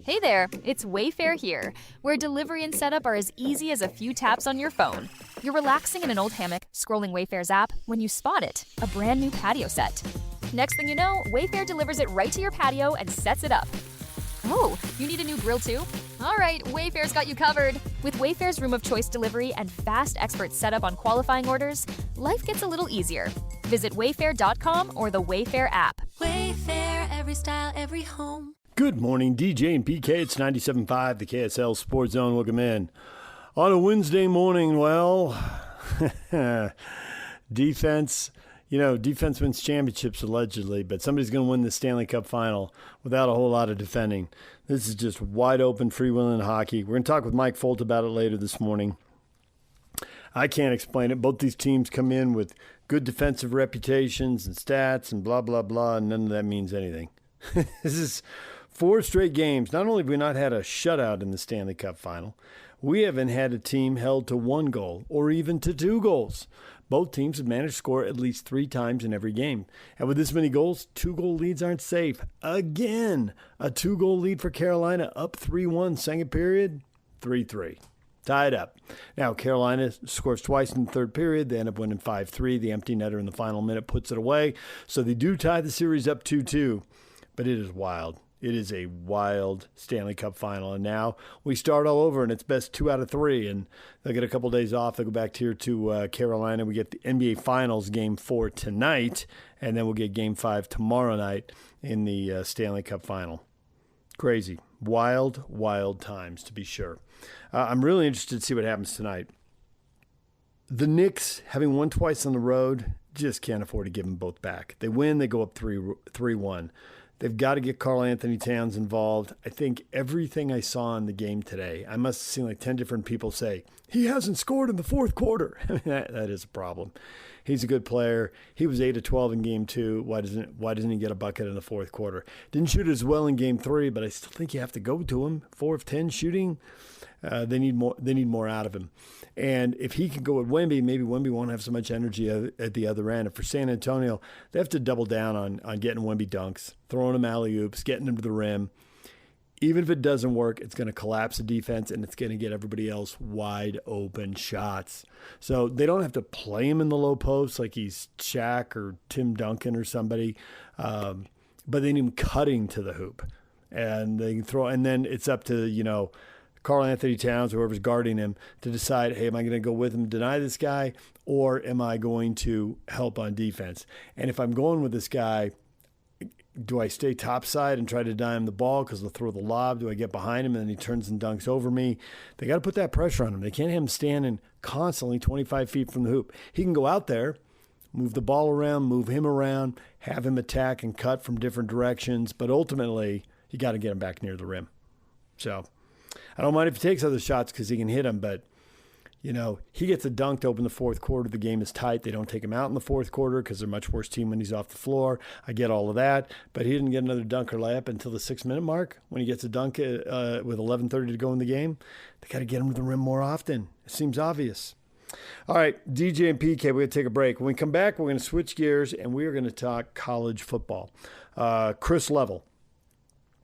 Hey there, it's Wayfair here, where delivery and setup are as easy as a few taps on your phone. You're relaxing in an old hammock, scrolling Wayfair's app, when you spot it, a brand new patio set. Next thing you know, Wayfair delivers it right to your patio and sets it up. Oh, you need a new grill too? All right, Wayfair's got you covered. With Wayfair's Room of Choice delivery and fast expert setup on qualifying orders, life gets a little easier. Visit wayfair.com or the Wayfair app. Wayfair, every style, every home. Good morning, DJ and PK. It's 97.5, the KSL Sports Zone. Welcome in. On a Wednesday morning, well, defense wins championships allegedly, but somebody's going to win the Stanley Cup final without a whole lot of defending. This is just wide open, freewheeling hockey. We're going to talk with Mike Folta about it later this morning. I can't explain it. Both these teams come in with good defensive reputations and stats and blah, blah, blah, and none of that means anything. This is 4 straight games. Not only have we not had a shutout in the Stanley Cup final, we haven't had a team held to 1 goal or even to 2 goals. Both teams have managed to score at least 3 times in every game. And with this many goals, 2-goal leads aren't safe. Again, a 2-goal lead for Carolina, up 3-1, second period, 3-3. Tied up. Now, Carolina scores twice in the third period. They end up winning 5-3. The empty netter in the final minute puts it away. So they do tie the series up 2-2. But it is wild. It is a wild Stanley Cup final. And now we start all over, and it's best 2 out of 3. And they'll get a couple days off. They'll go back here to Carolina. We get the NBA Finals Game 4 tonight, and then we'll get Game 5 tomorrow night in the Stanley Cup final. Crazy. Wild, wild times, to be sure. I'm really interested to see what happens tonight. The Knicks, having won twice on the road, just can't afford to give them both back. They win, they go up 3-1. They've got to get Karl Anthony Towns involved. I think everything I saw in the game today, I must have seen like 10 different people say, he hasn't scored in the fourth quarter. I mean, that is a problem. He's a good player. He was 8 of 12 in game 2. Why doesn't he get a bucket in the fourth quarter? Didn't shoot as well in game 3, but I still think you have to go to him. 4 of 10 shooting. They need more out of him. And if he can go at Wemby, maybe Wemby won't have so much energy at the other end. And for San Antonio, they have to double down on getting Wemby dunks, throwing him alley-oops, getting him to the rim. Even if it doesn't work, it's going to collapse the defense, and it's going to get everybody else wide open shots. So they don't have to play him in the low post like he's Shaq or Tim Duncan or somebody, but they need him cutting to the hoop. And they can throw, and then it's up to, Karl Anthony Towns, whoever's guarding him, to decide, hey, am I going to go with him, deny this guy, or am I going to help on defense? And if I'm going with this guy, do I stay topside and try to deny him the ball because they'll throw the lob? Do I get behind him and then he turns and dunks over me? They got to put that pressure on him. They can't have him standing constantly 25 feet from the hoop. He can go out there, move the ball around, move him around, have him attack and cut from different directions, but ultimately you got to get him back near the rim. So I don't mind if he takes other shots because he can hit them, but, he gets a dunk to open the fourth quarter. The game is tight. They don't take him out in the fourth quarter because they're a much worse team when he's off the floor. I get all of that, but he didn't get another dunk or layup until the 6-minute mark when he gets a dunk with 11:30 to go in the game. They got to get him to the rim more often. It seems obvious. All right, DJ and PK, we're going to take a break. When we come back, we're going to switch gears, and we are going to talk college football. Chris Level.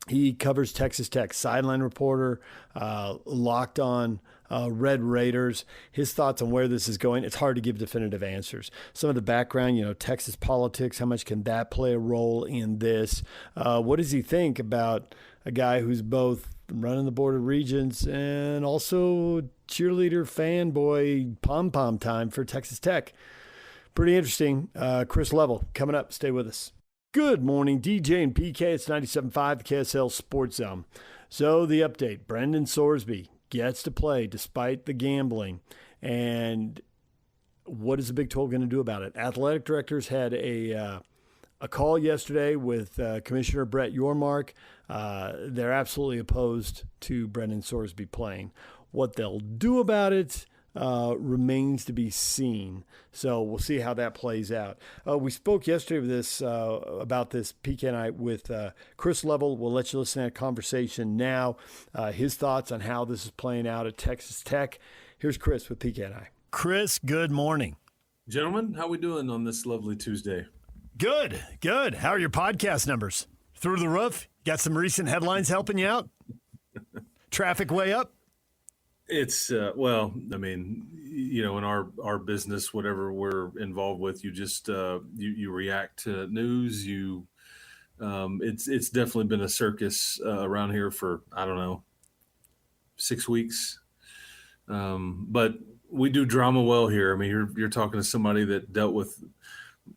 He covers Texas Tech, sideline reporter, locked on Red Raiders. His thoughts on where this is going, it's hard to give definitive answers. Some of the background, Texas politics, how much can that play a role in this? What does he think about a guy who's both running the Board of Regents and also cheerleader fanboy pom-pom time for Texas Tech? Pretty interesting. Chris Level coming up. Stay with us. Good morning, DJ and PK. It's 97.5, the KSL Sports Zone. So the update, Brendan Sorsby gets to play despite the gambling. And what is the Big 12 going to do about it? Athletic directors had a call yesterday with Commissioner Brett Yormark. They're absolutely opposed to Brendan Sorsby playing. What they'll do about it remains to be seen. So we'll see how that plays out. We spoke yesterday with this about this, PK and I, with Chris Level. We'll let you listen to that conversation now. His thoughts on how this is playing out at Texas Tech. Here's Chris with PK and I. Chris, good morning. Gentlemen, how we doing on this lovely Tuesday? Good. How are your podcast numbers? Through the roof? Got some recent headlines helping you out? Traffic way up. It's well, I mean, in our business, whatever we're involved with, you just you react to news. It's definitely been a circus around here for, I don't know, 6 weeks. But we do drama well here. I mean, you're talking to somebody that dealt with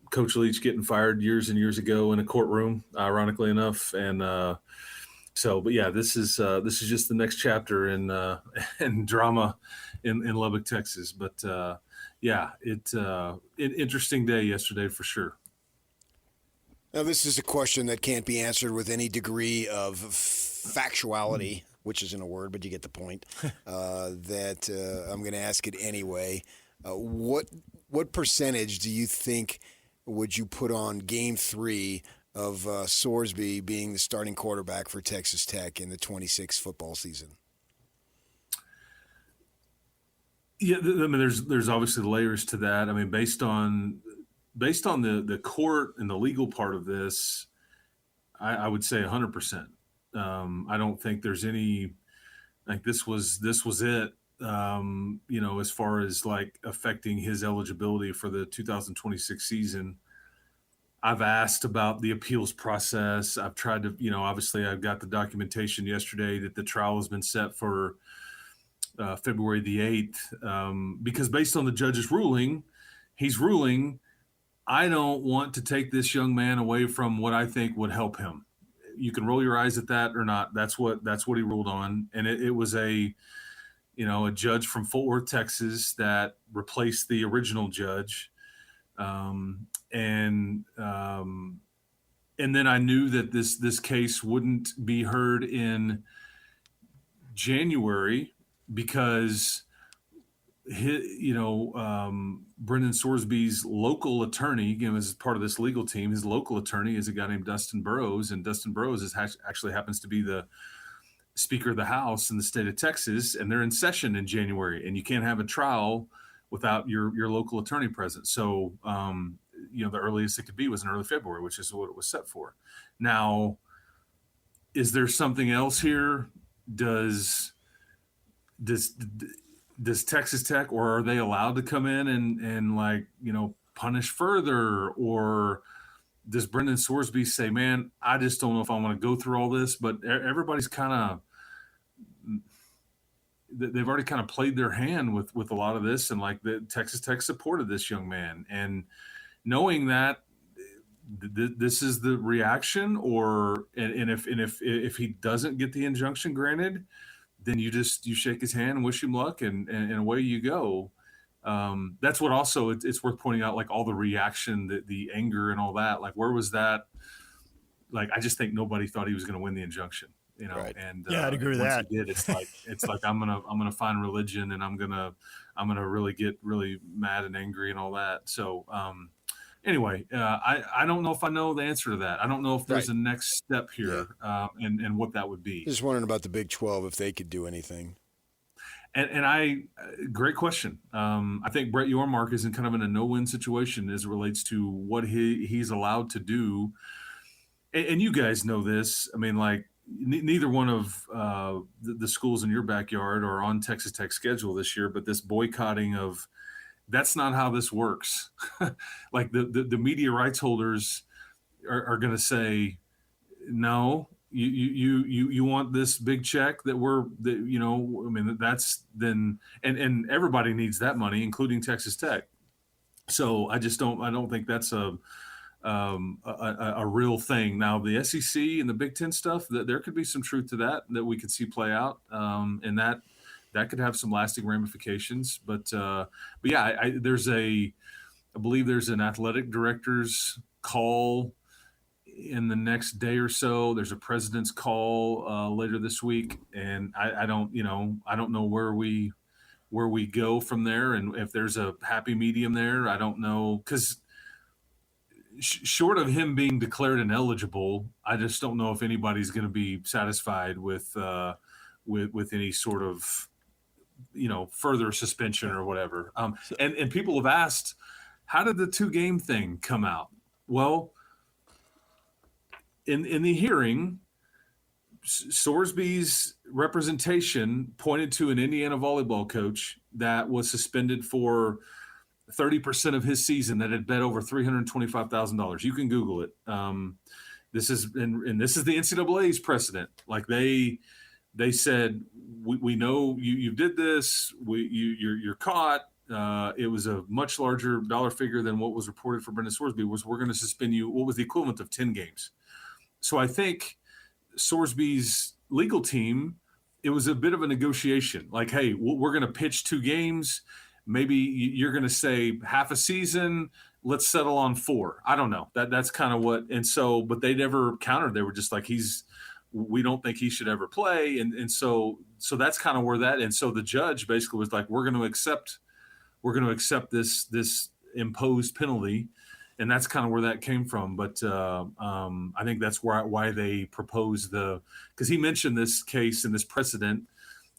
Coach Leach getting fired years and years ago in a courtroom, ironically enough, and but yeah, this is just the next chapter in in drama in Lubbock, Texas. But yeah, an interesting day yesterday for sure. Now, this is a question that can't be answered with any degree of factuality, which isn't a word, but you get the point. That I'm going to ask it anyway. What percentage do you think would you put on Game 3 of Sorsby being the starting quarterback for Texas Tech in the 26 football season? Yeah, I mean, there's obviously layers to that. I mean, based on the court and the legal part of this, I would say 100%. I don't think there's any, like, this was it. As far as like affecting his eligibility for the 2026 season. I've asked about the appeals process. I've tried to, obviously I've got the documentation yesterday that the trial has been set for February the 8th, because based on the judge's ruling, he's ruling, I don't want to take this young man away from what I think would help him. You can roll your eyes at that or not. That's what he ruled on. And it was a judge from Fort Worth, Texas, that replaced the original judge. And then I knew that this case wouldn't be heard in January because Brendan Sorsby's local attorney, as part of this legal team, his local attorney is a guy named Dustin Burrows, and Dustin Burrows actually happens to be the Speaker of the House in the state of Texas, and they're in session in January, and you can't have a trial without your local attorney present. So, the earliest it could be was in early February, which is what it was set for. Now, is there something else here? Does Texas Tech, or are they allowed to come in and punish further? Or does Brendan Sorsby say, man, I just don't know if I want to go through all this? But everybody's they've already kind of played their hand with a lot of this, and like the Texas Tech supported this young man, and knowing that this is the reaction, and if he doesn't get the injunction granted, then you shake his hand and wish him luck, and away you go. That's what also it's worth pointing out, like all the reaction, the anger and all that. Like, where was that? Like, I just think nobody thought he was going to win the injunction, Right. And yeah, I'd agree with once that. he did, it's like I'm gonna find religion, and I'm gonna really get really mad and angry and all that. So anyway, I don't know if I know the answer to that. I don't know if there's a next step here, and what that would be. Just wondering about the Big 12, if they could do anything. And great question. I think Brett Yormark is in a no-win situation as it relates to what he's allowed to do. And you guys know this. I mean, like, neither one of the schools in your backyard are on Texas Tech's schedule this year, but this boycotting of, that's not how this works. Like the media rights holders are going to say, no, you want this big check that's then, and everybody needs that money, including Texas Tech. So I don't think that's a real thing. Now, the SEC and the Big Ten stuff, that there could be some truth to that we could see play out, and that could have some lasting ramifications. But yeah, I believe there's an athletic director's call in the next day or so. There's a president's call later this week, and I don't know where we go from there, and if there's a happy medium there. I don't know, because short of him being declared ineligible, I just don't know if anybody's going to be satisfied with any sort of further suspension or whatever. And people have asked, how did the 2-game thing come out? Well, in the hearing, Sorsby's representation pointed to an Indiana volleyball coach that was suspended for 30% of his season that had bet over $325,000. You can Google it. This is and this is the NCAA's precedent. Like they said, we know you did this. You're caught. It was a much larger dollar figure than what was reported for Brendan Sorsby. We're going to suspend you. What was the equivalent of 10 games? So I think Sorsby's legal team, it was a bit of a negotiation. Like, hey, we're going to pitch 2 games. Maybe you're going to say half a season. Let's settle on 4. I don't know. That's kind of what. And so, but they never countered. They were just like, we don't think he should ever play. And so that's kind of where that. And so the judge basically was like, we're going to accept this imposed penalty. And that's kind of where that came from. But I think that's why they proposed because he mentioned this case and this precedent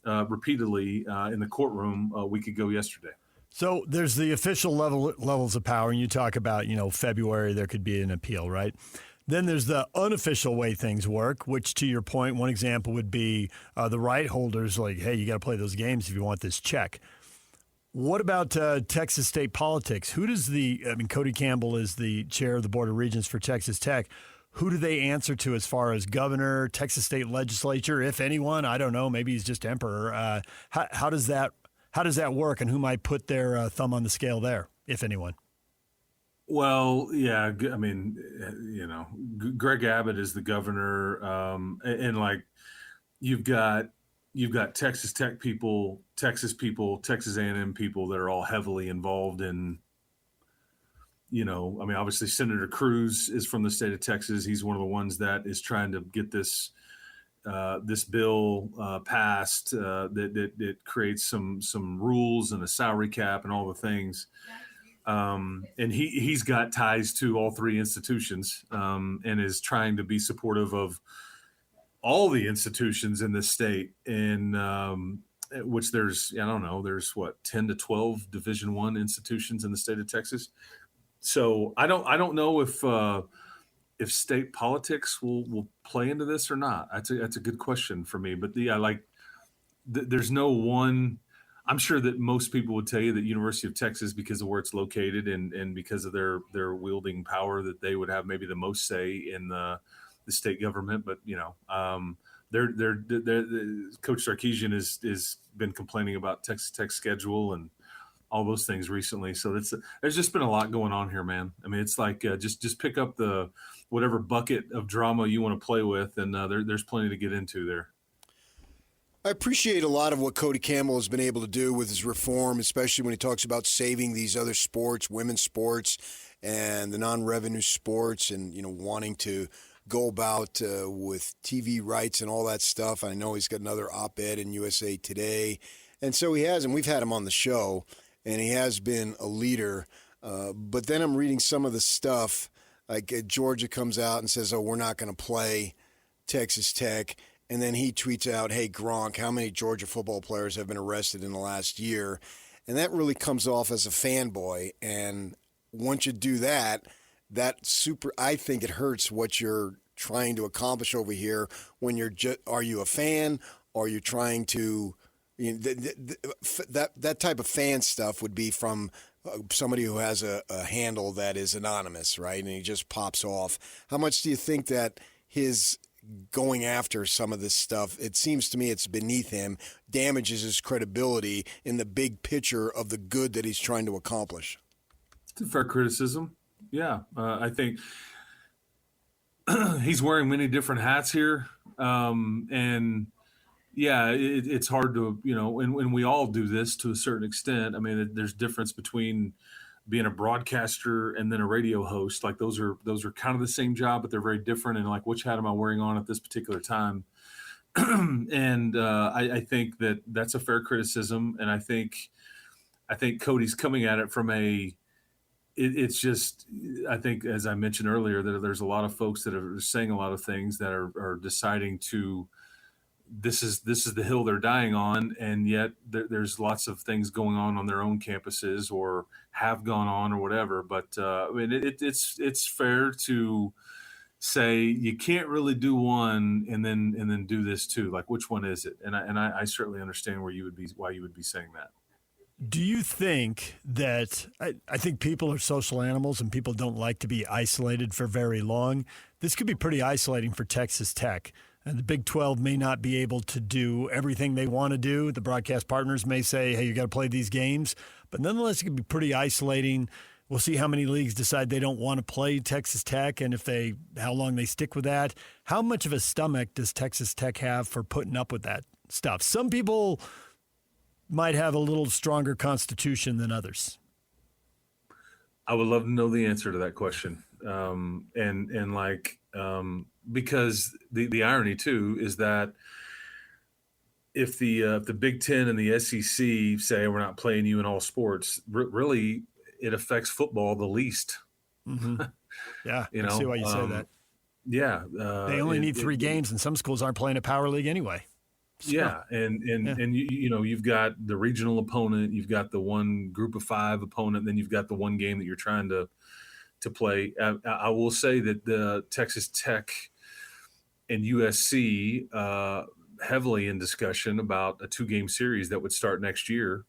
repeatedly in the courtroom a week ago yesterday. So there's the official levels of power, and you talk about, February there could be an appeal, right? Then there's the unofficial way things work, which, to your point, one example would be the right holders like, hey, you got to play those games if you want this check. What about Texas state politics? Cody Campbell is the chair of the Board of Regents for Texas Tech. Who do they answer to as far as governor, Texas state legislature, if anyone? I don't know. Maybe he's just emperor. How does that work, and who might put their thumb on the scale there, if anyone? Well, yeah, I mean, Greg Abbott is the governor, and like you've got Texas Tech people, Texas A&M people that are all heavily involved in. Obviously Senator Cruz is from the state of Texas. He's one of the ones that is trying to get this bill passed that creates some rules and a salary cap and all the things. And he's got ties to all 3 institutions and is trying to be supportive of all the institutions in this state. And which there's 10 to 12 Division I institutions in the state of Texas. So I don't know if state politics will play into this or not. That's a good question for me. But there's no one. I'm sure that most people would tell you that University of Texas, because of where it's located and because of their wielding power, that they would have maybe the most say in the state government. But Coach Sarkisian has been complaining about Texas Tech's schedule and all those things recently. So there's just been a lot going on here, man. I mean, it's like just pick up the whatever bucket of drama you want to play with, and there's plenty to get into there. I appreciate a lot of what Cody Campbell has been able to do with his reform, especially when he talks about saving these other sports, women's sports, and the non-revenue sports, and wanting to go about with TV rights and all that stuff. I know he's got another op-ed in USA Today, and so he has, and we've had him on the show. And he has been a leader. But then I'm reading some of the stuff, like Georgia comes out and says, we're not going to play Texas Tech. And then he tweets out, hey, Gronk, how many Georgia football players have been arrested in the last year? And that really comes off as a fanboy. And once you do that, I think it hurts what you're trying to accomplish over here when are you a fan? Or are you trying to... that type of fan stuff would be from somebody who has a handle that is anonymous, right? And he just pops off. How much do you think that his going after some of this stuff, it seems to me it's beneath him, damages his credibility in the big picture of the good that he's trying to accomplish? It's a fair criticism. Yeah. I think he's wearing many different hats here. And yeah, it's hard to, and we all do this to a certain extent. I mean, there's difference between being a broadcaster and then a radio host. Like those are kind of the same job, but they're very different. And like, which hat am I wearing on at this particular time? And I think that's a fair criticism. And I think Cody's coming at it from it's just, I think, as I mentioned earlier, that there's a lot of folks that are saying a lot of things that are deciding to, this is the hill they're dying on, and yet there's lots of things going on their own campuses or have gone on or whatever. But I mean, it's fair to say you can't really do one and then do this too. Like, which one is it? And I certainly understand why you would be saying that. Do you think that I think people are social animals and people don't like to be isolated for very long? This could be pretty isolating for Texas Tech. And the Big 12 may not be able to do everything they want to do. The broadcast partners may say, hey, you got to play these games. But nonetheless, it could be pretty isolating. We'll see how many leagues decide they don't want to play Texas Tech and how long they stick with that. How much of a stomach does Texas Tech have for putting up with that stuff? Some people might have a little stronger constitution than others. I would love to know the answer to that question. Because the irony too is that if the Big Ten and the SEC say we're not playing you in all sports, really it affects football the least. Mm-hmm. Yeah, I see why you say that. Yeah, they only need 3 games, and some schools aren't playing a power league anyway. So, yeah, and you've got the regional opponent, you've got the one group of 5 opponent, then you've got the one game that you're trying to play. I will say that the Texas Tech and USC heavily in discussion about a 2-game series that would start next year,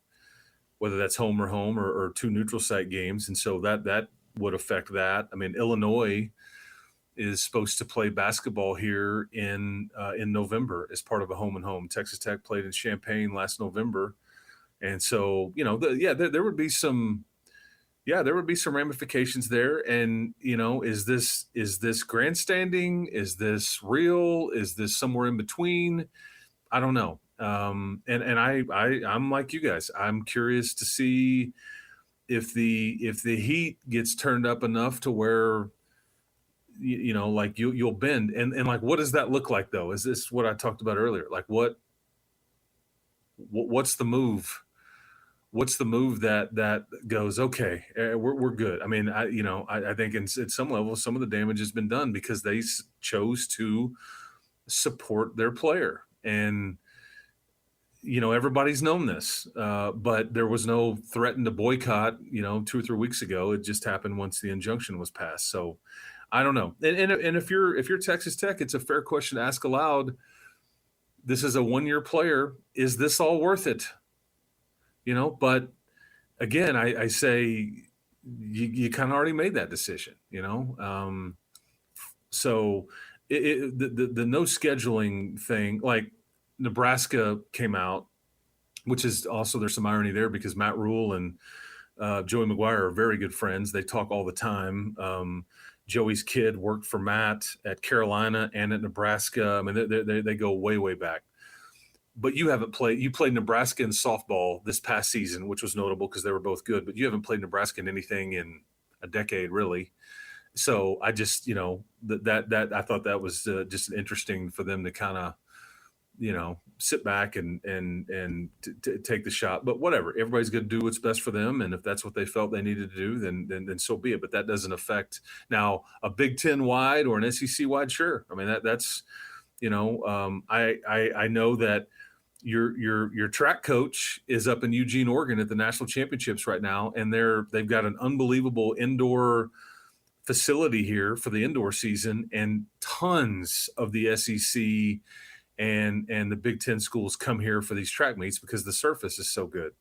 whether that's home or 2 neutral site games, and so that would affect that. I mean, Illinois is supposed to play basketball here in November as part of a home and home. Texas Tech played in Champaign last November, and so there would be some ramifications there. And is this grandstanding? Is this real? Is this somewhere in between? I don't know. I'm like you guys. I'm curious to see if the heat gets turned up enough to where like you'll bend, and like, what does that look like though? Is this what I talked about earlier? Like what's the move? What's the move that goes, okay, we're good? I mean, I think at some level, some of the damage has been done because they chose to support their player. And, everybody's known this, but there was no threat to boycott, 2 or 3 weeks ago. It just happened once the injunction was passed. So I don't know. And if you're Texas Tech, it's a fair question to ask aloud. This is a 1-year player. Is this all worth it? But again, I say you kind of already made that decision, so the no scheduling thing, like Nebraska came out, which is also, there's some irony there because Matt Rule and Joey McGuire are very good friends. They talk all the time. Joey's kid worked for Matt at Carolina and at Nebraska. I mean, they go way, way back. But you played Nebraska in softball this past season, which was notable because they were both good, but you haven't played Nebraska in anything in a decade, really. So I just, that I thought that was just interesting for them to kind of, sit back and take the shot. But whatever, everybody's going to do what's best for them. And if that's what they felt they needed to do, then so be it. But that doesn't affect now a Big Ten wide or an SEC wide. Sure. I mean, that's, I know that your track coach is up in Eugene, Oregon at the national championships right now. And they've got an unbelievable indoor facility here for the indoor season, and tons of the SEC and the Big Ten schools come here for these track meets because the surface is so good.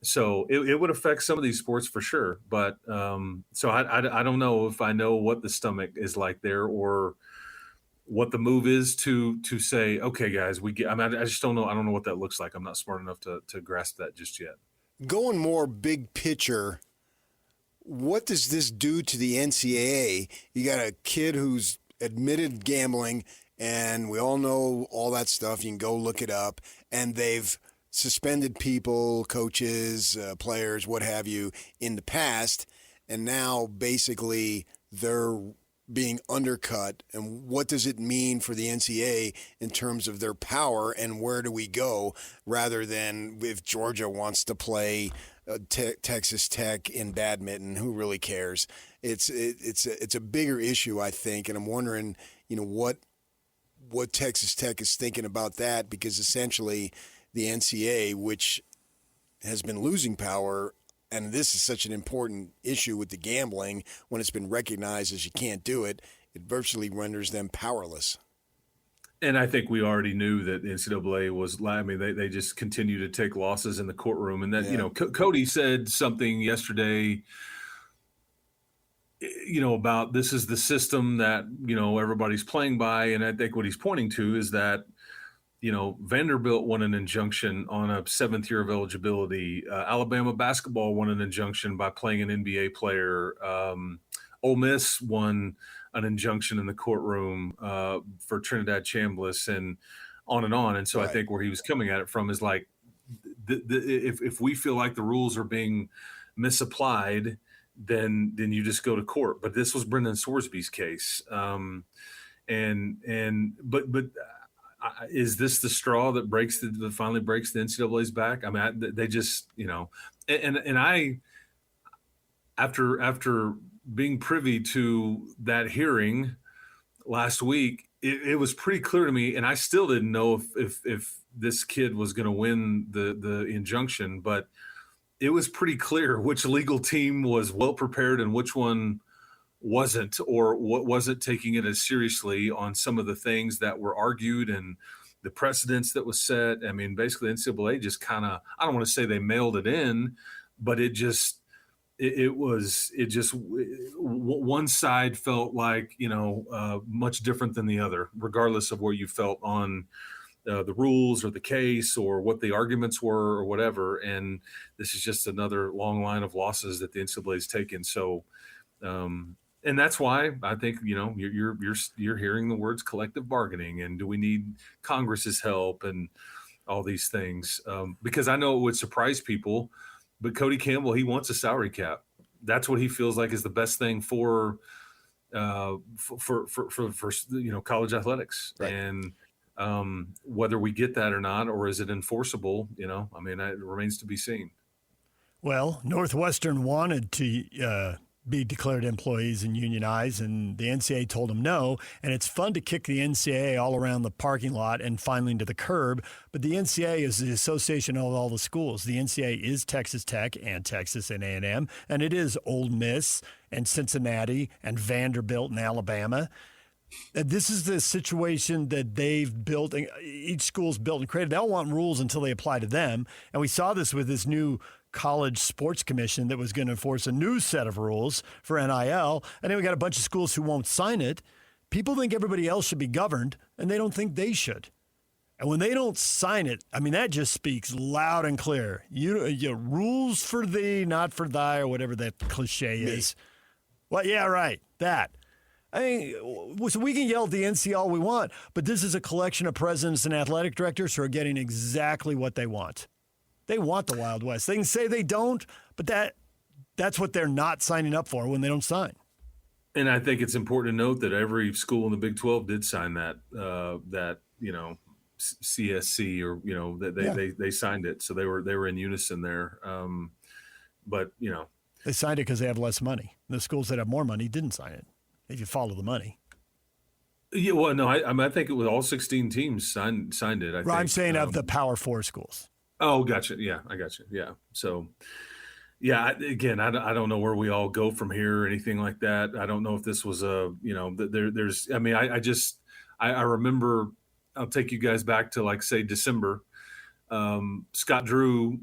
So it would affect some of these sports for sure. But so I don't know if I know what the stomach is like there, or what the move is to say, okay, guys, I just don't know. I don't know what that looks like. I'm not smart enough to grasp that just yet. Going more big picture, what does this do to the NCAA? You got a kid who's admitted gambling, and we all know all that stuff. You can go look it up. And they've suspended people, coaches, players, what have you, in the past. And now basically they're being undercut. And what does it mean for the NCAA in terms of their power, and where do we go, rather than if Georgia wants to play Texas Tech in badminton, who really cares? It's a bigger issue, I think, and I'm wondering, what Texas Tech is thinking about that, because essentially the NCAA, which has been losing power, and this is such an important issue with the gambling when it's been recognized as you can't do it, it virtually renders them powerless. And I think we already knew that the NCAA was. I mean, they just continue to take losses in the courtroom, and that Cody said something yesterday. About this is the system that everybody's playing by, and I think what he's pointing to is that Vanderbilt won an injunction on a 7th year of eligibility. Alabama basketball won an injunction by playing an NBA player. Ole Miss won an injunction in the courtroom for Trinidad Chambliss, and on and on. And so I think where he was coming at it from is like, if we feel like the rules are being misapplied, then you just go to court. But this was Brendan Sorsby's case, but is this the straw that finally breaks the NCAA's back? I mean, they just and I after being privy to that hearing last week, it was pretty clear to me, and I still didn't know if this kid was going to win the injunction, but it was pretty clear which legal team was well prepared and which one wasn't, or what wasn't taking it as seriously on some of the things that were argued and the precedents that was set. I mean, basically NCAA just kind of, I don't want to say they mailed it in, but one side felt like, much different than the other, regardless of where you felt on the rules or the case or what the arguments were or whatever. And this is just another long line of losses that the NCAA has taken. So, and that's why I think, you're hearing the words collective bargaining and do we need Congress's help and all these things, because I know it would surprise people, but Cody Campbell, he wants a salary cap. That's what he feels like is the best thing for college athletics. Right. And whether we get that or not, or is it enforceable, I mean, it remains to be seen. Well, Northwestern wanted to be declared employees and unionized, and the NCAA told them no. And it's fun to kick the NCAA all around the parking lot and finally into the curb. But the NCAA is the association of all the schools. The NCAA is Texas Tech and Texas and A&M, and it is Ole Miss and Cincinnati and Vanderbilt and Alabama. This is the situation that they've built, each school's built and created. They all want rules until they apply to them. And we saw this with this new College Sports Commission that was going to enforce a new set of rules for NIL. And then we got a bunch of schools who won't sign it. People think everybody else should be governed, and they don't think they should. And when they don't sign it, I mean, that just speaks loud and clear. You rules for thee, not for thy, or whatever that cliche is. Well, yeah, right, that. I mean, so we can yell at the NCAA all we want, but this is a collection of presidents and athletic directors who are getting exactly what they want. They want the Wild West. They can say they don't, but that's what they're not signing up for when they don't sign. And I think it's important to note that every school in the Big 12 did sign that CSC, or that they signed it, so they were in unison there. But they signed it because they have less money. The schools that have more money didn't sign it. If you follow the money. Yeah, well, no, I think it was all 16 teams signed it. I'm saying of the Power 4 schools. Oh, gotcha. Yeah, I gotcha. Yeah. So, yeah, again, I don't know where we all go from here or anything like that. I don't know if this was there's, I mean, I remember, I'll take you guys back to like, say, December. Scott Drew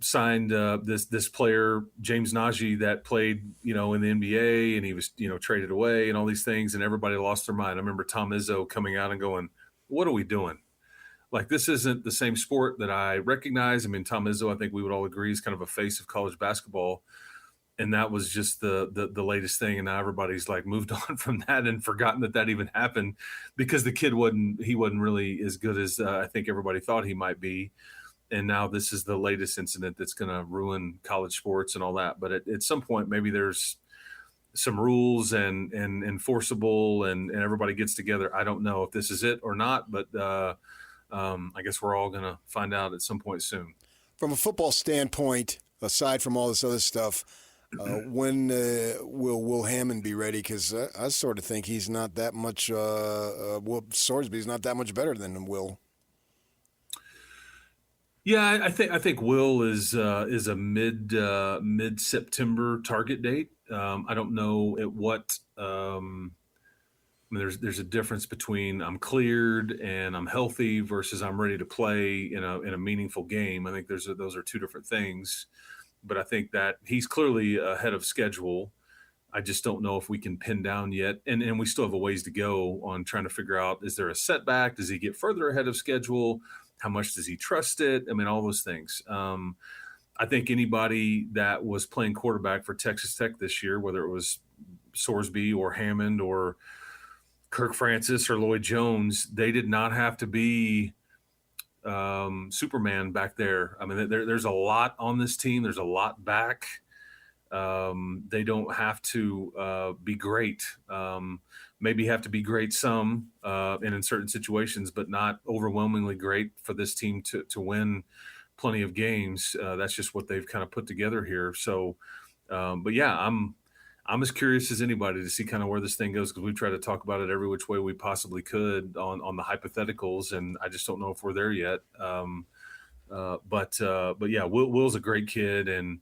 signed this player, James Najee, that played, in the NBA, and he was, traded away and all these things, and everybody lost their mind. I remember Tom Izzo coming out and going, what are we doing? Like, this isn't the same sport that I recognize. I mean, Tom Izzo, I think we would all agree, is kind of a face of college basketball. And that was just the latest thing. And now everybody's like moved on from that and forgotten that even happened, because the kid wasn't really as good as I think everybody thought he might be. And now this is the latest incident that's going to ruin college sports and all that. But at some point, maybe there's some rules and enforceable and everybody gets together. I don't know if this is it or not, but I guess we're all going to find out at some point soon. From a football standpoint, aside from all this other stuff, when will Hammond be ready? Because I sort of think he's not that much. Sorsby's not that much better than Will. Yeah, I think Will is a mid September target date. I don't know at what mean, there's a difference between I'm cleared and I'm healthy versus I'm ready to play in a meaningful game. I think those are two different things. But I think that he's clearly ahead of schedule. I just don't know if we can pin down yet. And we still have a ways to go on trying to figure out, is there a setback? Does he get further ahead of schedule? How much does he trust it? I mean, all those things. I think anybody that was playing quarterback for Texas Tech this year, whether it was Sorsby or Hammond or Kirk Francis or Lloyd Jones, they did not have to be Superman back there. I mean, there's a lot on this team. There's a lot back. They don't have to be great. Maybe have to be great some and in certain situations, but not overwhelmingly great for this team to win plenty of games. That's just what they've kind of put together here. So, but yeah, I'm as curious as anybody to see kind of where this thing goes, because we've tried to talk about it every which way we possibly could on the hypotheticals, and I just don't know if we're there yet. But yeah, Will's a great kid, and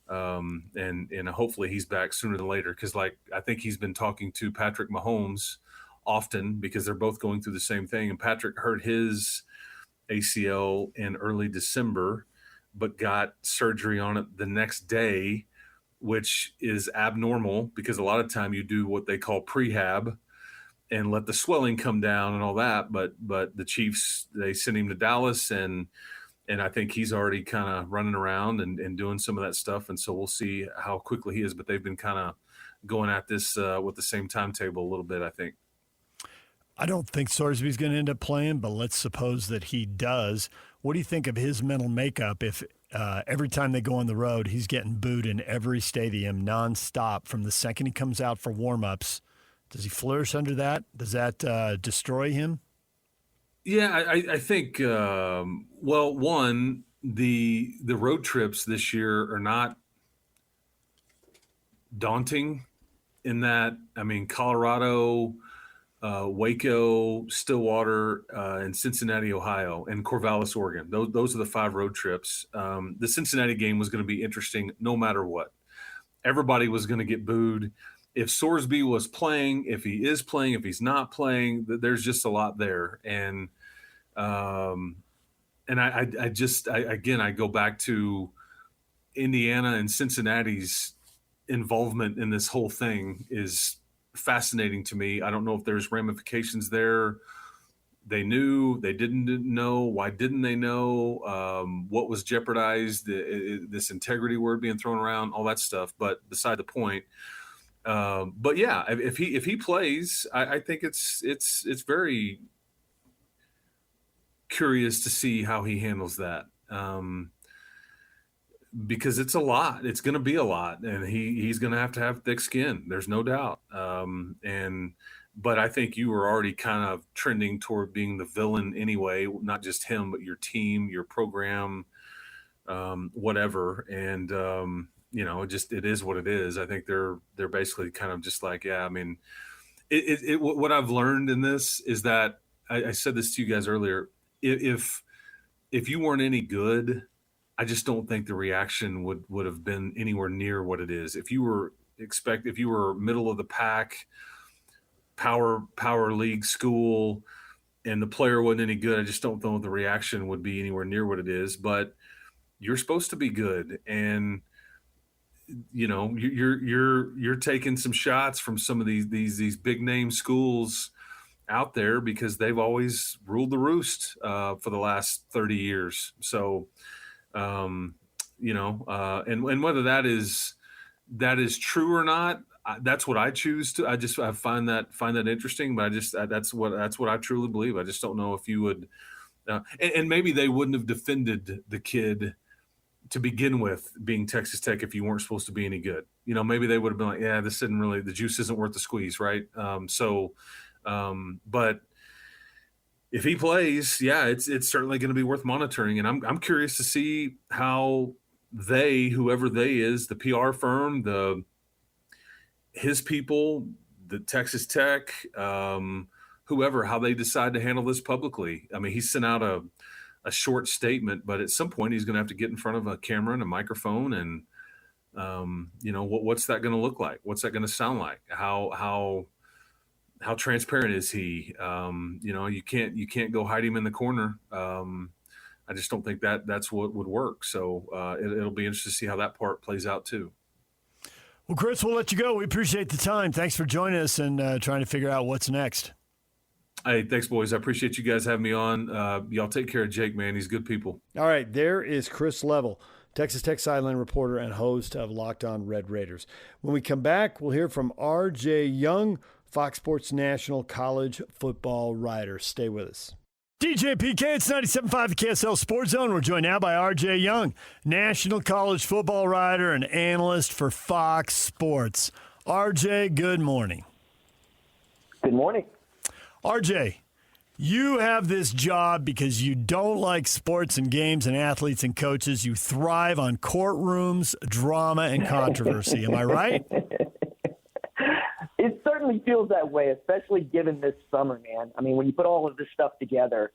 hopefully he's back sooner than later, because like I think he's been talking to Patrick Mahomes often because they're both going through the same thing. And Patrick hurt his ACL in early December, but got surgery on it the next day, which is abnormal because a lot of time you do what they call prehab and let the swelling come down and all that. But the Chiefs, they sent him to Dallas, and I think he's already kind of running around and doing some of that stuff. And so we'll see how quickly he is. But they've been kind of going at this with the same timetable a little bit, I think. I don't think Sorsby's going to end up playing, but let's suppose that he does. What do you think of his mental makeup if every time they go on the road, he's getting booed in every stadium nonstop from the second he comes out for warmups? Does he flourish under that? Does that destroy him? Yeah, I think, well, one, the road trips this year are not daunting in that, I mean, Colorado, Waco, Stillwater, and Cincinnati, Ohio, and Corvallis, Oregon. Those are the 5 road trips. The Cincinnati game was going to be interesting no matter what. Everybody was going to get booed. If Sorsby was playing, if he is playing, if he's not playing, there's just a lot there. And I go back to Indiana and Cincinnati's involvement in this whole thing is fascinating to me. I don't know if there's ramifications there. They knew, they didn't know. Why didn't they know? What was jeopardized? This integrity word being thrown around, all that stuff. But beside the point. But yeah, if he plays, I think it's very curious to see how he handles that. Because it's a lot. It's going to be a lot, and he's going to have thick skin. There's no doubt. But I think you were already kind of trending toward being the villain anyway, not just him, but your team, your program, whatever. And it is what it is. I think they're basically kind of just like, yeah. I mean, what I've learned in this is that I said this to you guys earlier. If you weren't any good, I just don't think the reaction would have been anywhere near what it is. If you were middle of the pack, power league school, and the player wasn't any good, I just don't know the reaction would be anywhere near what it is. But you're supposed to be good, and you're taking some shots from some of these big name schools out there because they've always ruled the roost for the last 30 years. So. And whether that is true or not, that's what I choose to. I find that interesting, but that's what I truly believe. I just don't know if you would, and maybe they wouldn't have defended the kid to begin with being Texas Tech if you weren't supposed to be any good. Maybe they would have been like, yeah, this isn't really, the juice isn't worth the squeeze, right? But if he plays, yeah, it's certainly going to be worth monitoring, and I'm curious to see how whoever they is, the PR firm, his people, the Texas Tech, whoever, how they decide to handle this publicly. I mean, he sent out a short statement, but at some point he's going to have to get in front of a camera and a microphone, and what's that going to look like? What's that going to sound like? How how transparent is he? You can't go hide him in the corner. I just don't think that's what would work. So it'll be interesting to see how that part plays out too. Well, Chris, we'll let you go. We appreciate the time. Thanks for joining us and trying to figure out what's next. Hey, thanks, boys. I appreciate you guys having me on. Y'all take care of Jake, man. He's good people. All right, there is Chris Level, Texas Tech sideline reporter and host of Locked On Red Raiders. When we come back, we'll hear from R.J. Young, Fox Sports National college football writer. Stay with us. DJ PK, it's 97.5 the KSL Sports Zone. We're joined now by R.J. Young, national college football writer and analyst for Fox Sports. R.J., good morning. Good morning. R.J., you have this job because you don't like sports and games and athletes and coaches. You thrive on courtrooms, drama, and controversy. Am I right? It certainly feels that way, especially given this summer, man. I mean, when you put all of this stuff together,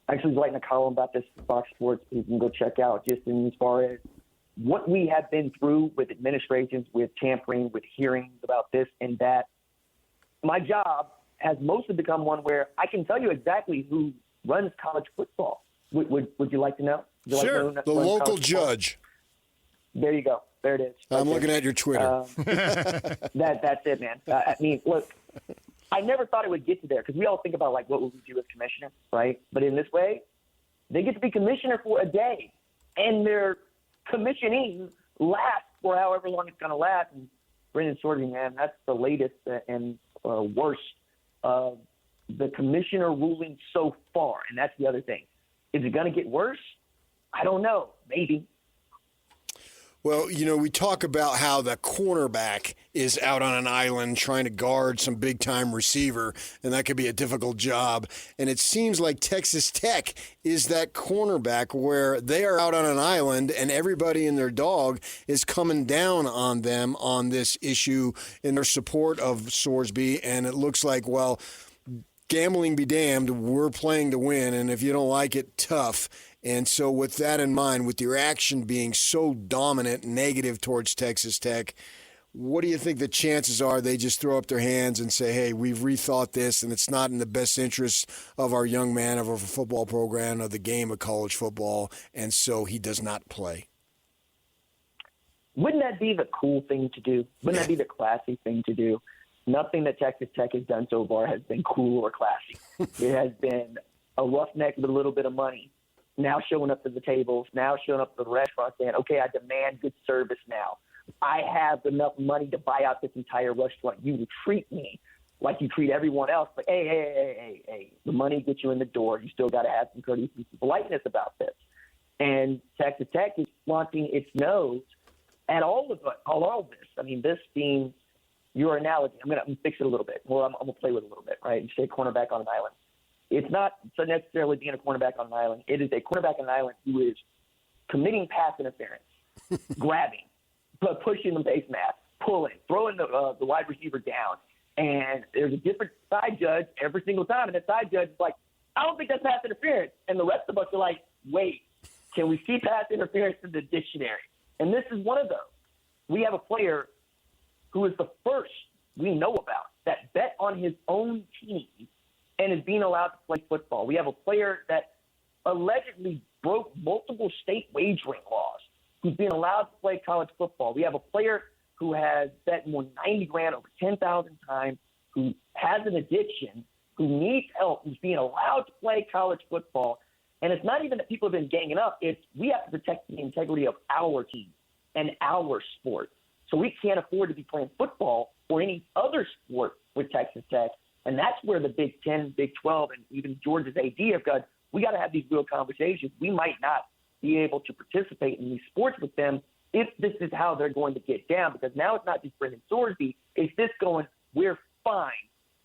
I actually was writing a column about this for Fox Sports you can go check out, just in as far as what we have been through with administrations, with tampering, with hearings about this and that. My job has mostly become one where I can tell you exactly who runs college football. Would you like to know? Sure, the local judge. There you go. There it is. I'm looking at your Twitter. That's it, man. I mean, look, I never thought it would get to there because we all think about, like, what would we do as commissioner, right? But in this way, they get to be commissioner for a day, and their commissioning lasts for however long it's going to last. And Brendan Sorsby, man, that's the latest and worst of the commissioner ruling so far. And that's the other thing. Is it going to get worse? I don't know. Maybe. Well, we talk about how the cornerback is out on an island trying to guard some big-time receiver, and that could be a difficult job. And it seems like Texas Tech is that cornerback where they are out on an island and everybody and their dog is coming down on them on this issue in their support of Sorsby. And it looks like, well, gambling be damned, we're playing to win, and if you don't like it, tough. And so with that in mind, with your action being so dominant, negative towards Texas Tech, what do you think the chances are they just throw up their hands and say, hey, we've rethought this, and it's not in the best interest of our young man, of our football program, of the game of college football, and so he does not play? Wouldn't that be the cool thing to do? Wouldn't that be the classy thing to do? Nothing that Texas Tech has done so far has been cool or classy. It has been a roughneck with a little bit of money. Now showing up to the tables, now showing up to the restaurant saying, okay, I demand good service now. I have enough money to buy out this entire restaurant. You will treat me like you treat everyone else. But hey, the money gets you in the door. You still got to have some courtesy and politeness about this. And Texas Tech is flaunting its nose at all of this. I mean, this being your analogy. I'm gonna fix it a little bit. Well, I'm going to play with it a little bit, right? You say cornerback on an island. It's not so necessarily being a cornerback on an island. It is a cornerback on an island who is committing pass interference, grabbing, pushing the face mask, pulling, throwing the wide receiver down. And there's a different side judge every single time. And that side judge is like, I don't think that's pass interference. And the rest of us are like, wait, can we see pass interference in the dictionary? And this is one of those. We have a player who is the first we know about that bet on his own team and is being allowed to play football. We have a player that allegedly broke multiple state wagering laws who's being allowed to play college football. We have a player who has bet more than $90,000 over 10,000 times, who has an addiction, who needs help, who's being allowed to play college football. And it's not even that people have been ganging up. It's we have to protect the integrity of our team and our sport. So we can't afford to be playing football or any other sport with Texas Tech. And that's where the Big 10, Big 12, and even Georgia's AD have got, we got to have these real conversations. We might not be able to participate in these sports with them if this is how they're going to get down. Because now it's not just Brendan Sorsby. It's this going, we're fine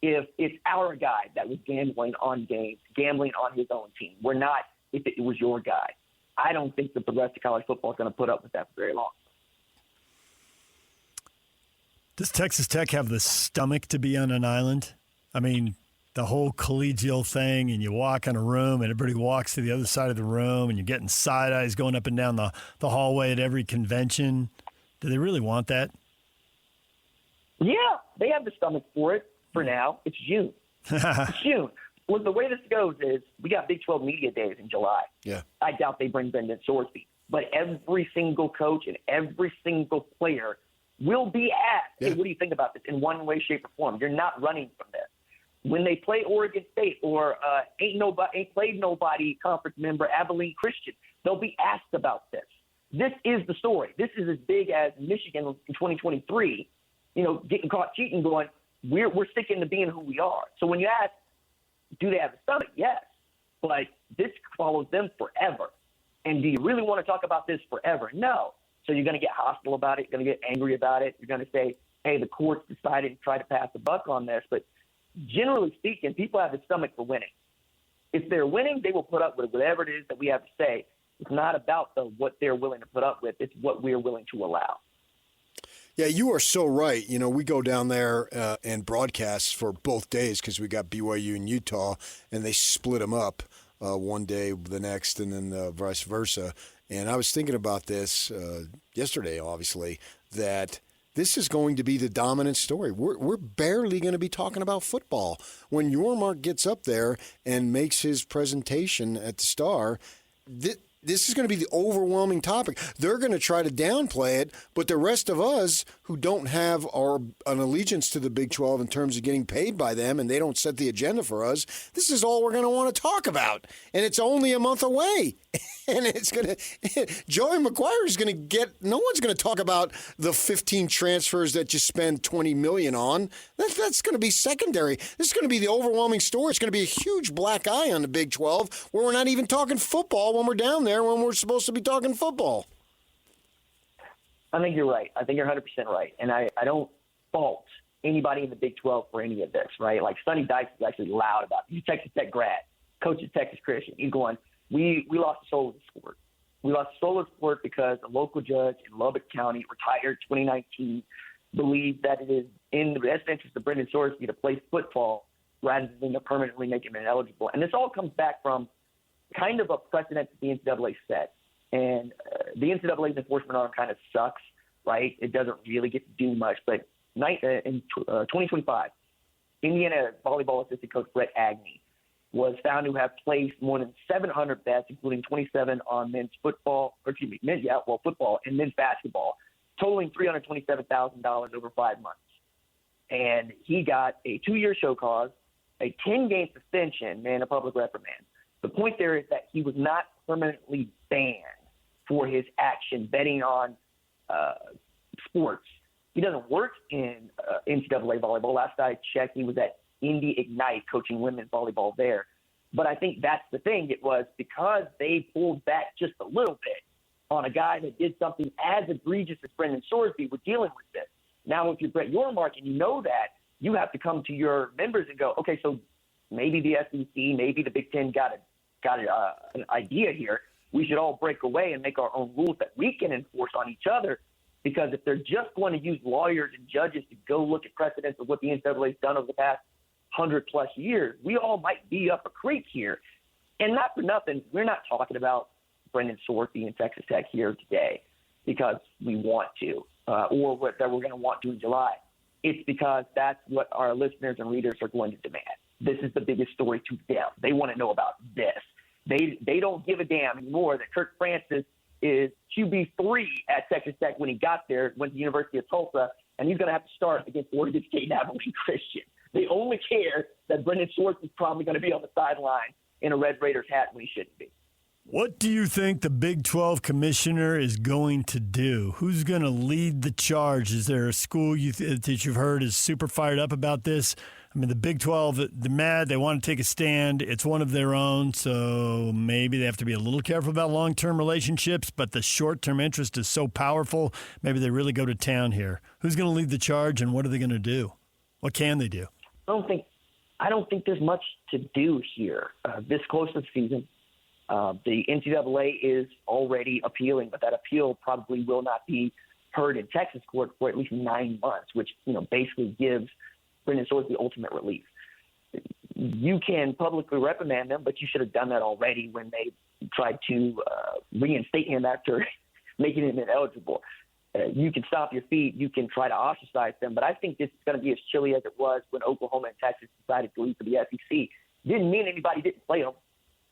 if it's our guy that was gambling on games, gambling on his own team. We're not if it was your guy. I don't think that the rest of college football is going to put up with that for very long. Does Texas Tech have the stomach to be on an island? I mean, the whole collegial thing, and you walk in a room and everybody walks to the other side of the room and you're getting side eyes going up and down the hallway at every convention. Do they really want that? Yeah, they have the stomach for it for now. It's June. It's June. Well, the way this goes is we got Big 12 media days in July. Yeah. I doubt they bring Brendan Sorsby. But every single coach and every single player will be asked, hey, what do you think about this in one way, shape, or form? You're not running from this. When they play Oregon State or ain't played nobody conference member Abilene Christian, they'll be asked about this. This is the story. This is as big as Michigan in 2023, getting caught cheating, going, we're sticking to being who we are. So when you ask, do they have a stomach? Yes. But this follows them forever. And do you really want to talk about this forever? No. So you're going to get hostile about it. You're going to get angry about it. You're going to say, hey, the courts decided to try to pass the buck on this. But generally speaking, people have the stomach for winning. If they're winning, they will put up with whatever it is that we have to say. It's not about what they're willing to put up with. It's what we're willing to allow. Yeah, you are so right. We go down there and broadcast for both days because we got BYU and Utah, and they split them up one day, the next, and then vice versa. And I was thinking about this yesterday, obviously, that this is going to be the dominant story. We're barely going to be talking about football. When Yormark gets up there and makes his presentation at the Star, this is going to be the overwhelming topic. They're going to try to downplay it, but the rest of us who don't have an allegiance to the Big 12 in terms of getting paid by them, and they don't set the agenda for us, this is all we're going to want to talk about. And it's only a month away. And it's going to – Joey McGuire is going to get – no one's going to talk about the 15 transfers that you spend $20 million on. That's going to be secondary. This is going to be the overwhelming story. It's going to be a huge black eye on the Big 12 where we're not even talking football when we're down there when we're supposed to be talking football. I think you're right. I think you're 100% right. And I don't fault anybody in the Big 12 for any of this, right? Like Sonny Dykes is actually loud about it. He's a Texas Tech grad, coaches Texas Christian. He's going, we lost the soul of the sport. We lost the soul of the sport because a local judge in Lubbock County, retired 2019, believed that it is in the best interest of Brendan Sorsby to play football rather than to permanently make him ineligible. And this all comes back from kind of a precedent that the NCAA set. And the NCAA's enforcement arm kind of sucks, right? It doesn't really get to do much. But in 2025, Indiana volleyball assistant coach Brett Agnew was found to have placed more than 700 bets, including 27 on football and men's basketball, totaling $327,000 over 5 months. And he got a 2-year show cause, a 10-game suspension, and a public reprimand. The point there is that he was not permanently banned for his action betting on sports. He doesn't work in NCAA volleyball. Last I checked, he was at Indy Ignite coaching women's volleyball there. But I think that's the thing. It was because they pulled back just a little bit on a guy that did something as egregious as Brendan Sorsby was dealing with this. Now, if you're Brett Yormark and you know that, you have to come to your members and go, okay, so maybe the SEC, maybe the Big Ten got an idea here. We should all break away and make our own rules that we can enforce on each other. Because if they're just going to use lawyers and judges to go look at precedents of what the NCAA's done over the past 100+ years, we all might be up a creek here. And not for nothing, we're not talking about Brendan Sorsby and Texas Tech here today because we want to, or what that we're going to want to in July. It's because that's what our listeners and readers are going to demand. This is the biggest story to them. They want to know about this. They don't give a damn anymore that Kirk Francis is QB3 at Texas Tech when he got there, went to the University of Tulsa, and he's going to have to start against Oregon State and Abilene Christian. They only care that Brendan Schwartz is probably going to be on the sideline in a Red Raiders hat when he shouldn't be. What do you think the Big 12 commissioner is going to do? Who's going to lead the charge? Is there a school that you've heard is super fired up about this? I mean, the Big 12, they're mad. They want to take a stand. It's one of their own, so maybe they have to be a little careful about long-term relationships, but the short-term interest is so powerful, maybe they really go to town here. Who's going to lead the charge, and what are they going to do? What can they do? I don't think there's much to do here. This close to the season, the NCAA is already appealing, but that appeal probably will not be heard in Texas court for at least 9 months, which basically gives Brendan Sorsby ultimate relief. You can publicly reprimand them, but you should have done that already when they tried to reinstate him after making him ineligible. You can stomp your feet. You can try to ostracize them. But I think this is going to be as chilly as it was when Oklahoma and Texas decided to leave for the SEC. Didn't mean anybody didn't play them.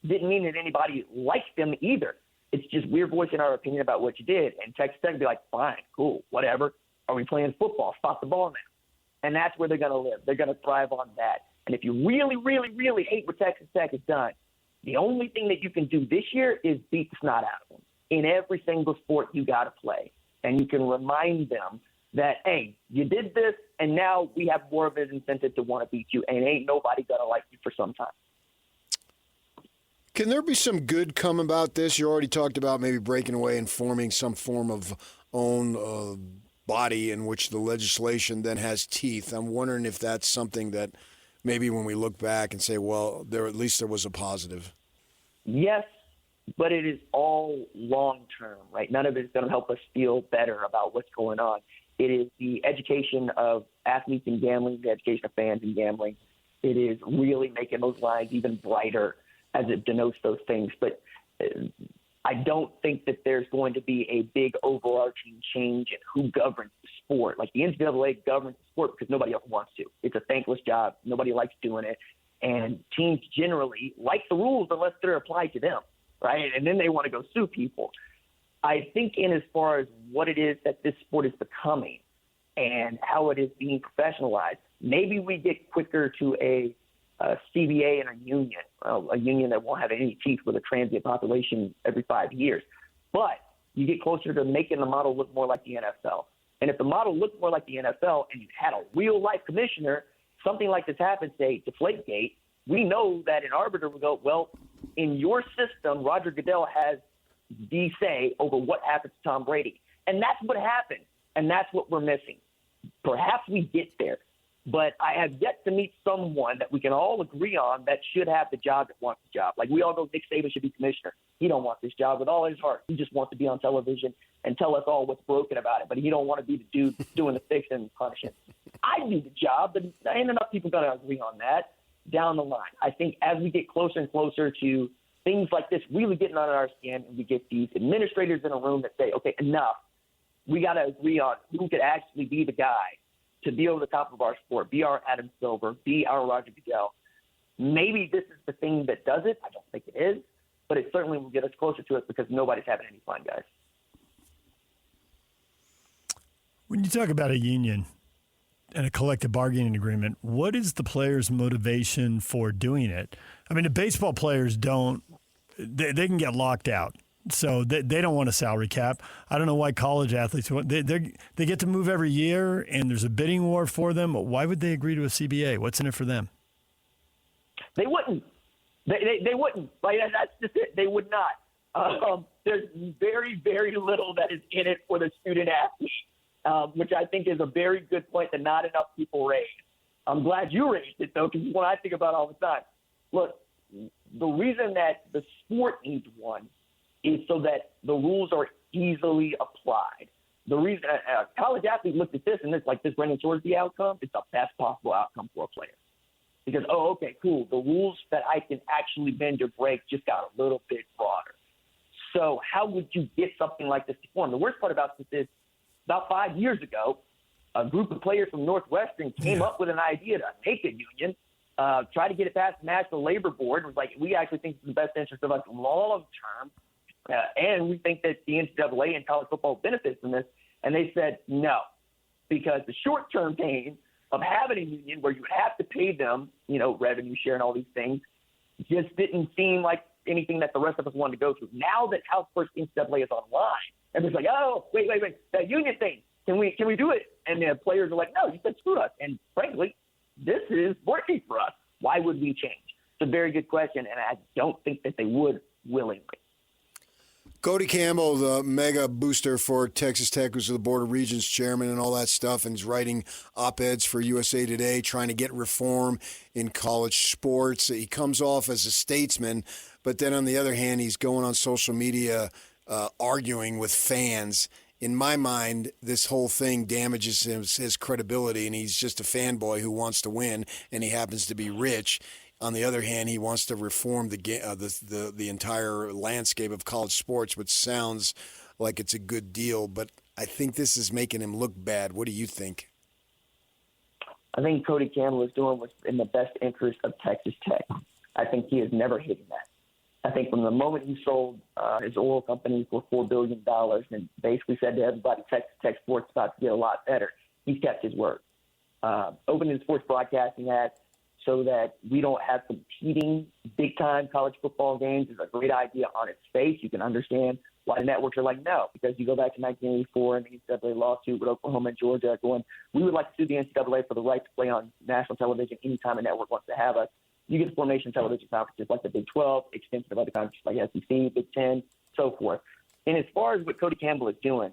Didn't mean that anybody liked them either. It's just we're voicing our opinion about what you did. And Texas Tech would be like, fine, cool, whatever. Are we playing football? Stop the ball now. And that's where they're going to live. They're going to thrive on that. And if you really, really, really hate what Texas Tech has done, the only thing that you can do this year is beat the snot out of them. In every single sport you got to play. And you can remind them that, hey, you did this, and now we have more of an incentive to want to beat you, and ain't nobody going to like you for some time. Can there be some good come about this? You already talked about maybe breaking away and forming some form of own body in which the legislation then has teeth. I'm wondering if that's something that maybe when we look back and say, well, at least there was a positive. Yes, but it is all long-term, right? None of it is going to help us feel better about what's going on. It is the education of athletes in gambling, the education of fans in gambling. It is really making those lines even brighter as it denotes those things. But I don't think that there's going to be a big overarching change in who governs the sport. Like the NCAA governs the sport because nobody else wants to. It's a thankless job. Nobody likes doing it. And teams generally like the rules unless they're applied to them, right? And then they want to go sue people. I think in as far as what it is that this sport is becoming and how it is being professionalized, maybe we get quicker to a CBA and a union that won't have any teeth with a transient population every 5 years. But you get closer to making the model look more like the NFL. And if the model looked more like the NFL and you had a real-life commissioner, something like this happens, say, Deflategate, we know that an arbiter would go, well, in your system, Roger Goodell has the say over what happens to Tom Brady. And that's what happened, and that's what we're missing. Perhaps we get there, but I have yet to meet someone that we can all agree on that should have the job that wants the job. Like we all go, Nick Saban should be commissioner. He don't want this job with all his heart. He just wants to be on television and tell us all what's broken about it, but he don't want to be the dude doing the fixing and punishing. I do the job, but ain't enough people going to agree on that down the line. I think as we get closer and closer to things like this really getting on our skin, and we get these administrators in a room that say, okay, enough. We got to agree on who could actually be the guy to be over the top of our sport, be our Adam Silver, be our Roger Goodell. Maybe this is the thing that does it. I don't think it is, but it certainly will get us closer to it because nobody's having any fun, guys. When you talk about a union and a collective bargaining agreement, what is the players' motivation for doing it? I mean, the baseball players don't – they can get locked out. So they don't want a salary cap. I don't know why college athletes – they get to move every year, and there's a bidding war for them. Why would they agree to a CBA? What's in it for them? They wouldn't. They wouldn't. Like, that's just it. They would not. There's very, very little that is in it for the student athlete, which I think is a very good point that not enough people raise. I'm glad you raised it, though, because it's what I think about all the time. Look, the reason that the sport needs one is so that the rules are easily applied. The reason a college athlete looked at this and it's like this Brendan Sorsby outcome, it's the best possible outcome for a player. Because, oh, okay, cool. The rules that I can actually bend or break just got a little bit broader. So how would you get something like this to form? The worst part about this is about 5 years ago, a group of players from Northwestern came up with an idea to make a union, try to get it past the National Labor Board. It was like, we actually think it's in the best interest of us long term. And we think that the NCAA and college football benefits from this. And they said no, because the short-term pain of having a union where you would have to pay them, revenue share and all these things, just didn't seem like anything that the rest of us wanted to go through. Now that House First NCAA is online, everybody's like, oh, wait, that union thing, can we do it? And the players are like, no, you said screw us. And frankly, this is working for us. Why would we change? It's a very good question, and I don't think that they would willingly. Cody Campbell, the mega booster for Texas Tech, who's the Board of Regents chairman and all that stuff, and he's writing op-eds for USA Today, trying to get reform in college sports. He comes off as a statesman, but then on the other hand, he's going on social media arguing with fans. In my mind, this whole thing damages his credibility, and he's just a fanboy who wants to win, and he happens to be rich. On the other hand, he wants to reform the entire landscape of college sports, which sounds like it's a good deal. But I think this is making him look bad. What do you think? I think Cody Campbell is doing what's in the best interest of Texas Tech. I think he has never hidden that. I think from the moment he sold his oil company for $4 billion and basically said to everybody, Texas Tech sports is about to get a lot better, he's kept his word. Opening the Sports Broadcasting Act so that we don't have competing big-time college football games is a great idea on its face. You can understand why the networks are like, no, because you go back to 1984 and the NCAA lawsuit with Oklahoma and Georgia going, we would like to sue the NCAA for the right to play on national television anytime a network wants to have us. You get the formation television conferences like the Big 12, extension of other conferences like SEC, Big 10, so forth. And as far as what Cody Campbell is doing,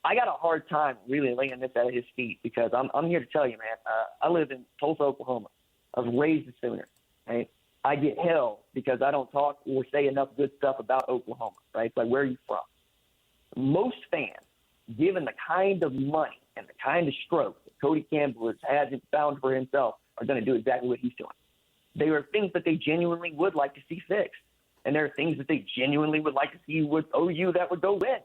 I got a hard time really laying this at his feet because I'm here to tell you, man, I live in Tulsa, Oklahoma. I was raised a Sooner, right? I get hell because I don't talk or say enough good stuff about Oklahoma, right? It's like, where are you from? Most fans, given the kind of money and the kind of stroke that Cody Campbell hasn't found for himself, are going to do exactly what he's doing. There are things that they genuinely would like to see fixed, and there are things that they genuinely would like to see with OU that would go win.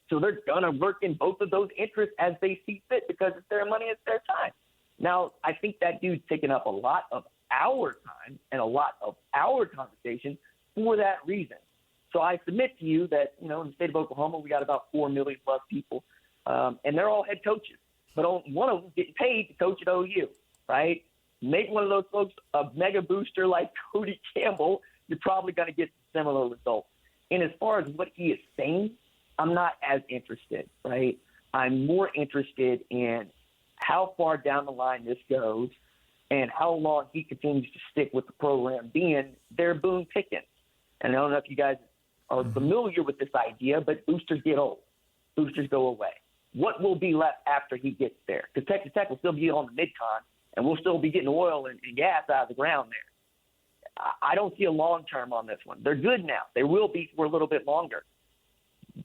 So they're going to work in both of those interests as they see fit because it's their money, it's their time. Now, I think that dude's taking up a lot of our time and a lot of our conversation for that reason. So I submit to you that, in the state of Oklahoma, we got about 4 million plus people, and they're all head coaches. But one of them getting paid to coach at OU, right? Make one of those folks a mega booster like Cody Campbell, you're probably going to get similar results. And as far as what he is saying, I'm not as interested, right? I'm more interested in how far down the line this goes and how long he continues to stick with the program being their Boone Pickens. And I don't know if you guys are familiar with this idea, but boosters get old. Boosters go away. What will be left after he gets there? Because Texas Tech will still be on the mid-con, and we'll still be getting oil and gas out of the ground there. I don't see a long term on this one. They're good now. They will be for a little bit longer.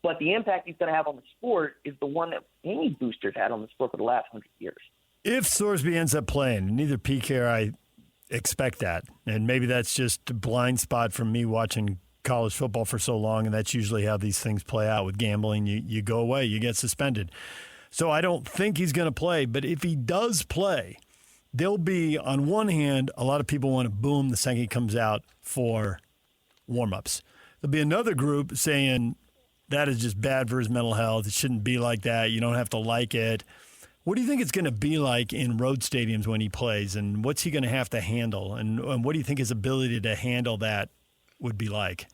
But the impact he's going to have on the sport is the one that any boosters had on the sport for the last 100 years. If Sorsby ends up playing, neither PK or I expect that. And maybe that's just a blind spot from me watching college football for so long, and that's usually how these things play out with gambling. You go away, you get suspended. So I don't think he's going to play. But if he does play, there'll be, on one hand, a lot of people want to boo him the second he comes out for warm-ups. There'll be another group saying that is just bad for his mental health. It shouldn't be like that. You don't have to like it. What do you think it's going to be like in road stadiums when he plays, and what's he going to have to handle? And what do you think his ability to handle that would be like?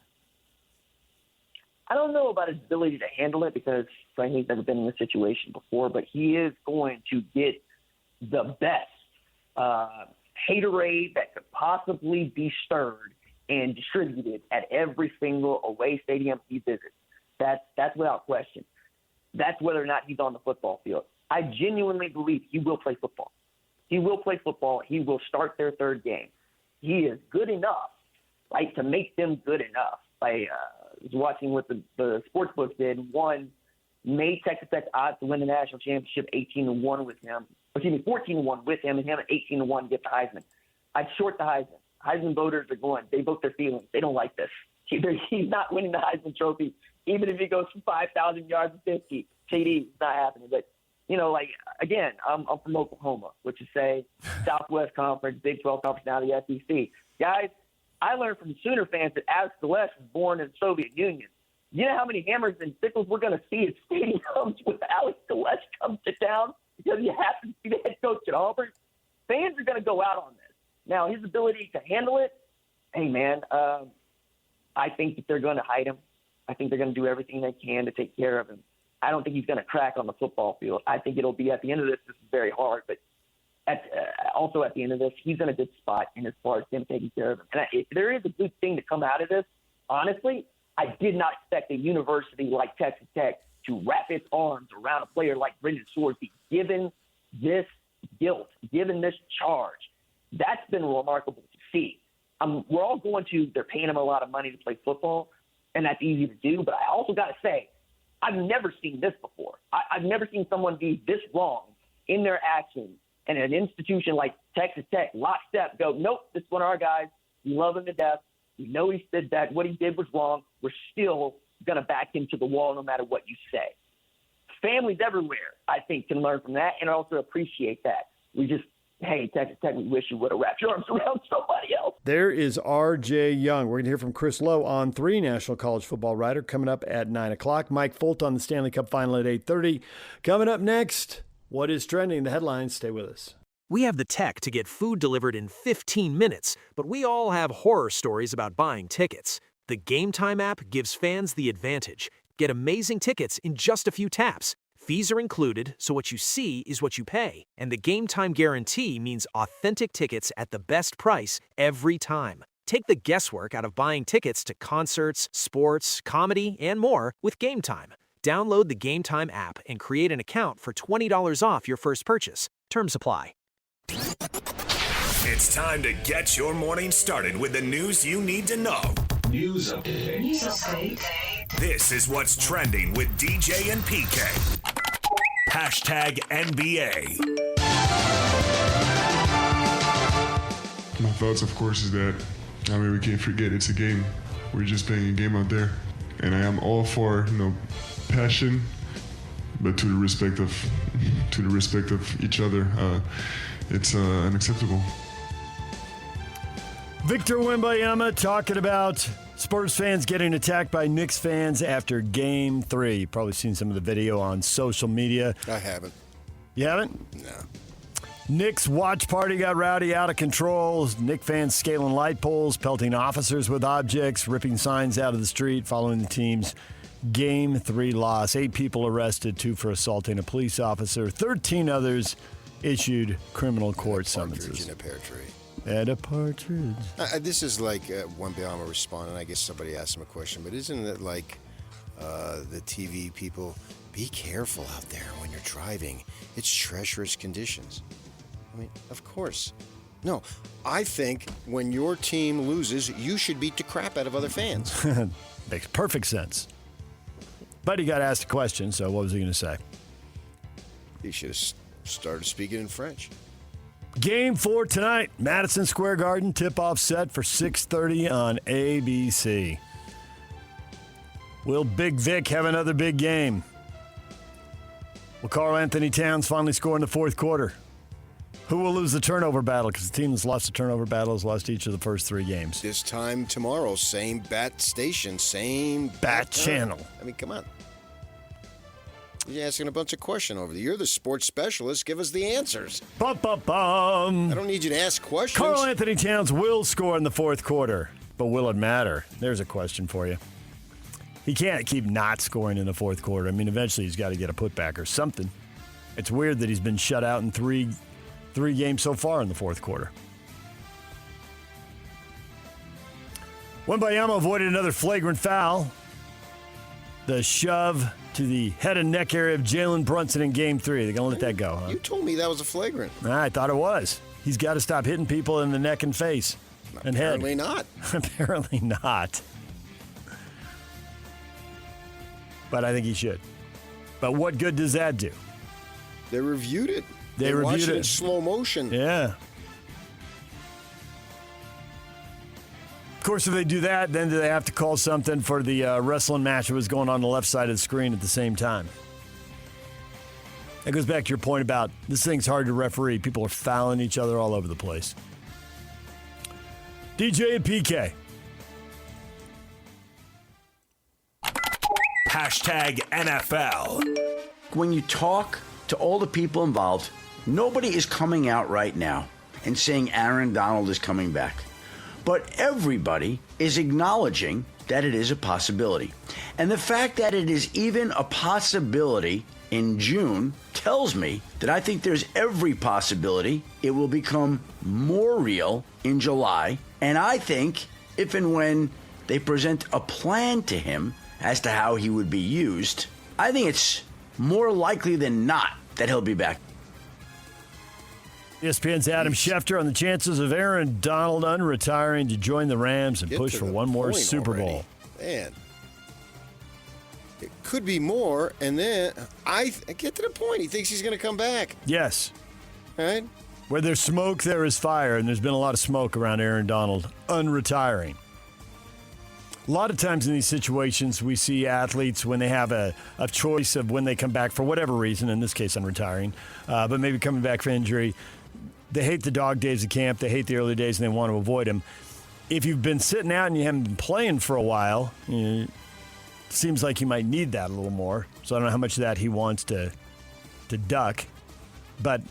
I don't know about his ability to handle it because, frankly, he's never been in this situation before, but he is going to get the best haterade that could possibly be stirred and distributed at every single away stadium he visits. That's without question. That's whether or not he's on the football field. I genuinely believe he will play football. He will play football. He will start their third game. He is good enough, right, to make them good enough. I was watching what the sports book did. One made Texas Tech odds to win the national championship 18-1 with him. 14-1 with him, and him at 18-1 to get the Heisman. I'd short the Heisman. Heisman voters are going. They vote their feelings. They don't like this. He's not winning the Heisman Trophy, even if he goes for 5,000 yards and 50 TDs. It's not happening. But again, I'm from Oklahoma, which is Southwest Conference, Big 12 Conference, now the SEC. Guys, I learned from Sooner fans that Alex Gillespie was born in the Soviet Union. You know how many hammers and sickles we're going to see at stadiums when Alex Gillespie comes to town because you have to be the head coach at Auburn? Fans are going to go out on this. Now, his ability to handle it, hey, man, I think that they're going to hide him. I think they're going to do everything they can to take care of him. I don't think he's going to crack on the football field. I think it'll be at the end of this is very hard, but also at the end of this, he's in a good spot in as far as him taking care of him. And if there is a good thing to come out of this, honestly, I did not expect a university like Texas Tech to wrap its arms around a player like Brendan Sorsby, given this guilt, given this charge. That's been remarkable to see. We're all going to, they're paying him a lot of money to play football, and that's easy to do. But I also got to say, I've never seen this before. I've never seen someone be this wrong in their actions, and an institution like Texas Tech, lockstep, go, nope, this is one of our guys. We love him to death. We know he said that what he did was wrong. We're still going to back him to the wall no matter what you say. families everywhere, I think, can learn from that and also appreciate that. Hey, Texas Tech, we wish you would have wrapped your arms around somebody else. There is R.J. Young. We're going to hear from Chris Lowe on 3, National College Football writer, coming up at 9 o'clock. Mike Folta on the Stanley Cup Final at 8:30. Coming up next, what is trending? The headlines. Stay with us. We have the tech to get food delivered in 15 minutes, but we all have horror stories about buying tickets. The Game Time app gives fans the advantage. Get amazing tickets in just a few taps. Fees are included, so what you see is what you pay. And the Game Time guarantee means authentic tickets at the best price every time. Take the guesswork out of buying tickets to concerts, sports, comedy, and more with Game Time. Download the Game Time app and create an account for $20 off your first purchase. Terms apply. It's time to get your morning started with the news you need to know. News update. This is what's trending with DJ and PK. Hashtag NBA. My thoughts, of course, is that, we can't forget it's a game. We're just playing a game out there. And I am all for, passion, but to the respect of each other. It's unacceptable. Victor Wembanyama talking about Spurs fans getting attacked by Knicks fans after Game 3. You've probably seen some of the video on social media. I haven't. You haven't? No. Knicks watch party got rowdy, out of control. Knicks fans scaling light poles, pelting officers with objects, ripping signs out of the street following the team's Game 3 loss. 8 people arrested, 2 for assaulting a police officer. 13 others issued criminal court summonses. And a pear tree. And a partridge. This is like Wembanyama responding. I guess somebody asked him a question, but isn't it like the TV people? Be careful out there when you're driving. It's treacherous conditions. Of course. No, I think when your team loses, you should beat the crap out of other fans. Makes perfect sense. But he got asked a question, so what was he going to say? He should have started speaking in French. Game 4 tonight, Madison Square Garden, tip-off set for 6:30 on ABC. Will Big Vic have another big game? Will Karl Anthony Towns finally score in the fourth quarter? Who will lose the turnover battle? Because the team that's lost the turnover battle has lost each of the first 3 games. This time tomorrow, same bat station, same bat channel. Come on. You're asking a bunch of questions over there. You're the sports specialist. Give us the answers. Bum, bum, bum. I don't need you to ask questions. Karl Anthony Towns will score in the fourth quarter, but will it matter? There's a question for you. He can't keep not scoring in the fourth quarter. Eventually he's got to get a putback or something. It's weird that he's been shut out in three games so far in the fourth quarter. Wembanyama avoided another flagrant foul. The shove to the head and neck area of Jalen Brunson in Game 3. They're going to let that go, huh? You told me that was a flagrant. I thought it was. He's got to stop hitting people in the neck and face and head. Apparently not. Apparently not. But I think he should. But what good does that do? They reviewed it. They reviewed watched it in slow motion. Yeah. Of course, if they do that, then do they have to call something for the wrestling match that was going on the left side of the screen at the same time? That goes back to your point about this thing's hard to referee. People are fouling each other all over the place. DJ and PK. Hashtag NFL. When you talk to all the people involved, nobody is coming out right now and saying Aaron Donald is coming back. But everybody is acknowledging that it is a possibility. And the fact that it is even a possibility in June tells me that I think there's every possibility it will become more real in July. And I think if and when they present a plan to him as to how he would be used, I think it's more likely than not that he'll be back. ESPN's Adam Schefter on the chances of Aaron Donald unretiring to join the Rams and push for one more Super Bowl. Man, it could be more, and then I get to the point. He thinks he's going to come back. Yes. All right? Where there's smoke, there is fire, and there's been a lot of smoke around Aaron Donald unretiring. A lot of times in these situations, we see athletes when they have a choice of when they come back for whatever reason, in this case, I'm retiring, but maybe coming back for injury. They hate the dog days of camp. They hate the early days, and they want to avoid them. If you've been sitting out and you haven't been playing for a while, it seems like you might need that a little more. So I don't know how much of that he wants to duck. But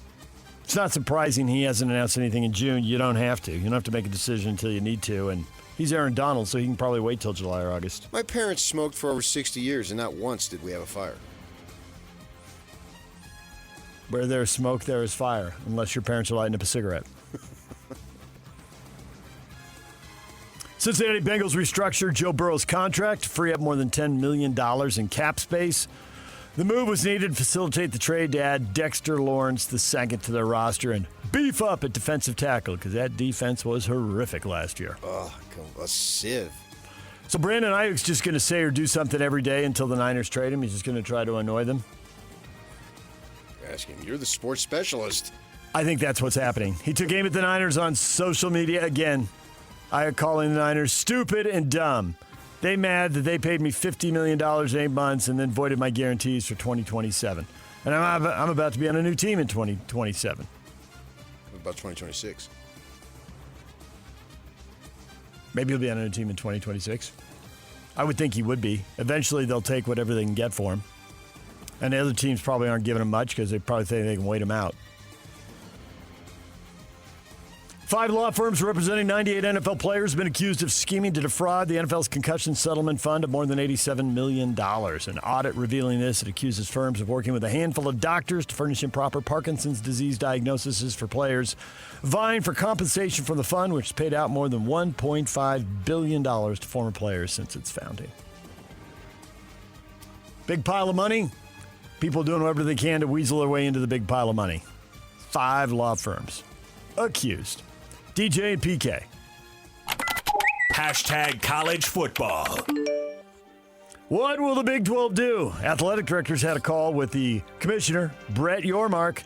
it's not surprising he hasn't announced anything in June. You don't have to. You don't have to make a decision until you need to. And he's Aaron Donald, so he can probably wait till July or August. My parents smoked for over 60 years, and not once did we have a fire. Where there's smoke, there is fire, unless your parents are lighting up a cigarette. Cincinnati Bengals restructured Joe Burrow's contract to free up more than $10 million in cap space. The move was needed to facilitate the trade to add Dexter Lawrence II to their roster and beef up at defensive tackle because that defense was horrific last year. Oh, a sieve. So Brandon Ayuk's just going to say or do something every day until the Niners trade him. He's just going to try to annoy them. Asking, you're the sports specialist. I think that's what's happening. He took aim at the Niners on social media again. Ayuk calling the Niners stupid and dumb. They mad that they paid me $50 million in 8 months and then voided my guarantees for 2027. And I'm about to be on a new team in 2027. What about 2026? Maybe he'll be on a new team in 2026. I would think he would be. Eventually, they'll take whatever they can get for him. And the other teams probably aren't giving him much because they probably think they can wait him out. 5 law firms representing 98 NFL players have been accused of scheming to defraud the NFL's concussion settlement fund of more than $87 million. An audit revealing this, it accuses firms of working with a handful of doctors to furnish improper Parkinson's disease diagnoses for players, vying for compensation from the fund, which has paid out more than $1.5 billion to former players since its founding. Big pile of money. People doing whatever they can to weasel their way into the big pile of money. 5 law firms accused. DJ and PK. Hashtag college football. What will the Big 12 do? Athletic directors had a call with the commissioner, Brett Yormark.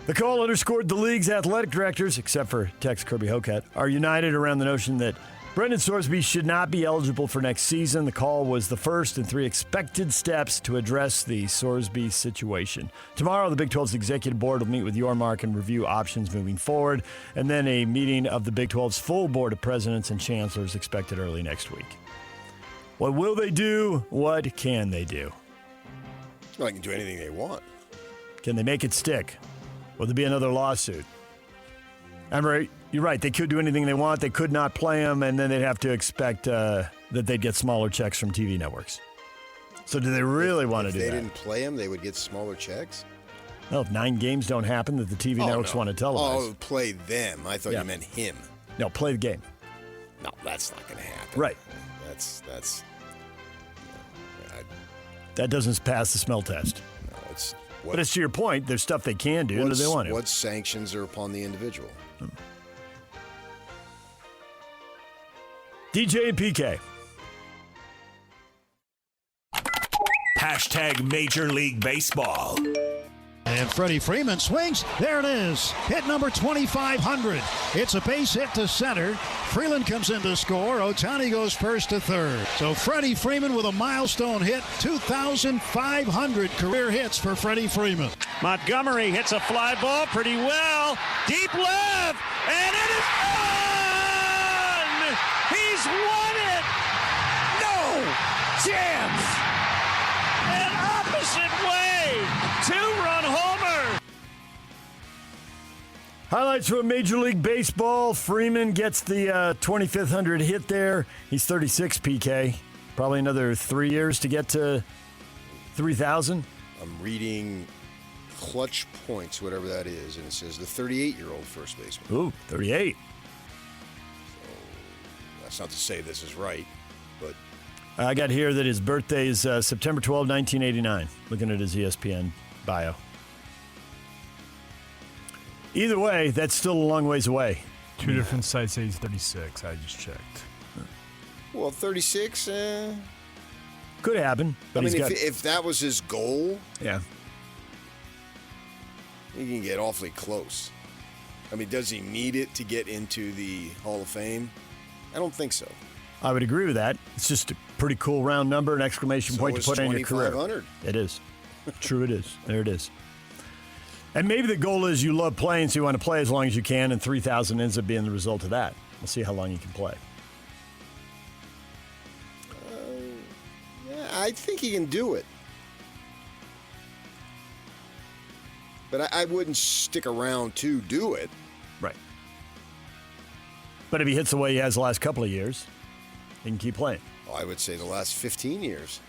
The call underscored the league's athletic directors, except for Tex Kirby Hocutt, are united around the notion that Brendan Sorsby should not be eligible for next season. The call was the first in 3 expected steps to address the Sorsby situation. Tomorrow, the Big 12's executive board will meet with Yormark and review options moving forward, and then a meeting of the Big 12's full board of presidents and chancellors expected early next week. What will they do? What can they do? Well, they can do anything they want. Can they make it stick? Will there be another lawsuit? You're right. They could do anything they want. They could not play them, and then they'd have to expect that they'd get smaller checks from TV networks. So do they really want to do that? If they didn't play them, they would get smaller checks? Well, if 9 games don't happen that the TV networks want to televise. Oh, play them. I thought you meant him. No, play the game. No, that's not going to happen. Right. That doesn't pass the smell test. No, but it's to your point. There's stuff they can do. Do they want to? What sanctions are upon the individual? DJ and PK. Hashtag Major League Baseball. And Freddie Freeman swings. There it is. Hit number 2,500. It's a base hit to center. Freeland comes in to score. Ohtani goes first to third. So Freddie Freeman with a milestone hit. 2,500 career hits for Freddie Freeman. Montgomery hits a fly ball pretty well. Deep left. And it is gone! He's won it! No chance! An opposite way. 2-run homer. Highlights from Major League Baseball. Freeman gets the 2,500 hit there. He's 36, PK. Probably another 3 years to get to 3,000. I'm reading Clutch Points, whatever that is, and it says the 38-year-old first baseman. Ooh, 38. So that's not to say this is right, but... I got here that his birthday is September 12, 1989. Looking at his ESPN bio. Either way, that's still a long ways away. 2 different sites say he's 36. I just checked. Well, 36, could happen. But I mean, if that was his goal, yeah, he can get awfully close. I mean, does he need it to get into the Hall of Fame? I don't think so. I would agree with that. It's just a pretty cool round number, an exclamation point to put in your career. 2,500. It is. True it is. There it is. And maybe the goal is you love playing, so you want to play as long as you can, and 3,000 ends up being the result of that. We'll see how long you can play. Yeah, I think he can do it. But I wouldn't stick around to do it. Right. But if he hits the way he has the last couple of years, he can keep playing. I would say the last 15 years.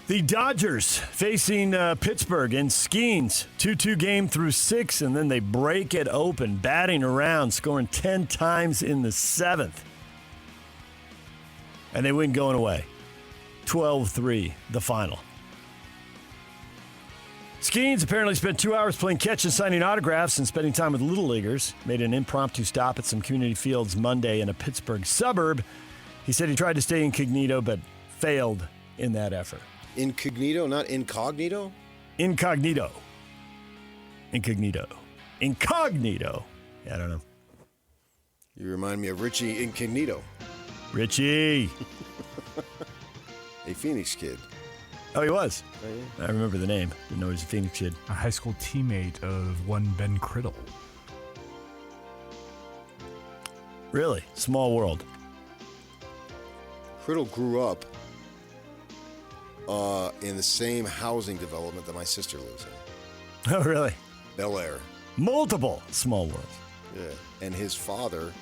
The Dodgers facing Pittsburgh in Skeens. 2-2 game through 6, and then they break it open, batting around, scoring 10 times in the 7th. And they win going away. 12-3, the final. Skeens apparently spent 2 hours playing catch and signing autographs and spending time with little leaguers. Made an impromptu stop at some community fields Monday in a Pittsburgh suburb. He said he tried to stay incognito but failed in that effort. Incognito, not incognito? Incognito. Incognito. Incognito. Yeah, I don't know. You remind me of Richie Incognito. Richie. A Phoenix kid. Oh, he was? Oh, yeah. I remember the name. Didn't know he was a Phoenix kid. A high school teammate of one Ben Criddle. Really? Small world. Criddle grew up in the same housing development that my sister lives in. Oh, really? Bel Air. Multiple small worlds. Yeah. And his father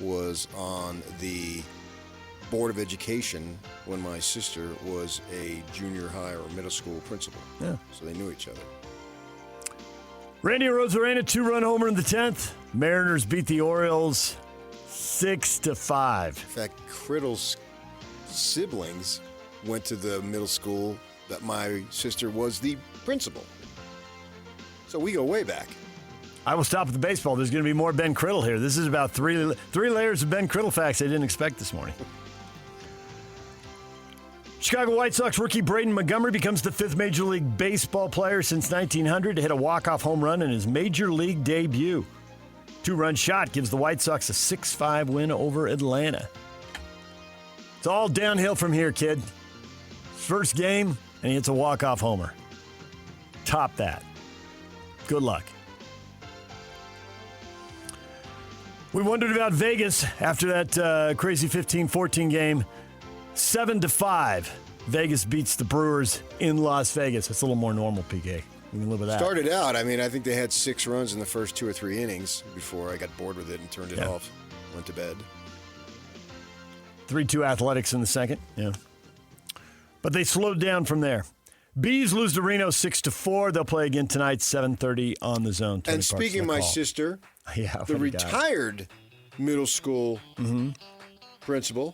was on the Board of Education when my sister was a junior high or middle school principal. Yeah. So they knew each other. Randy Arozarena, 2-run homer in the 10th. Mariners beat the Orioles 6-5. In fact, Criddle's siblings went to the middle school that my sister was the principal. So we go way back. I will stop at the baseball. There's going to be more Ben Criddle here. This is about three layers of Ben Criddle facts I didn't expect this morning. Chicago White Sox rookie Braden Montgomery becomes the 5th Major League Baseball player since 1900 to hit a walk-off home run in his Major League debut. 2-run shot gives the White Sox a 6-5 win over Atlanta. It's all downhill from here, kid. First game, and he hits a walk-off homer. Top that. Good luck. We wondered about Vegas after that crazy 15-14 game. 7-5. Vegas beats the Brewers in Las Vegas. It's a little more normal, PK. We can live with that. Started out, I think they had 6 runs in the first 2 or 3 innings before I got bored with it and turned it off. Went to bed. 3-2 Athletics in the second. Yeah. But they slowed down from there. Bees lose to Reno 6-4. They'll play again tonight, 7:30 on the Zone. And speaking of my sister, the retired middle school principal,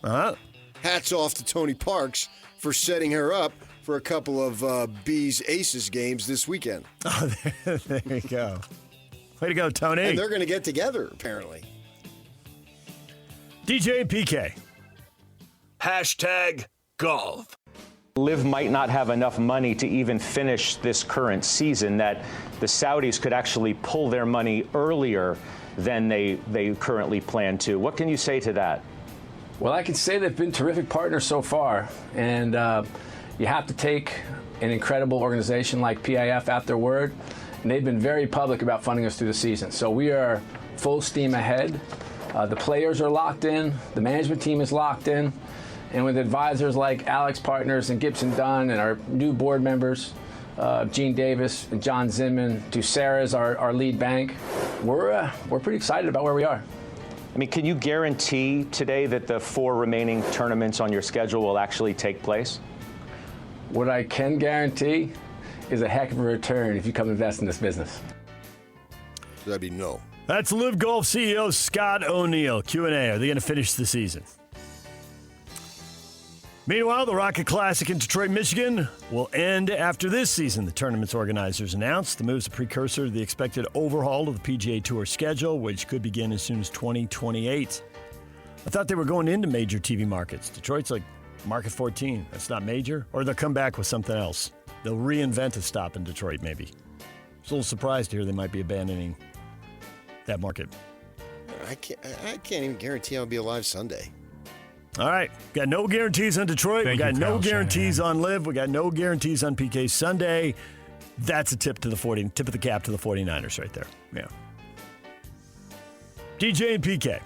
hats off to Tony Parks for setting her up for a couple of Bees Aces games this weekend. Oh, there you go. Way to go, Tony. And they're going to get together, apparently. DJ and PK. #golf. Liv might not have enough money to even finish this current season, that the Saudis could actually pull their money earlier than they currently plan to. What can you say to that? Well, I can say they've been terrific partners so far, and you have to take an incredible organization like PIF at their word, and they've been very public about funding us through the season. So we are full steam ahead. The players are locked in, the management team is locked in, and with advisors like Alex Partners and Gibson Dunn and our new board members, Gene Davis and John Zinman, Ducera's our lead bank, we're pretty excited about where we are. I mean, can you guarantee today that the 4 remaining tournaments on your schedule will actually take place? What I can guarantee is a heck of a return if you come invest in this business. That'd be no. That's Live Golf CEO Scott O'Neill. Q&A. Are they going to finish the season? Meanwhile, the Rocket Classic in Detroit, Michigan will end after this season. The tournament's organizers announced the move is a precursor to the expected overhaul of the PGA Tour schedule, which could begin as soon as 2028. I thought they were going into major TV markets. Detroit's like market 14. That's not major. Or they'll come back with something else. They'll reinvent a stop in Detroit, maybe. I was a little surprised to hear they might be abandoning that market. I can't even guarantee I'll be alive Sunday. All right. Got no guarantees on Detroit. We got no guarantees on Liv. We got no guarantees on PK Sunday. That's a tip of the cap to the 49ers right there. Yeah. DJ and PK.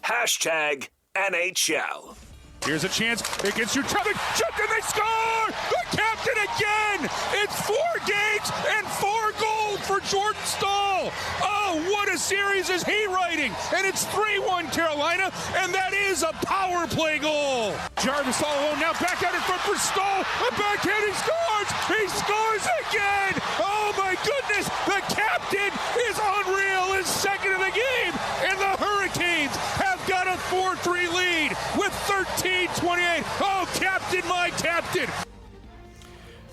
Hashtag NHL. Here's a chance against your traffic. Shoot, and they score! The captain again! It's 4 games and 4 goals for Jordan Staal. Oh, what a series is he writing? And it's 3-1 Carolina, and that is a power play goal. Jarvis all alone now, back out in front for Staal. A backhand, he scores! He scores again! Oh my goodness! The captain is unreal, is second of the game, and the Hurricanes have got a 4-3 lead with 13:28. Oh, captain, my captain.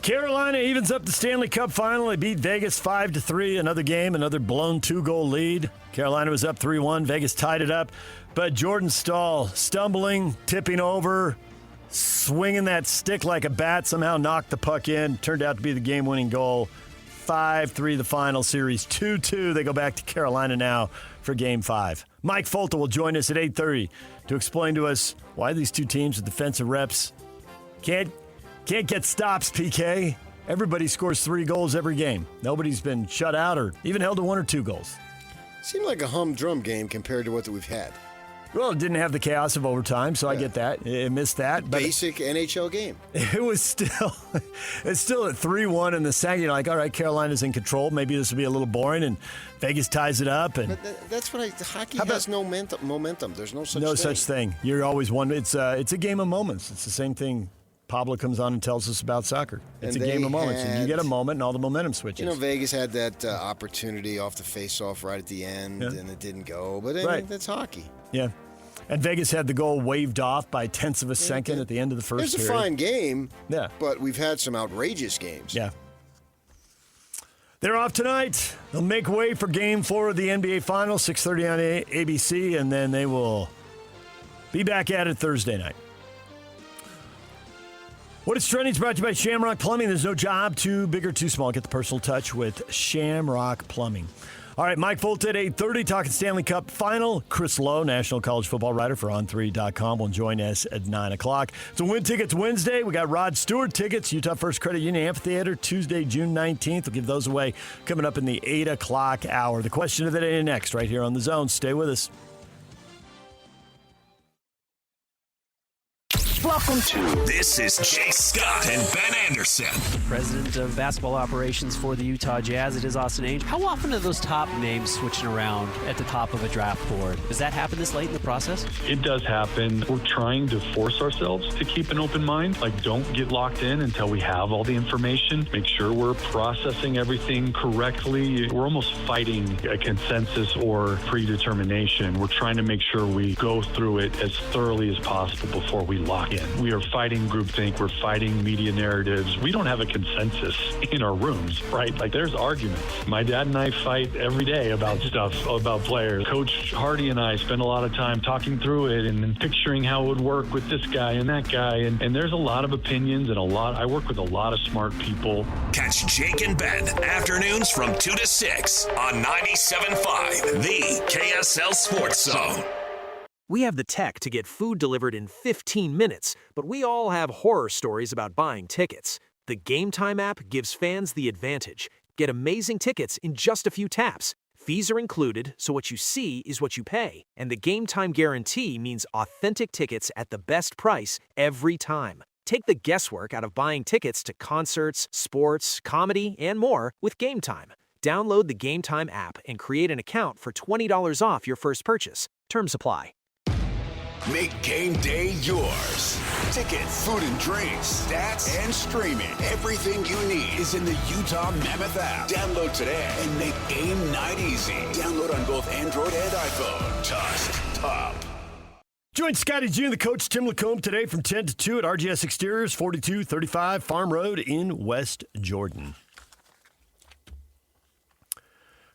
Carolina evens up the Stanley Cup final. They beat Vegas 5-3. Another game, another blown 2-goal lead. Carolina was up 3-1. Vegas tied it up. But Jordan Staal stumbling, tipping over, swinging that stick like a bat, somehow knocked the puck in. Turned out to be the game-winning goal. 5-3 the final series. 2-2. They go back to Carolina now for Game 5. Mike Folta will join us at 8:30 to explain to us why these two teams with defensive reps can't get stops, PK. Everybody scores 3 goals every game. Nobody's been shut out or even held to 1 or 2 goals. Seemed like a humdrum game compared to what we've had. Well, it didn't have the chaos of overtime, so I get that. It missed that. But basic NHL game. It was still, it's still at 3-1 in the second. You're like, all right, Carolina's in control. Maybe this will be a little boring, and Vegas ties it up. And that's what hockey has no momentum. There's no such thing. No such thing. You're always one. It's a game of moments. It's the same thing Pablo comes on and tells us about soccer. It's a game of moments, and you get a moment, and all the momentum switches. You know, Vegas had that opportunity off the face-off right at the end, and it didn't go. But that's hockey. Yeah. And Vegas had the goal waved off by tenths of a second at the end of the first period. It's a fine game, yeah, but we've had some outrageous games. Yeah. They're off tonight. They'll make way for Game 4 of the NBA Finals, 6:30 on ABC, and then they will be back at it Thursday night. What is trending is brought to you by Shamrock Plumbing. There's no job too big or too small. Get the personal touch with Shamrock Plumbing. All right, Mike Folta at 8:30, talking Stanley Cup Final. Chris Lowe, National College Football writer for On3.com, will join us at 9 o'clock. It's a Win Tickets Wednesday. We got Rod Stewart tickets, Utah First Credit Union Amphitheater, Tuesday, June 19th. We'll give those away coming up in the 8 o'clock hour. The question of the day next, right here on The Zone. Stay with us. Welcome to This is Chase Scott and Ben Anderson. President of basketball operations for the Utah Jazz. It is Austin Ainge. How often are those top names switching around at the top of a draft board? Does that happen this late in the process? It does happen. We're trying to force ourselves to keep an open mind. Like, don't get locked in until we have all the information. Make sure we're processing everything correctly. We're almost fighting a consensus or predetermination. We're trying to make sure we go through it as thoroughly as possible before we lock in. We are fighting groupthink. We're fighting media narratives. We don't have a consensus in our rooms, right? Like, there's arguments. My dad and I fight every day about stuff, about players. Coach Hardy and I spend a lot of time talking through it and picturing how it would work with this guy and that guy. And there's a lot of opinions and I work with a lot of smart people. Catch Jake and Ben afternoons from 2 to 6 on 97.5, the KSL Sports Zone. We have the tech to get food delivered in 15 minutes, but we all have horror stories about buying tickets. The Game Time app gives fans the advantage. Get amazing tickets in just a few taps. Fees are included, so what you see is what you pay. And the Game Time guarantee means authentic tickets at the best price every time. Take the guesswork out of buying tickets to concerts, sports, comedy, and more with Game Time. Download the Game Time app and create an account for $20 off your first purchase. Terms apply. Make game day yours. Tickets, food and drinks, stats, and streaming. Everything you need is in the Utah Mammoth app. Download today and make game night easy. Download on both Android and iPhone. Just top. Join Scotty G and the coach Tim Lacombe today from 10 to 2 at RGS Exteriors, 4235 Farm Road in West Jordan.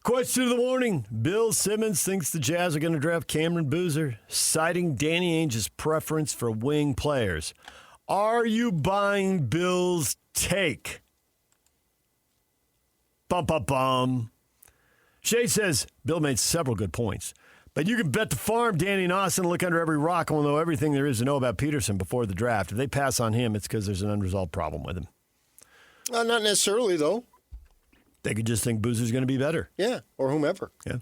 Question of the morning. Bill Simmons thinks the Jazz are going to draft Cameron Boozer, citing Danny Ainge's preference for wing players. Are you buying Bill's take? Bum, bum, bum. Shay says Bill made several good points. But you can bet the farm, Danny and Austin look under every rock and will know everything there is to know about Peterson before the draft. If they pass on him, it's because there's an unresolved problem with him. Not necessarily, though. They could just think Boozer's going to be better. Yeah, or whomever. Yeah.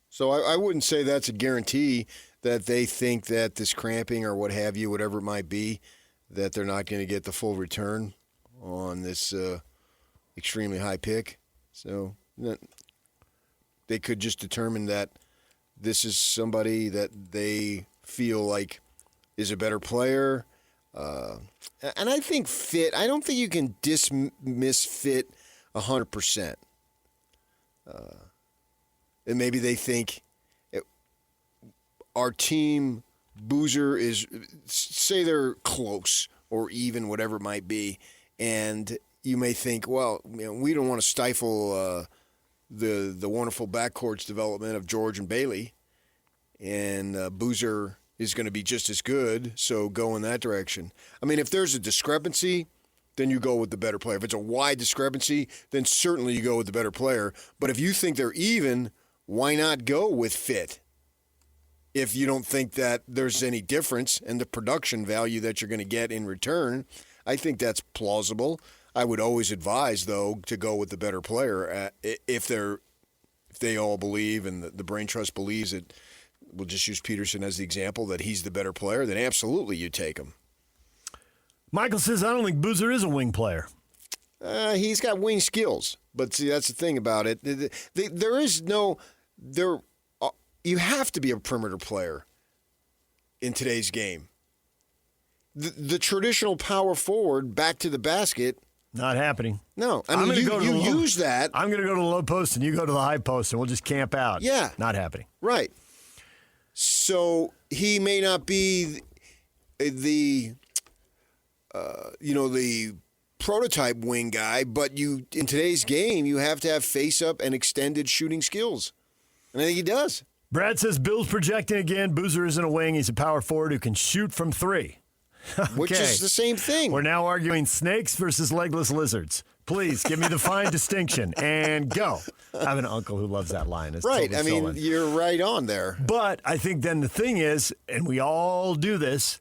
So I wouldn't say that's a guarantee that they think that this cramping or what have you, whatever it might be, that they're not going to get the full return on this extremely high pick. So they could just determine that this is somebody that they feel like is a better player. And I think fit, I don't think you can dismiss fit 100%. And maybe they think our team, Boozer, is, say they're close or even, whatever it might be, and you may think, well, we don't want to stifle the wonderful backcourt's development of George and Bailey, and Boozer is going to be just as good, so go in that direction. I mean, if there's a discrepancy, then you go with the better player. If it's a wide discrepancy, then certainly you go with the better player. But if you think they're even, why not go with fit? If you don't think that there's any difference in the production value that you're going to get in return, I think that's plausible. I would always advise, though, to go with the better player if they all believe and the Brain Trust believes that. We'll just use Peterson as the example that he's the better player. Then absolutely you take him. Michael says, I don't think Boozer is a wing player. He's got wing skills, but see, that's the thing about it. There is no there. You have to be a perimeter player in today's game. The traditional power forward back to the basket. Not happening. No, I mean, you use that. I'm going to go to the low post and you go to the high post and we'll just camp out. Yeah. Not happening. Right. So he may not be the prototype wing guy, but in today's game, you have to have face-up and extended shooting skills. And I think he does. Brad says, Bill's projecting again. Boozer isn't a wing. He's a power forward who can shoot from three. Okay. Which is the same thing. We're now arguing snakes versus legless lizards. Please, give me the fine distinction and go. I have an uncle who loves that line. It's right. totally stolen. You're right on there. But I think then the thing is, and we all do this,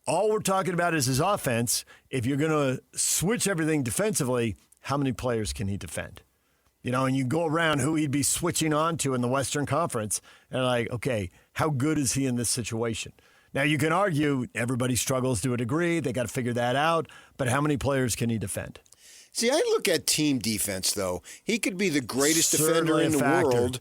all we're talking about is his offense. If you're going to switch everything defensively, how many players can he defend? And you go around who he'd be switching on to in the Western Conference, and like, okay, how good is he in this situation? Now, you can argue everybody struggles to a degree. They got to figure that out. But how many players can he defend? See, I look at team defense, though. He could be the greatest defender in the world,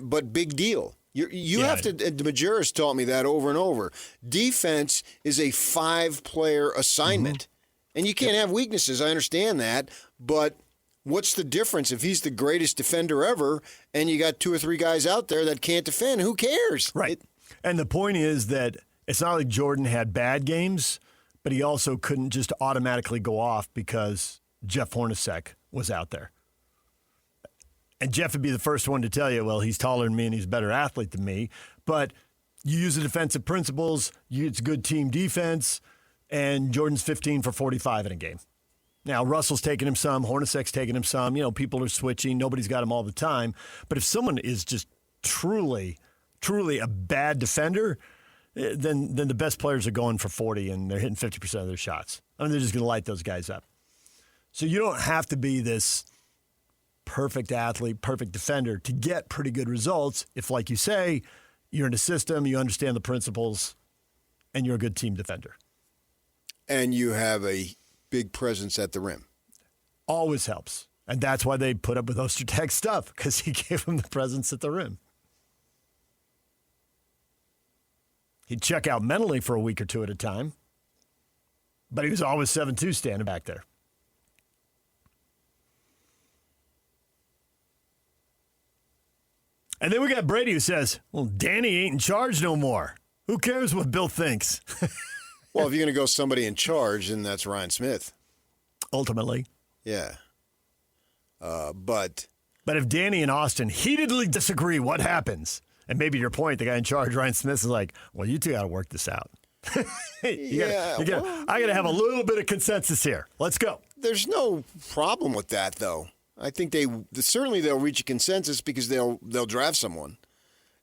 but big deal. You have to, Majerus taught me that over and over. Defense is a 5-player assignment. And you can't have weaknesses. I understand that. But what's the difference if he's the greatest defender ever and you got 2 or 3 guys out there that can't defend? Who cares? Right. And the point is that it's not like Jordan had bad games, but he also couldn't just automatically go off because Jeff Hornacek was out there. And Jeff would be the first one to tell you, well, he's taller than me and he's a better athlete than me. But you use the defensive principles, it's good team defense, and Jordan's 15 for 45 in a game. Now, Russell's taking him some, Hornacek's taking him some. People are switching. Nobody's got him all the time. But if someone is just truly a bad defender, then the best players are going for 40 and they're hitting 50% of their shots. They're just going to light those guys up. So you don't have to be this perfect athlete, perfect defender to get pretty good results if, like you say, you're in a system, you understand the principles, and you're a good team defender. And you have a big presence at the rim. Always helps. And that's why they put up with Ostertag stuff, because he gave him the presence at the rim. He'd check out mentally for a week or two at a time, but he was always 7'2", standing back there. And then we got Brady who says, well, Danny ain't in charge no more. Who cares what Bill thinks? Well, if you're going to go somebody in charge, then that's Ryan Smith. Ultimately. Yeah. But if Danny and Austin heatedly disagree, what happens? And maybe your point, the guy in charge, Ryan Smith, is like, well, you two got to work this out. I got to have a little bit of consensus here. Let's go. There's no problem with that, though. I think certainly they'll reach a consensus because they'll draft someone.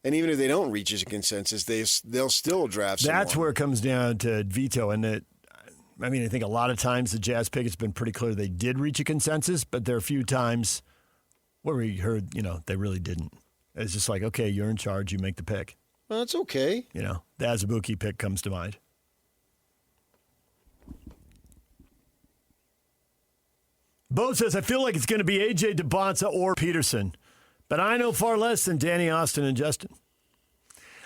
And even if they don't reach a consensus, they'll still draft someone. That's where it comes down to veto. And I think a lot of times the Jazz pick, it's been pretty clear they did reach a consensus, but there are a few times where we heard, they really didn't. It's just like, okay, you're in charge, you make the pick. Well, that's okay. The Azubuike pick comes to mind. Bo says, I feel like it's going to be A.J. DeBonsa or Peterson, but I know far less than Danny Austin and Justin.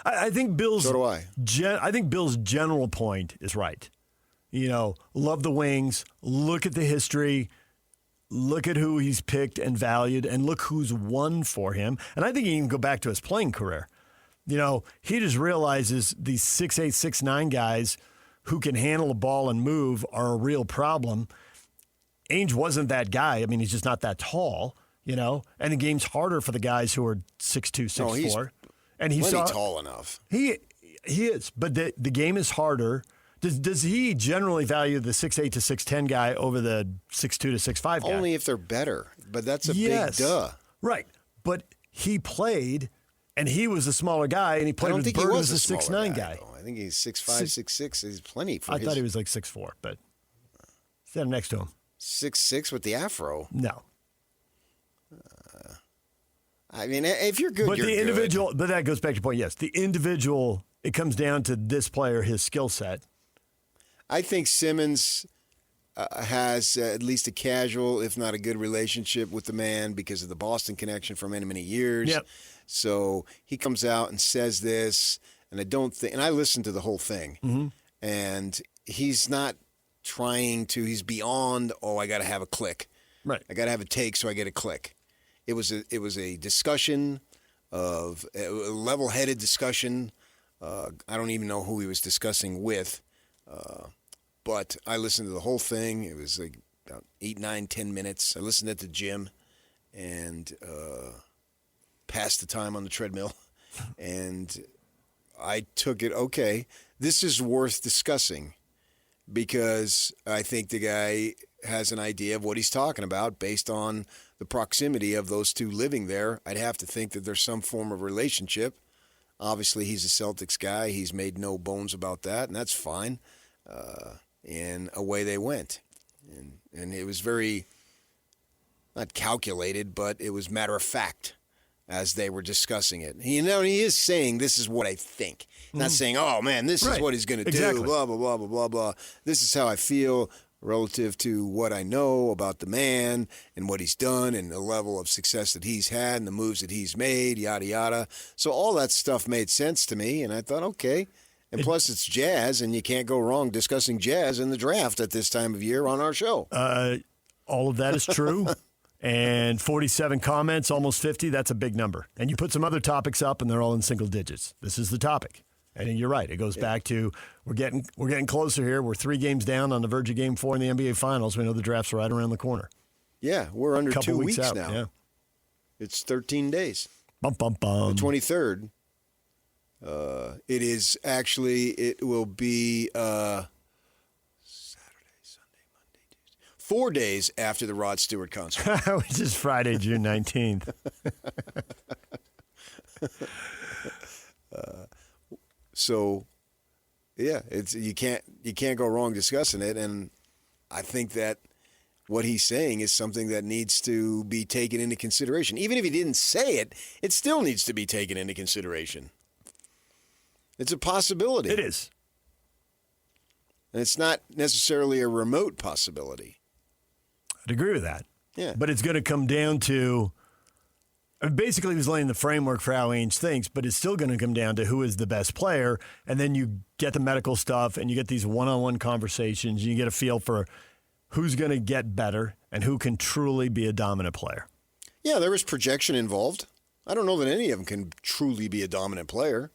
I think Bill's. So do I. I think Bill's general point is right. Love the wings. Look at the history. Look at who he's picked and valued, and look who's won for him. And I think he can go back to his playing career. He just realizes these 6'8", 6'9" guys who can handle a ball and move are a real problem. Ainge wasn't that guy. He's just not that tall, and the game's harder for the guys who are 6'2", 6'4". No, he's and he's tall enough. He is, but the game is harder. Does he generally value the 6'8" to 6'10" guy over the 6'2" to 6'5" guy? Only if they're better, but that's a big duh. Right, but he played, and he was a smaller guy, and he played with Bird, who was a 6'9" guy. I think he's 6'5", 6'6". He's plenty for thought he was like 6'4", but stand next to him. 6'6" with the afro. No. If you're good, but you're the individual. good. But that goes back to your point. Yes, the individual. It comes down to this player, his skill set. I think Simmons has at least a casual, if not a good relationship with the man because of the Boston connection for many, many years. Yep. So he comes out and says this, and I listened to the whole thing, and he's not trying to. He's beyond. I got to have a click. Right. I got to have a take, so I get a click. It was a discussion of a level-headed discussion. I don't even know who he was discussing with, but I listened to the whole thing. It was like about 8, 9, 10 minutes. I listened at the gym and passed the time on the treadmill, and I took it, okay, this is worth discussing because I think the guy has an idea of what he's talking about based on the proximity of those two living there. I'd have to think that there's some form of relationship. Obviously, he's a Celtics guy. He's made no bones about that, and that's fine. And away they went. And it was very, not calculated, but it was matter of fact as they were discussing it. He is saying, this is what I think. Not saying, oh, man, this is what he's going to do, blah, blah, blah, blah, blah, blah. This is how I feel relative to what I know about the man and what he's done and the level of success that he's had and the moves that he's made, yada, yada. So all that stuff made sense to me, and I thought, okay. And plus it's Jazz, and you can't go wrong discussing Jazz in the draft at this time of year on our show. All of that is true. And 47 comments, almost 50, that's a big number. And you put some other topics up, and they're all in single digits. This is the topic. And you're right. It goes back to we're getting closer here. We're 3 games down on the verge of Game 4 in the NBA Finals. We know the draft's right around the corner. Yeah, we're under 2 weeks out now. Yeah. It's 13 days. Bum, bum, bum. The 23rd. It will be Saturday, Sunday, Monday, Tuesday. 4 days after the Rod Stewart concert. Which is Friday, June 19th. So, yeah, you can't go wrong discussing it, and I think that what he's saying is something that needs to be taken into consideration. Even if he didn't say it, it still needs to be taken into consideration. It's a possibility. It is. And it's not necessarily a remote possibility. I'd agree with that. Yeah. But it's going to come down to, basically he was laying the framework for how Ainge thinks, but it's still going to come down to who is the best player. And then you get the medical stuff and you get these one-on-one conversations. And you get a feel for who's going to get better and who can truly be a dominant player. Yeah, there is projection involved. I don't know that any of them can truly be a dominant player.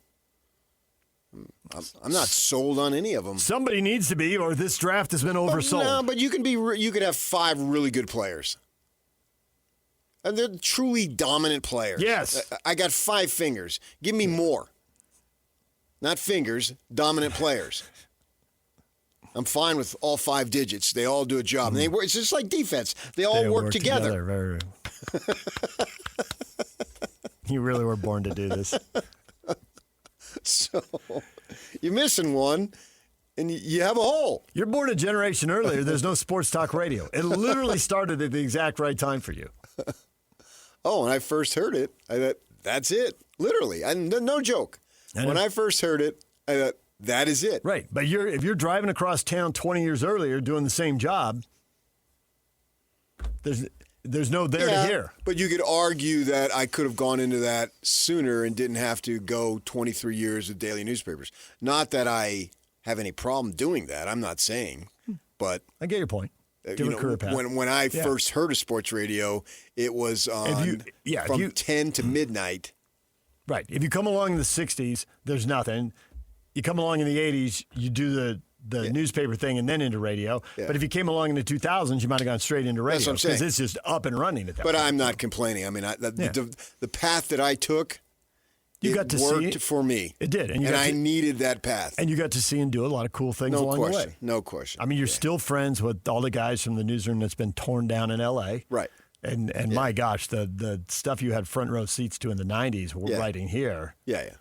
I'm not sold on any of them. Somebody needs to be, or this draft has been oversold. No, but you could have 5 really good players. And they're truly dominant players. Yes. I got 5 fingers. Give me more. Not fingers, dominant players. I'm fine with all 5 digits. They all do a job. And it's just like defense. They all work together. Very You really were born to do this. So you're missing one, and you have a hole. You're born a generation earlier. There's no sports talk radio. It literally started at the exact right time for you. Oh, when I first heard it, I thought, that's it. Literally. No joke. When I first heard it, I thought, that is it. Right. But if you're driving across town 20 years earlier doing the same job, there's no there to hear. But you could argue that I could have gone into that sooner and didn't have to go 23 years of daily newspapers. Not that I have any problem doing that. I'm not saying. But I get your point. Career path. When I first heard of sports radio, it was on from 10 to midnight. Right. If you come along in the 60s, there's nothing. You come along in the 80s, you do the newspaper thing and then into radio. Yeah. But if you came along in the 2000s, you might have gone straight into radio. That's what I'm saying. Because it's just up and running at that point. But I'm not complaining. I mean, the path that I took, got to worked see for me. It did. And I needed that path. And you got to see and do a lot of cool things along the way. No question. I mean, you're still friends with all the guys from the newsroom that's been torn down in L.A. Right. And my gosh, the stuff you had front row seats to in the 90s, we're writing here. Yeah.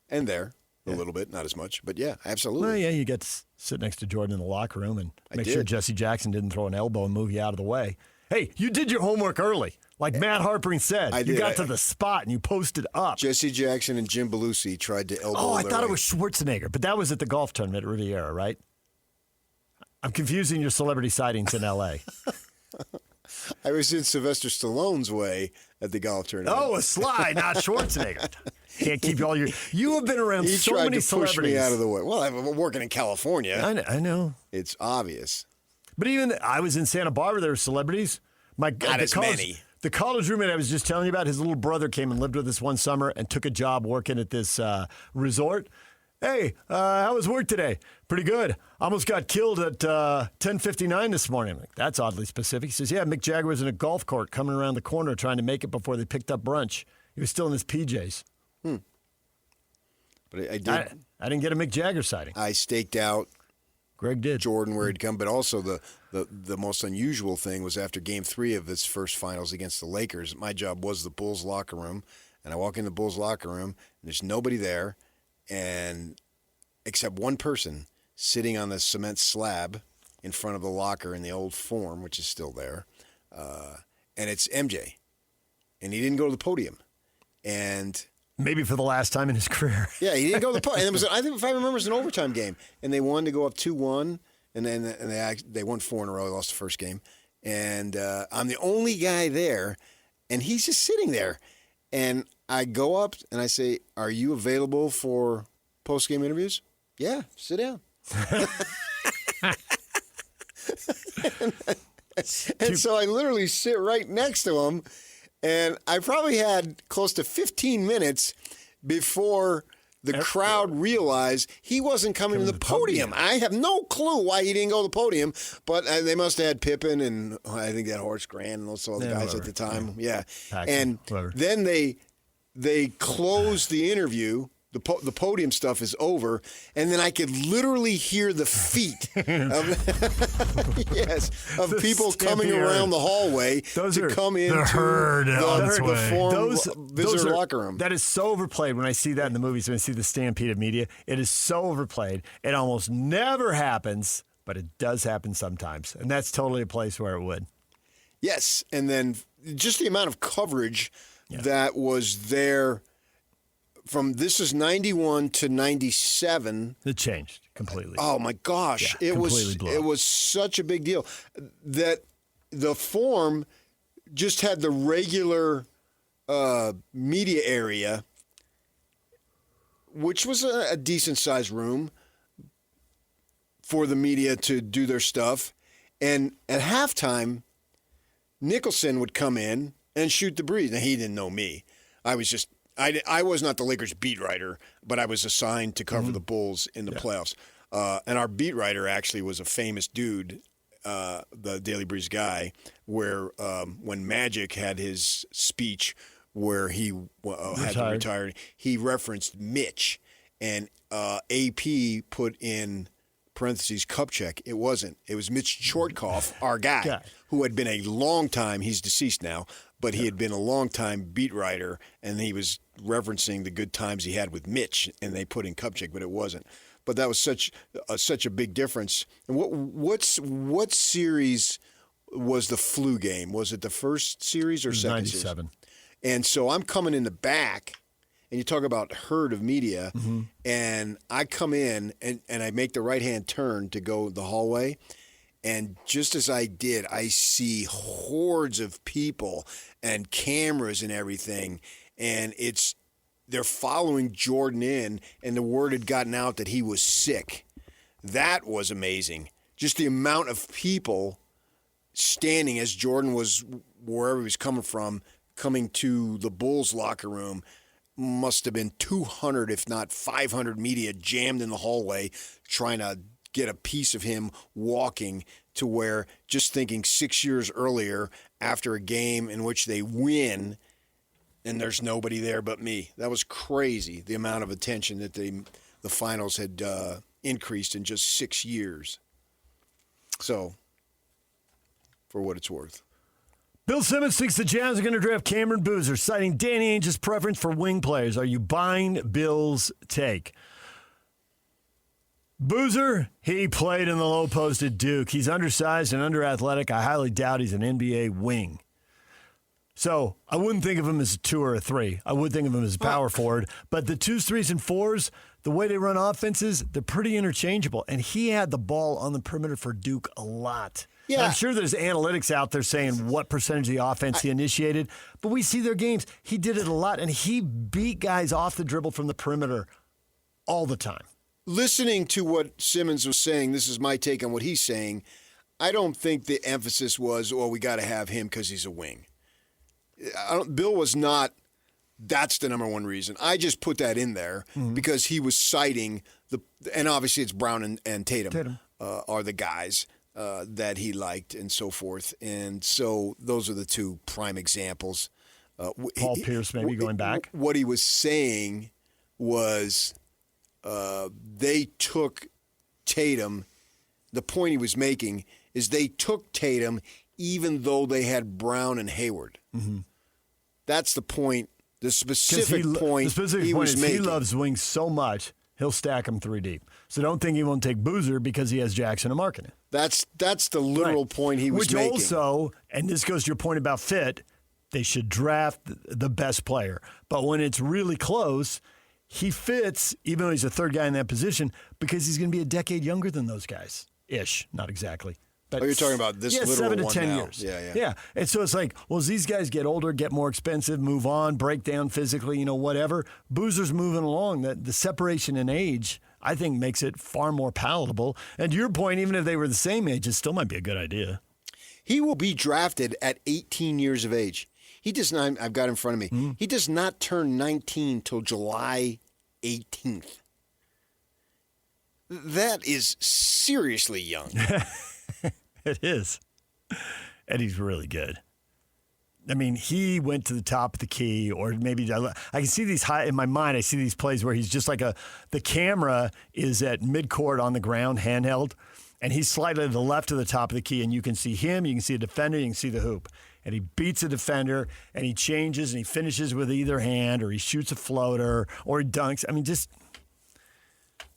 And there. A little bit, not as much, but yeah, absolutely. Well, yeah, you get to sit next to Jordan in the locker room and make sure Jesse Jackson didn't throw an elbow and move you out of the way. Hey, you did your homework early. Like Matt Harpering said, you got to the spot and you posted up. Jesse Jackson and Jim Belushi tried to elbow. Oh, I thought it was Schwarzenegger, but that was at the golf tournament at Riviera, right? I'm confusing your celebrity sightings in L.A. I was in Sylvester Stallone's way at the golf tournament. Oh, a slide, not Schwarzenegger. Can't keep all your. You have been around so many celebrities. He tried to push me out of the way. Well, I'm working in California. I know. It's obvious. But even I was in Santa Barbara. There were celebrities. My God, not as many. The college roommate I was just telling you about, his little brother came and lived with us one summer and took a job working at this resort. Hey, how was work today? Pretty good. Almost got killed at 10:59 this morning. I'm like, that's oddly specific. He says, yeah, Mick Jagger was in a golf cart coming around the corner trying to make it before they picked up brunch. He was still in his PJs. But I did. I didn't get a Mick Jagger sighting. I staked out. Greg did. Jordan where he'd come, but also the most unusual thing was after Game 3 of his first finals against the Lakers. My job was the Bulls locker room, and I walk in the Bulls locker room, and there's nobody there, and except one person sitting on the cement slab in front of the locker in the old Forum, which is still there, and it's MJ, and he didn't go to the podium, and. Maybe for the last time in his career. Yeah, he didn't go to the podium. I think if I remember, it was an overtime game, and they won to go up 2-1, and then they won 4 in a row. They lost the first game, and I'm the only guy there, and he's just sitting there, and I go up and I say, "Are you available for post-game interviews?" "Yeah, sit down." and so I literally sit right next to him. And I probably had close to 15 minutes before the crowd realized he wasn't coming to the podium. I have no clue why he didn't go to the podium, but they must have had Pippen and I think that Horace Grant and those other guys at the time. Yeah. Paxton, and then they closed the interview. The podium stuff is over, and then I could literally hear the feet of people coming around the hallway to come into the Forum visitor locker room. That is so overplayed when I see that in the movies, when I see the stampede of media. It is so overplayed. It almost never happens, but it does happen sometimes, and that's totally a place where it would. Yes, and then just the amount of coverage that was there. This is 91 to 97. It changed completely. Oh my gosh. Yeah, it was such a big deal that the Forum just had the regular media area, which was a decent sized room for the media to do their stuff. And at halftime, Nicholson would come in and shoot the breeze. Now, he didn't know me. I was not the Lakers beat writer, but I was assigned to cover the Bulls in the playoffs. And our beat writer actually was a famous dude, the Daily Breeze guy, where when Magic had his speech where he had to retire, he referenced Mitch. And AP put in parentheses Kupchak. It wasn't. It was Mitch Chortkoff, our guy, who had been a long time, he's deceased now, but he had been a long-time beat writer, and he was referencing the good times he had with Mitch, and they put in Kupchak, but it wasn't. But that was such a big difference. And what series was the flu game? Was it the first series or second 97. series? And so I'm coming in the back, and you talk about herd of media, and I come in, and I make the right-hand turn to go the hallway, and just as I did, I see hordes of people and cameras and everything, and they're following Jordan in, and the word had gotten out that he was sick. That was amazing. Just the amount of people standing as Jordan was wherever he was coming from, coming to the Bulls locker room, must have been 200, if not 500 media jammed in the hallway trying to get a piece of him walking to where, just thinking 6 years earlier, after a game in which they win, and there's nobody there but me. That was crazy, the amount of attention that the finals had increased in just 6 years. So, for what it's worth. Bill Simmons thinks the Jazz are going to draft Cameron Boozer, citing Danny Ainge's preference for wing players. Are you buying Bill's take? Boozer, he played in the low post at Duke. He's undersized and underathletic. I highly doubt he's an NBA wing. So I wouldn't think of him as a 2 or a 3. I would think of him as a power forward. But the 2s, 3s, and 4s, the way they run offenses, they're pretty interchangeable. And he had the ball on the perimeter for Duke a lot. Yeah. I'm sure there's analytics out there saying what percentage of the offense he initiated. But we see their games. He did it a lot, and he beat guys off the dribble from the perimeter all the time. Listening to what Simmons was saying, this is my take on what he's saying, I don't think the emphasis was, well, we got to have him because he's a wing. Bill was not, that's the number one reason. I just put that in there because he was citing, and obviously it's Brown and Tatum. Are the guys that he liked and so forth. And so those are the two prime examples. Paul Pierce maybe going back. What he was saying was they took Tatum. The point he was making is they took Tatum even though they had Brown and Hayward. Mm-hmm. That's the point, the specific point he was making. He loves wings so much, he'll stack them 3 deep. So don't think he won't take Boozer because he has Jackson and Markkanen. That's the literal point he was making. Which also, and this goes to your point about fit, they should draft the best player. But when it's really close, he fits, even though he's a third guy in that position, because he's going to be a decade younger than those guys. Ish, not exactly. But you're talking about this literal 7 to one 10 now. years. Yeah. And so it's like, well, as these guys get older, get more expensive, move on, break down physically, whatever, Boozer's moving along. The separation in age, I think, makes it far more palatable. And to your point, even if they were the same age, it still might be a good idea. He will be drafted at 18 years of age. He does not, I've got in front of me, he does not turn 19 till July 18th. That is seriously young. It is. And he's really good. I mean, he went to the top of the key, or maybe I can see these in my mind. I see these plays where he's just like the camera is at midcourt on the ground, handheld, and he's slightly to the left of the top of the key, and you can see him, you can see a defender, you can see the hoop. And he beats a defender, and he changes, and he finishes with either hand, or he shoots a floater, or he dunks. I mean,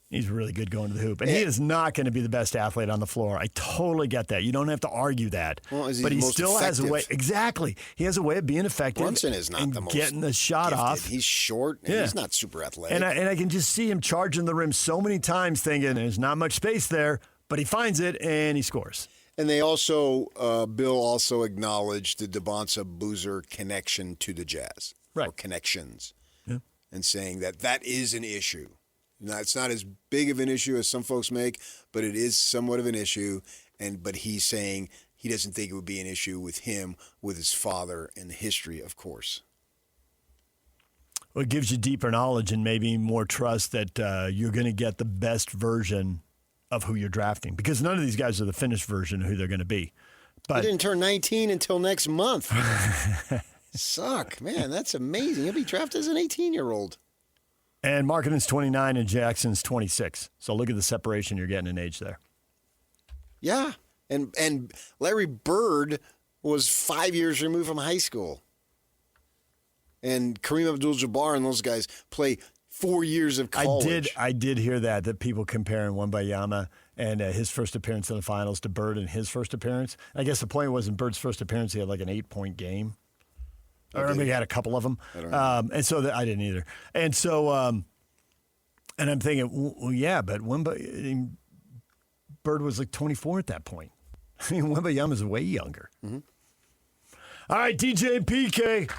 he's really good going to the hoop. And he is not going to be the best athlete on the floor. I totally get that. You don't have to argue that. Well, but he still effective? has a way. Exactly. He has a way of being effective. Brunson is not the most getting the shot gifted. off. He's short, and he's not super athletic. And I can just see him charging the rim so many times thinking there's not much space there, but he finds it and he scores. And they also, Bill also acknowledged the Devonta Boozer connection to the Jazz. Right. Or connections. Yeah. And saying that is an issue. Now, it's not as big of an issue as some folks make, but it is somewhat of an issue. But he's saying he doesn't think it would be an issue with him, with his father, and the history, of course. Well, it gives you deeper knowledge and maybe more trust that you're going to get the best version of who you're drafting. Because none of these guys are the finished version of who they're going to be. But he didn't turn 19 until next month. Suck. Man, that's amazing. He'll be drafted as an 18-year-old. And Markkanen's 29 and Jackson's 26. So look at the separation you're getting in age there. Yeah. And Larry Bird was 5 years removed from high school. And Kareem Abdul-Jabbar and those guys play 4 years of college. I did hear that people comparing Wembayama and his first appearance in the finals to Bird and his first appearance. I guess the point was in Bird's first appearance, he had like an 8-point game. Or maybe he had a couple of them. I don't know. And so I didn't either. And so, and I'm thinking, well, yeah, but Bird was like 24 at that point. I mean, Wembayama's way younger. Mm-hmm. All right, DJ and PK.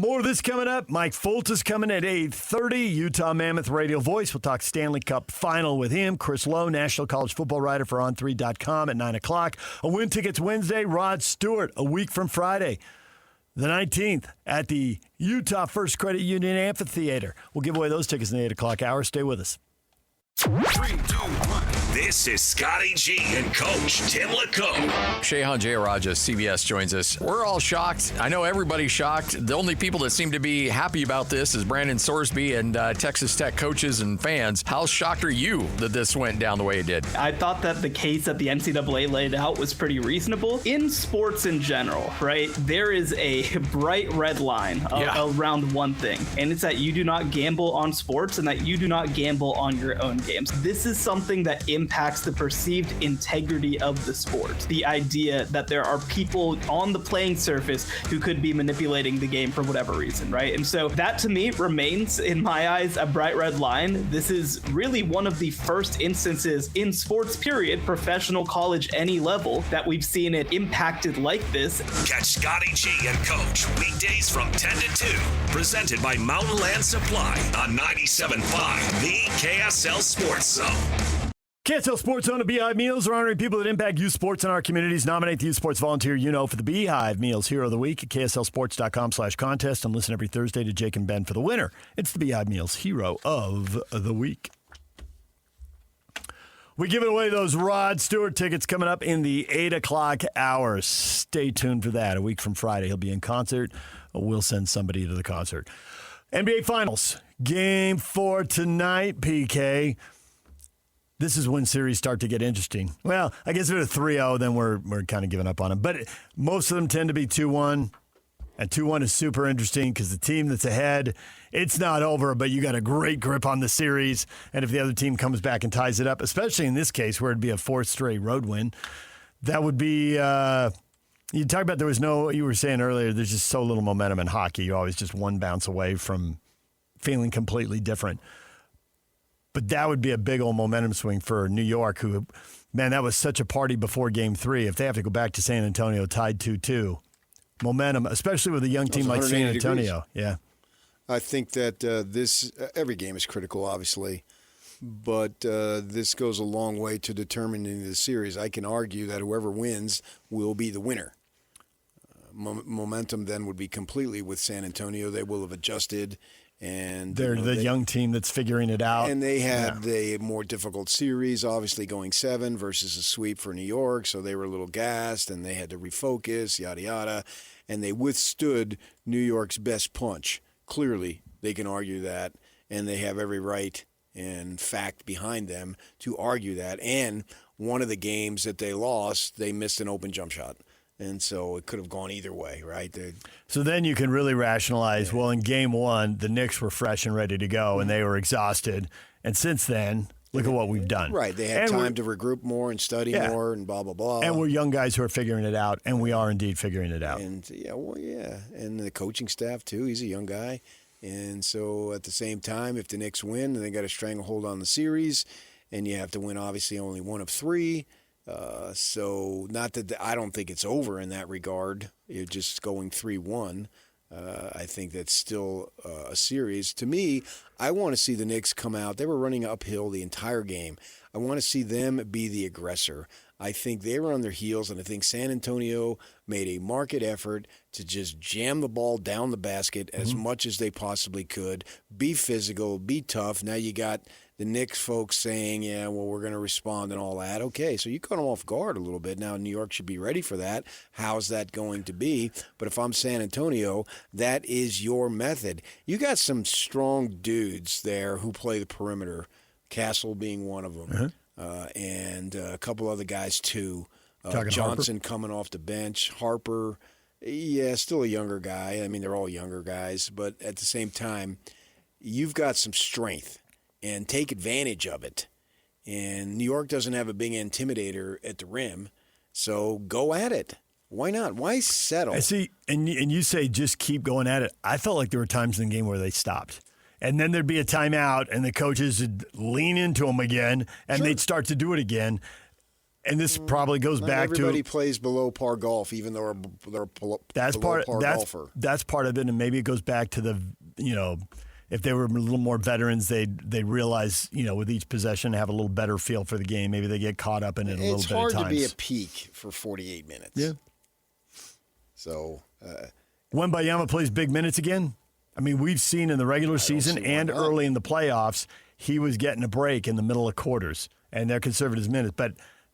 More of this coming up. Mike Folta's coming at 8:30. Utah Mammoth radio voice. We'll talk Stanley Cup final with him. Chris Lowe, National College Football writer for On3.com at 9 o'clock. A Win Tickets Wednesday. Rod Stewart, a week from Friday, the 19th, at the Utah First Credit Union Amphitheater. We'll give away those tickets in the 8 o'clock hour. Stay with us. 3, 2, 1. This is Scotty G and Coach Tim LeComb. Shehan Jayaraja, CBS, joins us. We're all shocked. I know everybody's shocked. The only people that seem to be happy about this is Brandon Sorsby and Texas Tech coaches and fans. How shocked are you that this went down the way it did? I thought that the case that the NCAA laid out was pretty reasonable. In sports in general, right, there is a bright red line around one thing, and it's that you do not gamble on sports and that you do not gamble on your own games. This is something that impacts the perceived integrity of the sport. The idea that there are people on the playing surface who could be manipulating the game for whatever reason, right? And so that to me remains, in my eyes, a bright red line. This is really one of the first instances in sports, period, professional, college, any level, that we've seen it impacted like this. Catch Scotty G and Coach weekdays from 10 to 2. Presented by Mountain Land Supply on 97.5, the KSL Sports Zone. KSL Sports Zone and Beehive Meals are honoring people that impact youth sports in our communities. Nominate the youth sports volunteer for the Beehive Meals Hero of the Week at KSLSports.com/contest and listen every Thursday to Jake and Ben for the winner. It's the Beehive Meals Hero of the Week. We're giving away those Rod Stewart tickets coming up in the 8 o'clock hour. Stay tuned for that. A week from Friday, he'll be in concert. We'll send somebody to the concert. NBA Finals. Game 4 tonight, PK. This is when series start to get interesting. Well, I guess if it's 3-0, then we're kind of giving up on them. But most of them tend to be 2-1. And 2-1 is super interesting because the team that's ahead, it's not over, but you got a great grip on the series. And if the other team comes back and ties it up, especially in this case where it'd be a 4th straight road win, that would be you talk about you were saying earlier, there's just so little momentum in hockey. You're always just one bounce away from feeling completely different. But that would be a big old momentum swing for New York, who, man, that was such a party before Game 3. If they have to go back to San Antonio tied 2-2, momentum, especially with a young team like San Antonio. Degrees. Yeah. I think that every game is critical, obviously, but this goes a long way to determining the series. I can argue that whoever wins will be the winner. Momentum then would be completely with San Antonio. They will have adjusted. And they're the young team that's figuring it out. And they had the more difficult series, obviously going 7 versus a sweep for New York, so they were a little gassed, and they had to refocus, yada, yada. And they withstood New York's best punch. Clearly, they can argue that, and they have every right and fact behind them to argue that. And one of the games that they lost, they missed an open jump shot. And so it could have gone either way, right? So then you can really rationalize, well, in Game 1, the Knicks were fresh and ready to go, and they were exhausted. And since then, look at what we've done. Right. They had time to regroup more and study more and blah, blah, blah. And we're young guys who are figuring it out, and we are indeed figuring it out. And, And the coaching staff, too. He's a young guy. And so at the same time, if the Knicks win, then they got a stranglehold on the series, and you have to win, obviously, only 1 of 3. So not that I don't think it's over in that regard. You're just going 3-1. I think that's still a series. To me, I want to see the Knicks come out. They were running uphill the entire game. I want to see them be the aggressor. I think they were on their heels, and I think San Antonio made a marked effort to just jam the ball down the basket as much as they possibly could, be physical, be tough. Now you got the Knicks folks saying, we're going to respond and all that. Okay, so you caught them off guard a little bit. Now New York should be ready for that. How's that going to be? But if I'm San Antonio, that is your method. You got some strong dudes there who play the perimeter, Castle being one of them, and a couple other guys too. Johnson coming off the bench, Harper. Yeah, still a younger guy. I mean, they're all younger guys, but at the same time, you've got some strength, and take advantage of it. And New York doesn't have a big intimidator at the rim, so go at it. Why not? Why settle? I see, and you say just keep going at it. I felt like there were times in the game where they stopped. And then there'd be a timeout, and the coaches would lean into them again, and they'd start to do it again. And this probably goes back to everybody plays below par golf, even though they're below par golfer. That's part of it, and maybe it goes back to the, if they were a little more veterans, they'd realize, with each possession, have a little better feel for the game. Maybe they get caught up in it a little bit at times. It's hard to be a peak for 48 minutes. Yeah. So. Wembanyama plays big minutes again. I mean, we've seen in the regular season and early in the playoffs, he was getting a break in the middle of quarters, and they're conservative minutes. But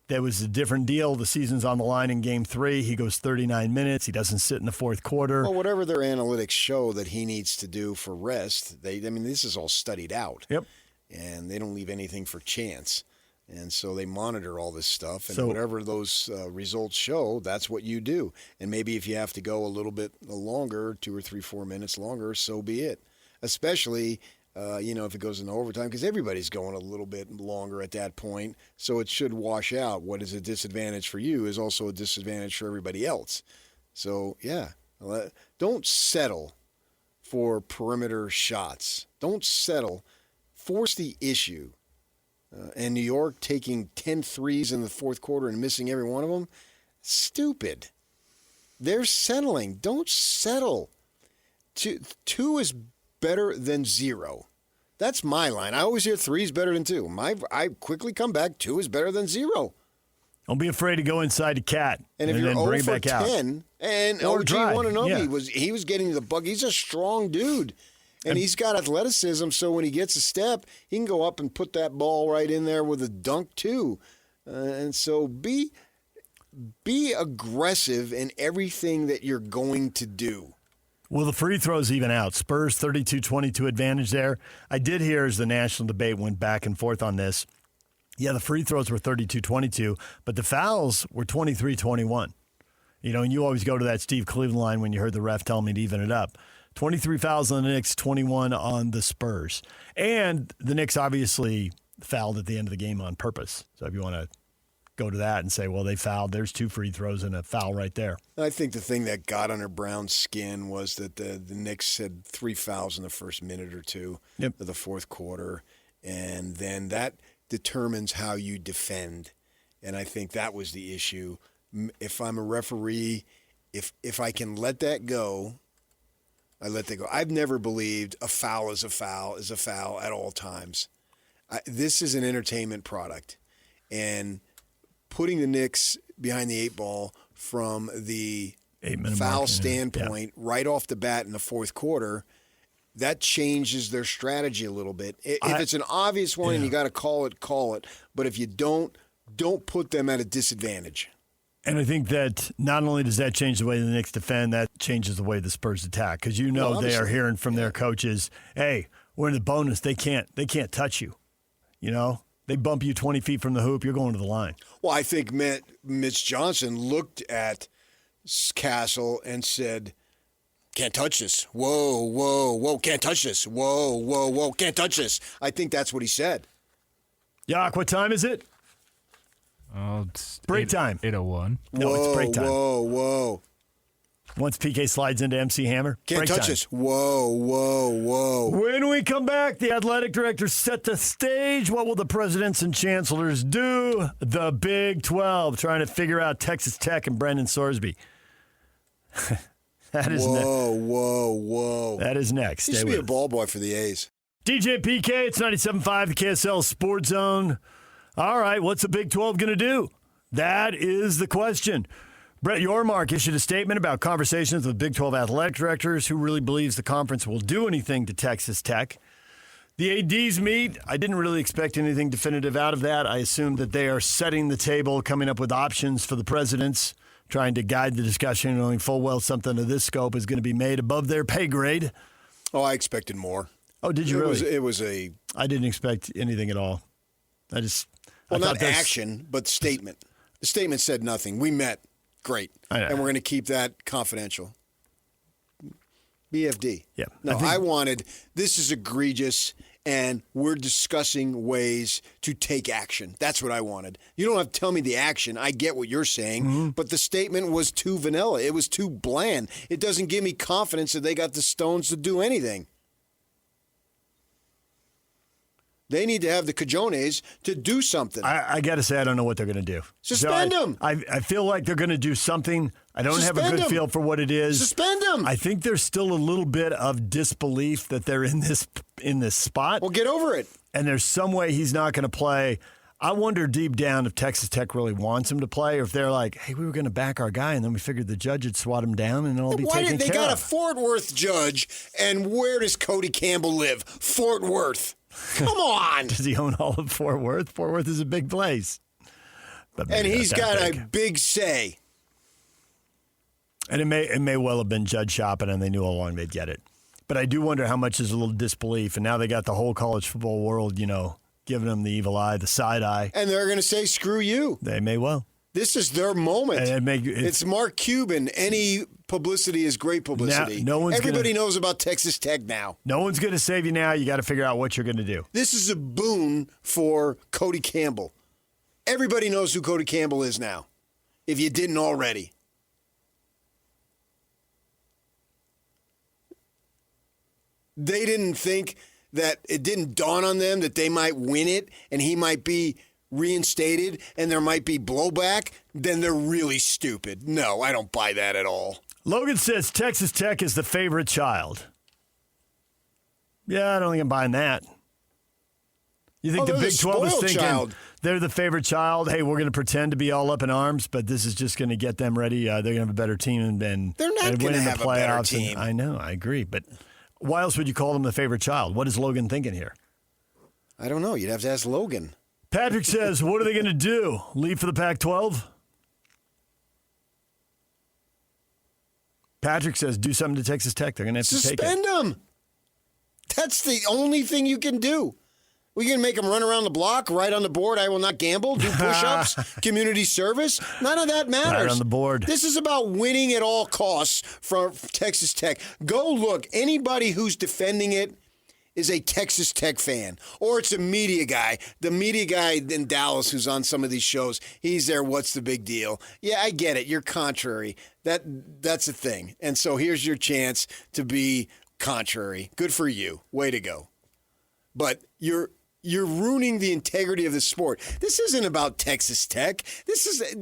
there was a different deal. The season's on the line in Game 3. He goes 39 minutes. He doesn't sit in the fourth quarter. Well, whatever their analytics show that he needs to do for rest, this is all studied out. Yep. And they don't leave anything for chance. And so they monitor all this stuff, and whatever those results show, that's what you do. And maybe if you have to go a little bit longer, 2 or 3, 4 minutes longer, so be it. Especially, if it goes into overtime, because everybody's going a little bit longer at that point, so it should wash out. What is a disadvantage for you is also a disadvantage for everybody else. So, yeah, don't settle for perimeter shots. Don't settle. Force the issue. And New York taking 10 threes in the fourth quarter and missing every one of them, stupid. They're settling. Don't settle. Two is better than 0. That's my line. I always hear 3 is better than 2. I quickly come back, 2 is better than 0. Don't be afraid to go inside the cat and if you're 0 for 10, and OG Anunoby he was getting the bug. He's a strong dude. And he's got athleticism, so when he gets a step, he can go up and put that ball right in there with a dunk, too. And so be aggressive in everything that you're going to do. Well, the free throws even out. Spurs 32-22 advantage there. I did hear as the national debate went back and forth on this. Yeah, the free throws were 32-22, but the fouls were 23-21. And you always go to that Steve Cleveland line when you heard the ref tell me to even it up. 23 fouls on the Knicks, 21 on the Spurs. And the Knicks obviously fouled at the end of the game on purpose. So if you want to go to that and say, well, they fouled, there's 2 free throws and a foul right there. I think the thing that got under Brown's skin was that the Knicks had 3 fouls in the first minute or 2 of the fourth quarter. And then that determines how you defend. And I think that was the issue. If I'm a referee, if I can let that go, I let that go. I've never believed a foul is a foul at all times. This is an entertainment product. And putting the Knicks behind the 8 ball from the foul standpoint right off the bat in the fourth quarter, that changes their strategy a little bit. If it's an obvious one and you got to call it. But if you don't put them at a disadvantage. And I think that not only does that change the way the Knicks defend, that changes the way the Spurs attack. Because they are hearing from their coaches, hey, we're in the bonus. They can't touch you. They bump you 20 feet from the hoop, you're going to the line. Well, I think Mitch Johnson looked at Castle and said, can't touch this. Whoa, whoa, whoa, can't touch this. Whoa, whoa, whoa, can't touch this. I think that's what he said. Yak, what time is it? It's break time. 8:01. No, it's break time. Whoa, whoa. Once PK slides into MC Hammer, can't touch this. Whoa, whoa, whoa. When we come back, the athletic director set the stage. What will the presidents and chancellors do? The Big 12, trying to figure out Texas Tech and Brendan Sorsby. That is whoa. That is next. He should be a ball boy for the A's. DJ PK, it's 97.5, the KSL Sports Zone. All right, what's the Big 12 going to do? That is the question. Brett Yormark issued a statement about conversations with Big 12 athletic directors who really believes the conference will do anything to Texas Tech. The ADs meet. I didn't really expect anything definitive out of that. I assumed that they are setting the table, coming up with options for the presidents, trying to guide the discussion, knowing full well something of this scope is going to be made above their pay grade. Oh, I expected more. Oh, did you really? I didn't expect anything at all. Well, not action, but statement. The statement said nothing. We met. Great. I know. And we're going to keep that confidential. BFD. Yeah. No, I wanted, this is egregious, and we're discussing ways to take action. That's what I wanted. You don't have to tell me the action. I get what you're saying, but the statement was too vanilla. It was too bland. It doesn't give me confidence that they got the stones to do anything. They need to have the cojones to do something. I got to say, I don't know what they're going to do. Suspend them. I feel like they're going to do something. I don't have a Suspend good them. feel for what it is. Suspend them. I think there's still a little bit of disbelief that they're in this spot. Well, get over it. And there's some way he's not going to play. I wonder deep down if Texas Tech really wants him to play, or if they're like, hey, we were going to back our guy, and then we figured the judge would swat him down, and it'll be Why taken did they care got of. a Fort Worth judge, and where does Cody Campbell live? Fort Worth. Come on. Does he own all of Fort Worth? Fort Worth is a big place. But And maybe he's not that got big. a big say. And it may well have been judge shopping, and they knew all along they'd get it. But I do wonder how much is a little disbelief. And now they got the whole college football world, giving them the evil eye, the side eye. And they're going to say, screw you. They may well. This is their moment. And it's Mark Cuban. Any publicity is great publicity. Everybody knows about Texas Tech now. No one's going to save you now. You got to figure out what you're going to do. This is a boon for Cody Campbell. Everybody knows who Cody Campbell is now, if you didn't already. They didn't think that it didn't dawn on them that they might win it and he might be reinstated and there might be blowback. Then they're really stupid. No, I don't buy that at all. Logan says Texas Tech is the favorite child. Yeah, I don't think I'm buying that. You think the Big 12 is thinking they're the favorite child? Hey, we're going to pretend to be all up in arms, but this is just going to get them ready. They're going to have a better team and they're not going to have a better team. I know, I agree, but why else would you call them the favorite child? What is Logan thinking here? I don't know. You'd have to ask Logan. Patrick says, what are they going to do? Leave for the Pac-12? Patrick says, do something to Texas Tech. They're going to have to take it. Suspend them. That's the only thing you can do. We can make them run around the block, write on the board, I will not gamble, do push-ups, community service. None of that matters. Right on the board. This is about winning at all costs for Texas Tech. Go look. Anybody who's defending it is a Texas Tech fan, or it's a media guy. The media guy in Dallas who's on some of these shows, he's there, what's the big deal? Yeah, I get it. You're contrary. That's a thing. And so here's your chance to be contrary. Good for you. Way to go. But you're ruining the integrity of the sport. This isn't about Texas Tech. This is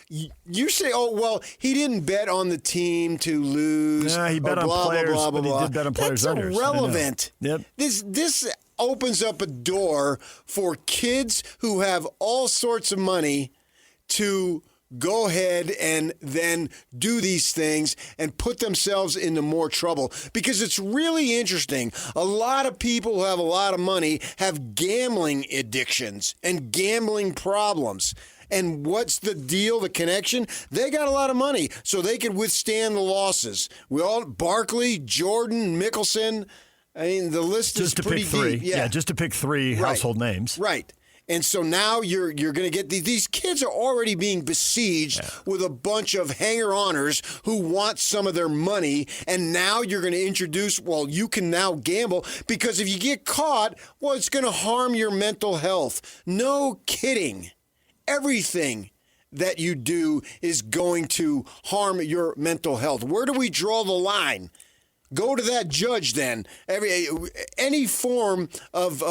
you say, oh well, he didn't bet on the team to lose. He bet on blah, players, blah, blah, but blah, he did bet on players. That's unders. irrelevant. Yep. This opens up a door for kids who have all sorts of money to go ahead and then do these things and put themselves into more trouble. Because it's really interesting. A lot of people who have a lot of money have gambling addictions and gambling problems. And what's the deal, the connection? They got a lot of money, so they can withstand the losses. Barkley, Jordan, Mickelson. I mean, the list is pretty deep. Just to pick three. Yeah, just to pick three household names. Right. And so now you're going to get these kids are already being besieged with a bunch of hanger-oners who want some of their money, and now you're going to introduce, well, you can now gamble because if you get caught, well, it's going to harm your mental health. No kidding. Everything that you do is going to harm your mental health. Where do we draw the line? Go to that judge then. Any form of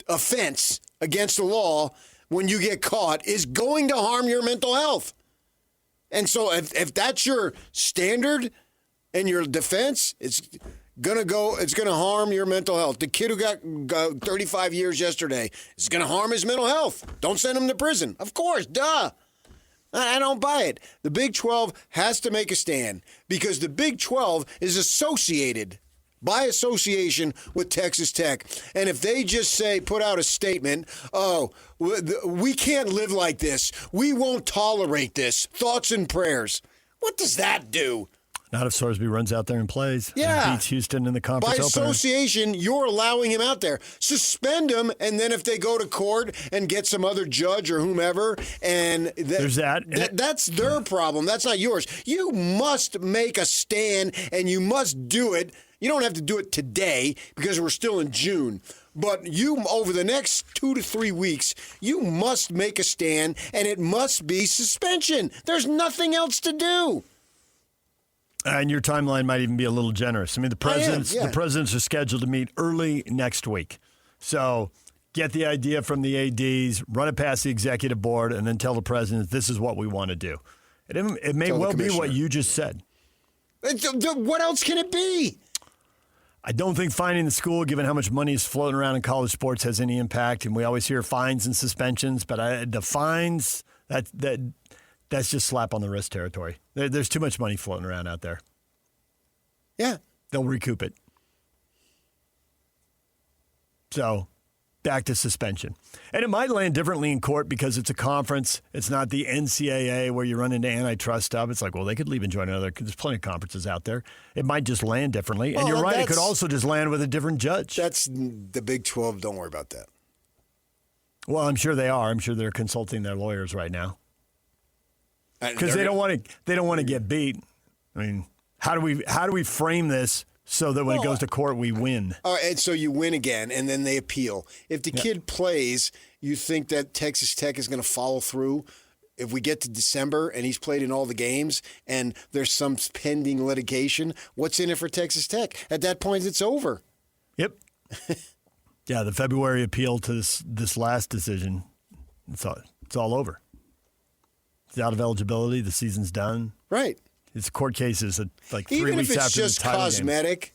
offense against the law when you get caught is going to harm your mental health. And so if that's your standard and your defense, it's going to harm your mental health. The kid who got 35 years yesterday is going to harm his mental health. Don't send him to prison. Of course, duh. I don't buy it. The Big 12 has to make a stand because the Big 12 is associated by association with Texas Tech. And if they just put out a statement, oh, we can't live like this. We won't tolerate this. Thoughts and prayers. What does that do? Not if Sorsby runs out there and plays. Yeah. And beats Houston in the conference By opener. association, you're allowing him out there. Suspend him, and then if they go to court and get some other judge or whomever, and there's that. That's their problem. That's not yours. You must make a stand, and you must do it. You don't have to do it today because we're still in June. But you, over the next 2 to 3 weeks, you must make a stand, and it must be suspension. There's nothing else to do. And your timeline might even be a little generous. I mean, the presidents are scheduled to meet early next week. So get the idea from the ADs, run it past the executive board, and then tell the president this is what we want to do. It may well be what you just said. What else can it be? I don't think finding the school, given how much money is floating around in college sports, has any impact. And we always hear fines and suspensions, but the fines, that's just slap on the wrist territory. There's too much money floating around out there. Yeah. They'll recoup it. So back to suspension. And it might land differently in court because it's a conference. It's not the NCAA where you run into antitrust stuff. It's like, well, they could leave and join another. There's plenty of conferences out there. It might just land differently. And you're right, it could also just land with a different judge. That's the Big 12. Don't worry about that. Well, I'm sure they are. I'm sure they're consulting their lawyers right now. Because they don't want to get beat. I mean, how do we frame this so that when it goes to court we win? And so you win again, and then they appeal. If the kid plays, you think that Texas Tech is going to follow through? If we get to December and he's played in all the games and there's some pending litigation, what's in it for Texas Tech? At that point, it's over. Yep. Yeah, the February appeal to this last decision, it's all over. It's out of eligibility. The season's done. Right. It's court cases like 3 Even weeks if it's after just the title cosmetic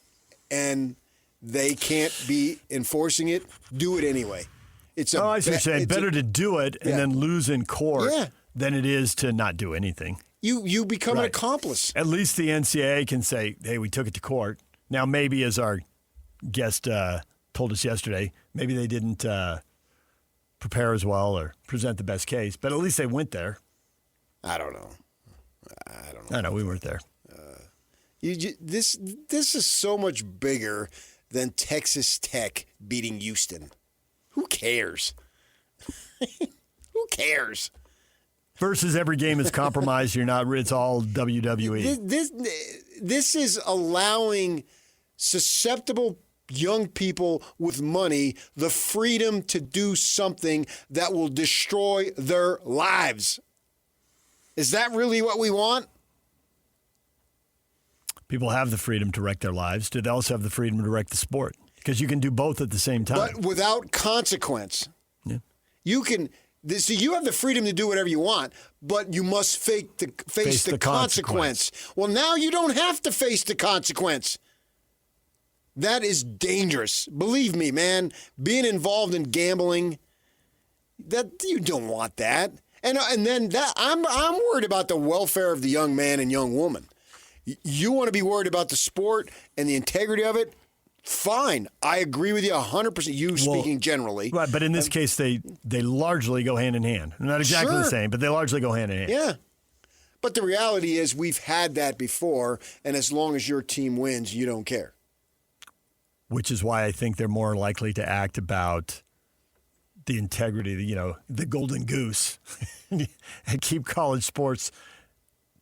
and they can't be enforcing it, do it anyway. I see what you're saying. Better to do it and then lose in court than it is to not do anything. You become an accomplice. At least the NCAA can say, hey, we took it to court. Now, maybe as our guest told us yesterday, maybe they didn't prepare as well or present the best case, but at least they went there. I don't know. I know we weren't there. This is so much bigger than Texas Tech beating Houston. Who cares? Who cares? Versus every game is compromised. It's all WWE. This is allowing susceptible young people with money the freedom to do something that will destroy their lives. Is that really what we want? People have the freedom to wreck their lives. Do they also have the freedom to wreck the sport? Because you can do both at the same time. But without consequence. Yeah. You have the freedom to do whatever you want, but you must face the consequence. Well, now you don't have to face the consequence. That is dangerous. Believe me, man. Being involved in gambling, that you don't want that. And then that I'm worried about the welfare of the young man and young woman. You want to be worried about the sport and the integrity of it? Fine. I agree with you 100%. Speaking generally. Right, but in this case, they largely go hand in hand. Not exactly the same, but they largely go hand in hand. Yeah. But the reality is we've had that before, and as long as your team wins, you don't care. Which is why I think they're more likely to act about the integrity, the golden goose, and keep college sports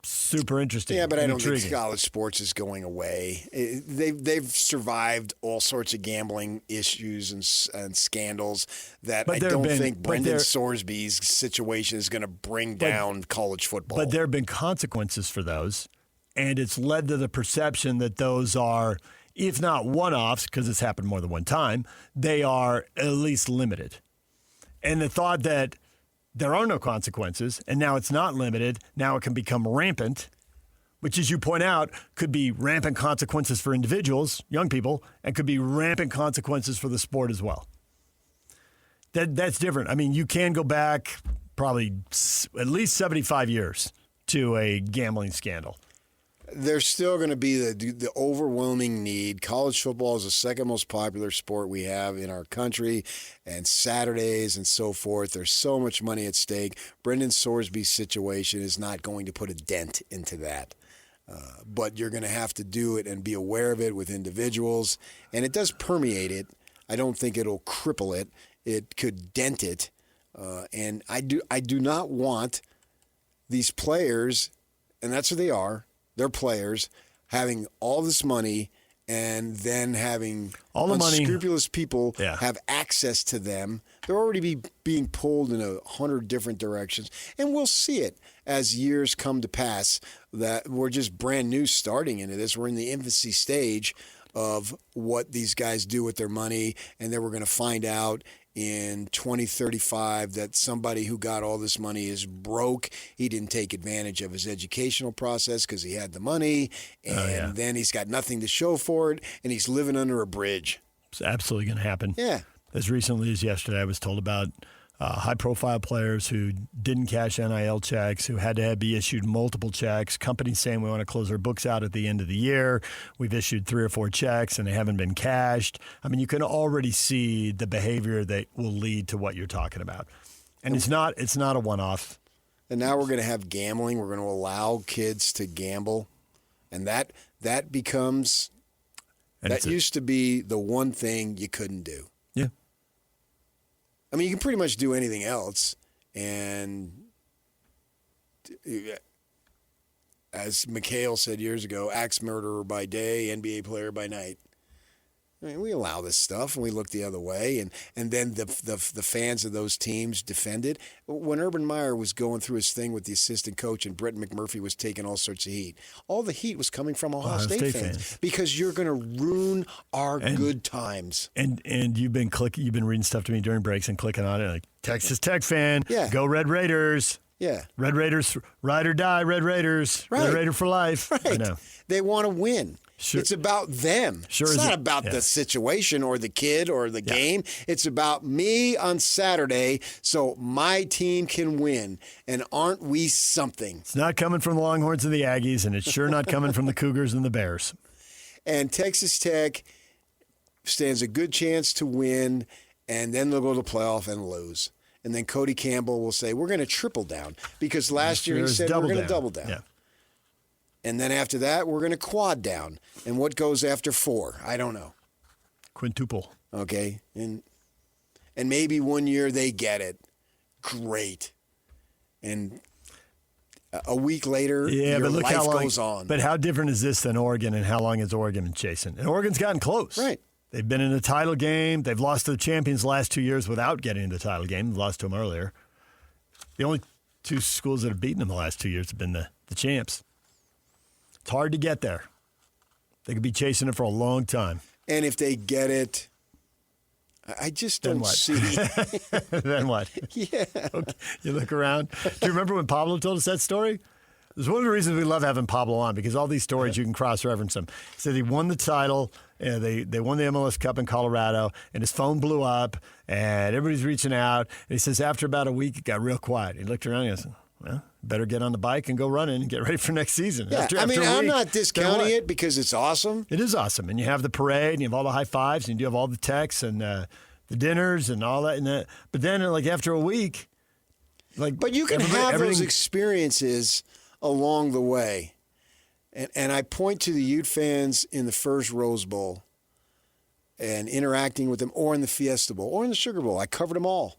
super interesting. Yeah, but I don't intriguing. think college sports is going away. They've survived all sorts of gambling issues and scandals that I don't think Brendan Sorsby's situation is going to bring down college football. But there have been consequences for those, and it's led to the perception that those are, if not one-offs, because it's happened more than one time, they are at least limited. And the thought that there are no consequences, and now it's not limited, now it can become rampant, which, as you point out, could be rampant consequences for individuals, young people, and could be rampant consequences for the sport as well. That's different. I mean, you can go back probably at least 75 years to a gambling scandal. There's still going to be the overwhelming need. College football is the second most popular sport we have in our country, and Saturdays and so forth. There's so much money at stake. Brendan Sorsby's situation is not going to put a dent into that. But you're going to have to do it and be aware of it with individuals. And it does permeate it. I don't think it'll cripple it. It could dent it. And I do not want these players, and that's what they are, they're players, having all this money and then having all the unscrupulous people Yeah. have access to them. They're already being pulled in 100 different directions. And we'll see it as years come to pass that we're just brand new starting into this. We're in the infancy stage of what these guys do with their money, and then we're going to find out in 2035 that somebody who got all this money is broke. He didn't take advantage of his educational process because he had the money, and then he's got nothing to show for it, and he's living under a bridge. It's absolutely going to happen. Yeah. As recently as yesterday, I was told about high-profile players who didn't cash NIL checks, who had to be issued multiple checks, companies saying we want to close our books out at the end of the year. We've issued 3 or 4 checks, and they haven't been cashed. I mean, you can already see the behavior that will lead to what you're talking about. And it's not a one-off. And now we're going to have gambling. We're going to allow kids to gamble. And that becomes – that used to be the one thing you couldn't do. Yeah. I mean, you can pretty much do anything else. And as McHale said years ago, axe murderer by day, NBA player by night. I mean, we allow this stuff, and we look the other way, and then the fans of those teams defend it. When Urban Meyer was going through his thing with the assistant coach and Brett McMurphy was taking all sorts of heat, all the heat was coming from Ohio State fans because you're going to ruin our good times. And you've been reading stuff to me during breaks and clicking on it, like Texas Tech fan, go Red Raiders. Yeah. Red Raiders, ride or die, Red Raiders. Right. Red Raider for life. Right. I know. They want to win. Sure. It's about them. Sure it's is not it? about Yeah. the situation or the kid or the game. It's about me on Saturday so my team can win. And aren't we something? It's not coming from the Longhorns and the Aggies, and it's sure not coming from the Cougars and the Bears. And Texas Tech stands a good chance to win, and then they'll go to the playoff and lose. And then Cody Campbell will say, we're going to triple down because last year he said we're going to double down. Yeah. And then after that, we're going to quad down. And what goes after 4? I don't know. Quintuple. Okay. And maybe one year they get it. Great. And a week later, your but look life how long, goes on. But how different is this than Oregon, and how long has Oregon been chasing? And Oregon's gotten close. Right. They've been in the title game. They've lost to the champions the last 2 years without getting in the title game. They've lost to them earlier. The only 2 schools that have beaten them the last 2 years have been the champs. It's hard to get there. They could be chasing it for a long time. And if they get it, I just don't see. Then what? Yeah. Okay. You look around. Do you remember when Pablo told us that story? It's one of the reasons we love having Pablo on, because all these stories, you can cross-reference them. He said he won the title. They won the MLS Cup in Colorado, and his phone blew up, and everybody's reaching out. And he says after about a week, it got real quiet. He looked around and he said, well, better get on the bike and go running and get ready for next season. Yeah, after I mean, a I'm week, not discounting it because it's awesome. It is awesome. And you have the parade, and you have all the high fives, and you have all the texts and the dinners and all that. But then, like, after a week, But you can have those experiences along the way. And I point to the Ute fans in the first Rose Bowl and interacting with them, or in the Fiesta Bowl, or in the Sugar Bowl. I covered them all.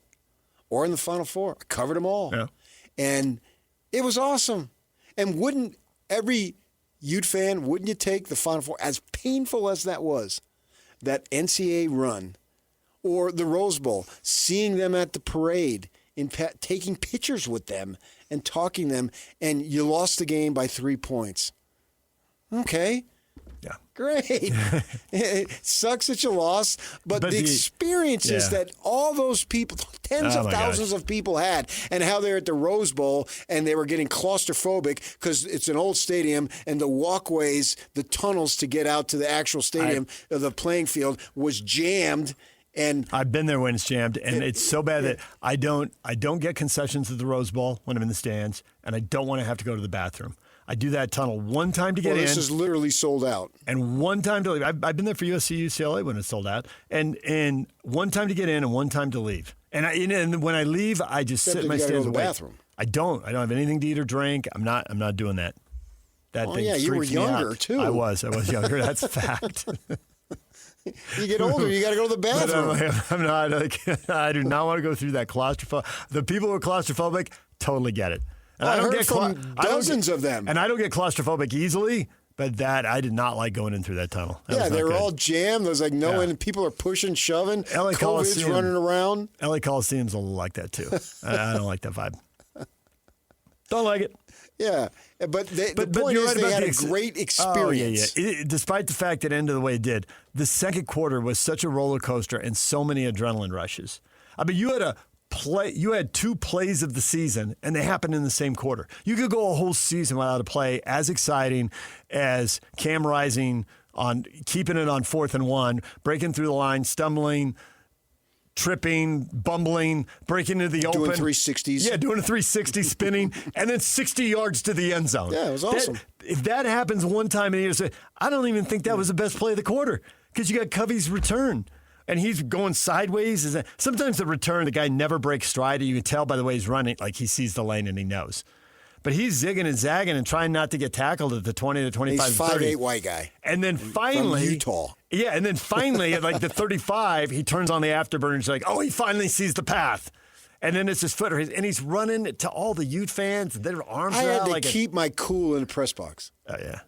Or in the Final Four. I covered them all. Yeah. And it was awesome. And wouldn't every Ute fan, wouldn't you take the Final Four, as painful as that was, that NCAA run, or the Rose Bowl, seeing them at the parade, taking pictures with them and talking to them, and you lost the game by 3 points. Okay. Yeah. Great. It sucks that you lost, but the experiences that all those people, tens of thousands of people had, and how they're at the Rose Bowl and they were getting claustrophobic because it's an old stadium and the walkways, the tunnels to get out to the actual stadium, the playing field, was jammed. And I've been there when it's jammed, and it's so bad that I don't get concessions at the Rose Bowl when I'm in the stands, and I don't want to have to go to the bathroom. I do that tunnel one time to get in. This is literally sold out. And one time to leave. I've been there for USC, UCLA when it's sold out. And one time to get in and one time to leave. And when I leave, I just sit in my stands and wait. bathroom. I don't have anything to eat or drink. I'm not doing that. That Oh, thing yeah, you were freaks me younger, out. too. I was younger. That's a fact. You get older, you got to go to the bathroom. I'm not. I do not want to go through that claustrophobic. The people who are claustrophobic totally get it. And I heard from dozens of them. And I don't get claustrophobic easily, but that I did not like going in through that tunnel. That They were good. all jammed. There's like no end. People are pushing, shoving. LA COVID's Coliseum running around. LA Coliseum's a little like that too. I don't like that vibe. Don't like it. Yeah, but the point you're is right they about had the a great experience. Oh, yeah. Despite the fact it ended the way it did, the second quarter was such a roller coaster and so many adrenaline rushes. I mean, you had two plays of the season, and they happened in the same quarter. You could go a whole season without a play as exciting as Cam Rising on keeping it on 4th and 1, breaking through the line, stumbling, tripping, bumbling, breaking into the open. Doing 360s. Yeah, doing a 360, spinning, and then 60 yards to the end zone. Yeah, it was awesome. If that happens one time in a year, I don't even think that was the best play of the quarter because you got Covey's return. And he's going sideways. Sometimes the return, the guy never breaks stride. You can tell by the way he's running, like he sees the lane and he knows. But he's zigging and zagging and trying not to get tackled at the 20 to 25. He's 5'8" white guy. And then finally, from Utah. Yeah, and then finally at like the 35, he turns on the afterburner and he's like, oh, he finally sees the path. And then it's his footer, and he's running to all the Ute fans, and their arms I are had out to like keep my cool in the press box. Oh, yeah.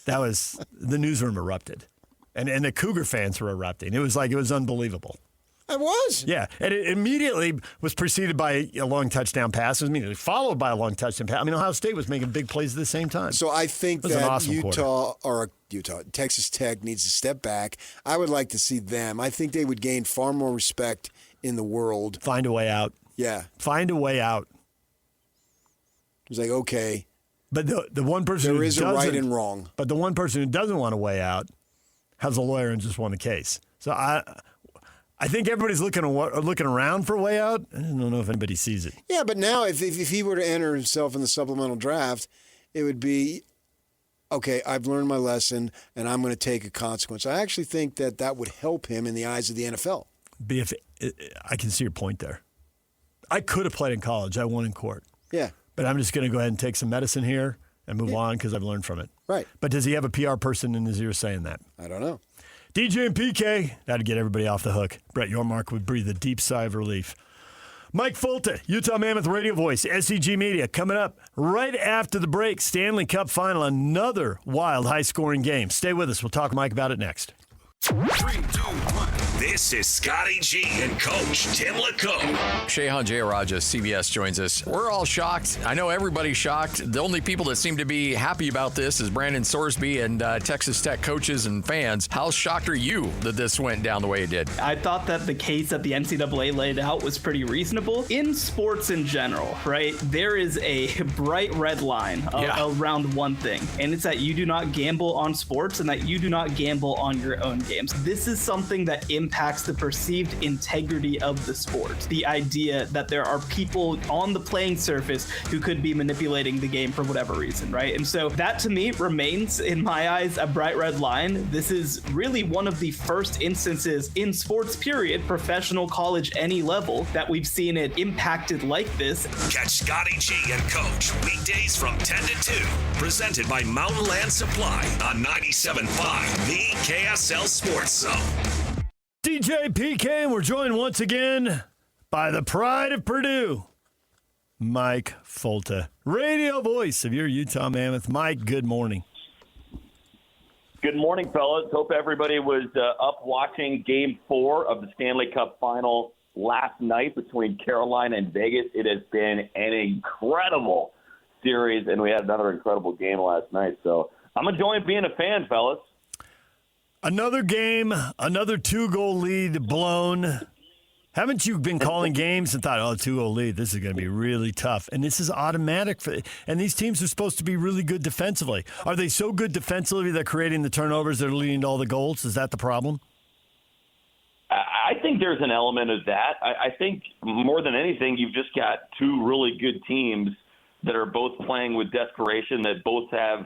That was, the newsroom erupted. And the Cougar fans were erupting. It was unbelievable. It was. Yeah, and it immediately was preceded by a long touchdown pass. It was immediately followed by a long touchdown pass. I mean, Ohio State was making big plays at the same time. So I think It was an that awesome Texas Tech needs to step back. I would like to see them. I think they would gain far more respect in the world. Find a way out. Yeah. Find a way out. It's like, okay. But the one person there who is a right and wrong. But the one person who doesn't want a way out has a lawyer and just won the case. So I think everybody's looking around for a way out. I don't know if anybody sees it. Yeah, but now if he were to enter himself in the supplemental draft, it would be, okay, I've learned my lesson, and I'm going to take a consequence. I actually think that would help him in the eyes of the NFL. I can see your point there. I could have played in college. I won in court. Yeah. But I'm just going to go ahead and take some medicine here and move on because I've learned from it. Right. But does he have a PR person in his ear saying that? I don't know. DJ and PK, that'd get everybody off the hook. Brett Yormark would breathe a deep sigh of relief. Mike Folta, Utah Mammoth radio voice, SCG Media, coming up right after the break. Stanley Cup final, another wild, high-scoring game. Stay with us. We'll talk to Mike about it next. 3, 2, 1. This is Scotty G and Coach Tim LeCoe. Shehan Jayaraja, CBS, joins us. We're all shocked. I know everybody's shocked. The only people that seem to be happy about this is Brandon Sorsby and Texas Tech coaches and fans. How shocked are you that this went down the way it did? I thought that the case that the NCAA laid out was pretty reasonable. In sports in general, right, there is a bright red line around one thing, and it's that you do not gamble on sports and that you do not gamble on your own games. This is something that impacts the perceived integrity of the sport. The idea that there are people on the playing surface who could be manipulating the game for whatever reason, right? And so that to me remains, in my eyes, a bright red line. This is really one of the first instances in sports, period, professional, college, any level, that we've seen it impacted like this. Catch Scotty G and Coach weekdays from 10 to 2. Presented by Mountain Land Supply on 97.5, the KSL Sports Zone. DJ PK, and we're joined once again by the pride of Purdue, Mike Folta, radio voice of your Utah Mammoth. Mike, good morning. Good morning, fellas. Hope everybody was up watching Game 4 of the Stanley Cup Final last night between Carolina and Vegas. It has been an incredible series, and we had another incredible game last night. So I'm enjoying being a fan, fellas. Another game, another 2-goal lead blown. Haven't you been calling games and thought, 2-goal lead, this is going to be really tough? And this is automatic. And these teams are supposed to be really good defensively. Are they so good defensively they're creating the turnovers that are leading to all the goals? Is that the problem? I think there's an element of that. I think more than anything, you've just got two really good teams that are both playing with desperation, that both have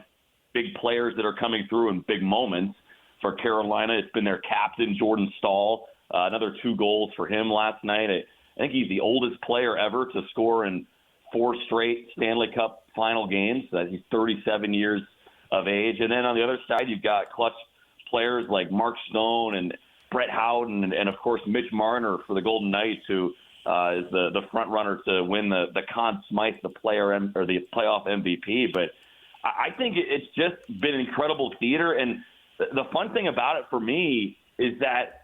big players that are coming through in big moments. For Carolina, it's been their captain, Jordan Stahl. Another 2 goals for him last night. I think he's the oldest player ever to score in 4 straight Stanley Cup final games. He's 37 years of age. And then on the other side, you've got clutch players like Mark Stone and Brett Howden and of course, Mitch Marner for the Golden Knights, who is the front runner to win the Conn Smythe, the playoff MVP. But I think it's just been incredible theater. And the fun thing about it for me is that,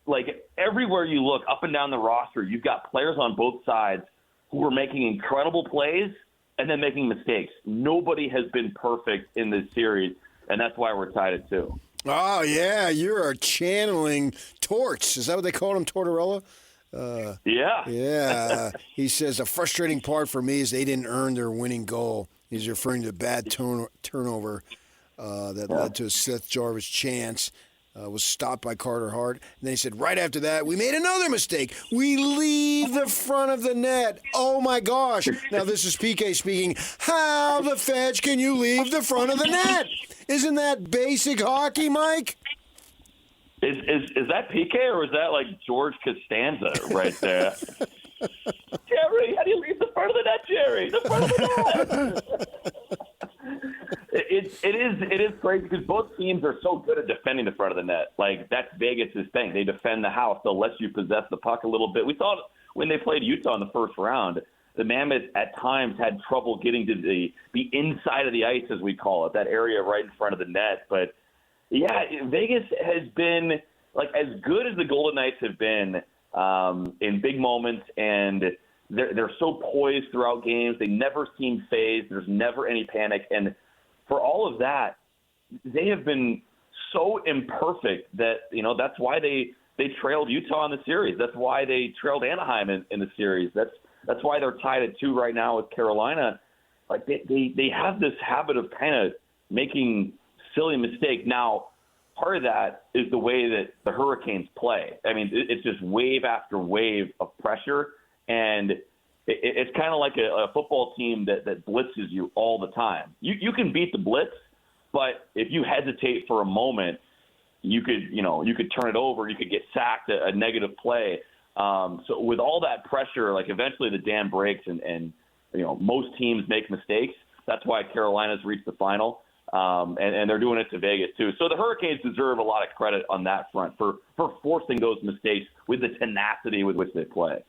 like, everywhere you look up and down the roster, you've got players on both sides who are making incredible plays and then making mistakes. Nobody has been perfect in this series, and that's why we're tied at 2. Oh, yeah, you're channeling Torts. Is that what they call him, Tortorella? Yeah. Yeah. He says, the frustrating part for me is they didn't earn their winning goal. He's referring to the bad turnover that led to a Seth Jarvis chance. Was stopped by Carter Hart. And then he said, right after that, we made another mistake. We leave the front of the net. Oh, my gosh. Now, this is PK speaking. How the fetch can you leave the front of the net? Isn't that basic hockey, Mike? Is that PK or is that like George Costanza right there? Jerry, how do you leave the front of the net, Jerry? The front of the net. It is crazy because both teams are so good at defending the front of the net. Like, that's Vegas' thing. They defend the house. They'll let you possess the puck a little bit. We saw it when they played Utah in the first round. The Mammoth at times had trouble getting to the inside of the ice, as we call it, that area right in front of the net. But, yeah, Vegas has been, like, as good as the Golden Knights have been in big moments, and they're so poised throughout games. They never seem phased. There's never any panic. And for all of that, they have been so imperfect that, that's why they trailed Utah in the series. That's why they trailed Anaheim in the series. That's why they're tied at 2 right now with Carolina. Like, they have this habit of kind of making silly mistakes. Now, part of that is the way that the Hurricanes play. I mean, it's just wave after wave of pressure, and it's kind of like a football team that blitzes you all the time. You can beat the blitz, but if you hesitate for a moment, you could turn it over. You could get sacked, a negative play. So with all that pressure, like, eventually the dam breaks, and most teams make mistakes. That's why Carolina's reached the final, and they're doing it to Vegas too. So the Hurricanes deserve a lot of credit on that front for forcing those mistakes with the tenacity with which they play.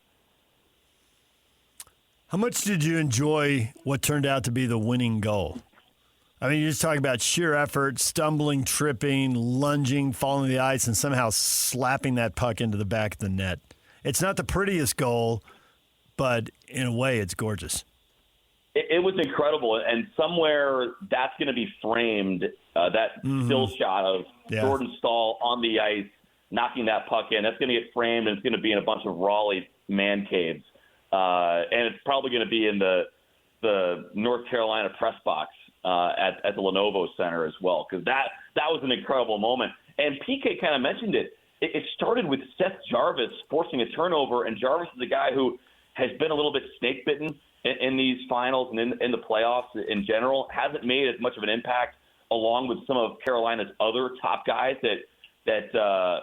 How much did you enjoy what turned out to be the winning goal? I mean, you're just talking about sheer effort, stumbling, tripping, lunging, falling to the ice, and somehow slapping that puck into the back of the net. It's not the prettiest goal, but in a way, it's gorgeous. It was incredible, and somewhere that's going to be framed, that still shot of Jordan Staal on the ice, knocking that puck in. That's going to get framed, and it's going to be in a bunch of Raleigh man caves. And it's probably going to be in the North Carolina press box at the Lenovo Center as well, because that was an incredible moment. And PK kind of mentioned it. It started with Seth Jarvis forcing a turnover, and Jarvis is a guy who has been a little bit snake-bitten in these finals and in the playoffs in general, hasn't made as much of an impact along with some of Carolina's other top guys that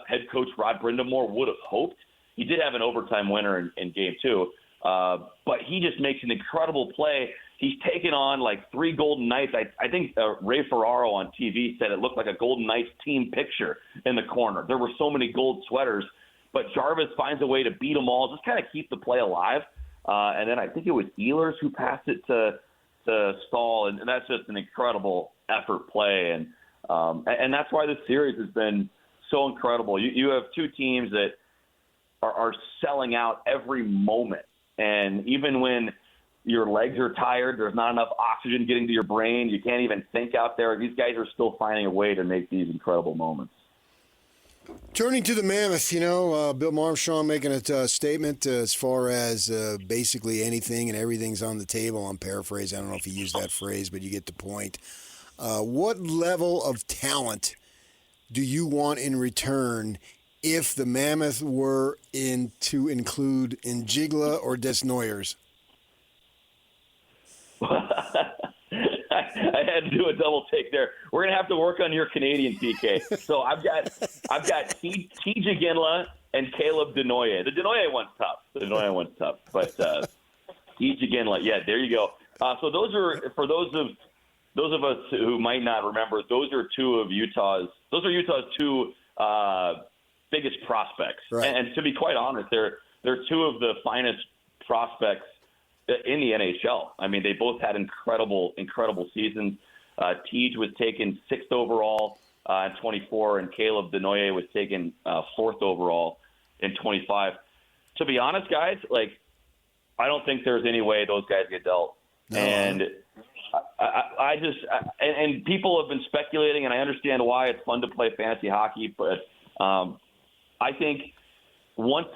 head coach Rod Brindamore would have hoped. He did have an overtime winner in Game 2. But he just makes an incredible play. He's taken on like 3 Golden Knights. I think Ray Ferraro on TV said it looked like a Golden Knights team picture in the corner. There were so many gold sweaters, but Jarvis finds a way to beat them all, just kind of keep the play alive. And then I think it was Ehlers who passed it to Staal, and that's just an incredible effort play. And that's why this series has been so incredible. You have 2 teams that are selling out every moment. And even when your legs are tired, there's not enough oxygen getting to your brain, you can't even think out there, these guys are still finding a way to make these incredible moments. Turning to the Mammoth, Bill Armstrong making a statement as far as basically anything and everything's on the table. I'm paraphrasing. I don't know if he used that phrase, but you get the point. What level of talent do you want in return if the Mammoth were to include Njigla or Desnoyers? I had to do a double take there. We're gonna have to work on your Canadian PK. So I've got TJ Ginla and Caleb Denoye. The Denoye one's tough. But Teach Ginla. Yeah, there you go. So those are, for those of us who might not remember, those are Utah's two biggest prospects. Right. And to be quite honest, they're two of the finest prospects in the NHL. I mean, they both had incredible seasons. Teej was taken 6th overall in 24, and Caleb Denoye was taken 4th overall in 25. To be honest, guys, I don't think there's any way those guys get dealt. No. And I just and people have been speculating, and I understand why it's fun to play fantasy hockey, but I think once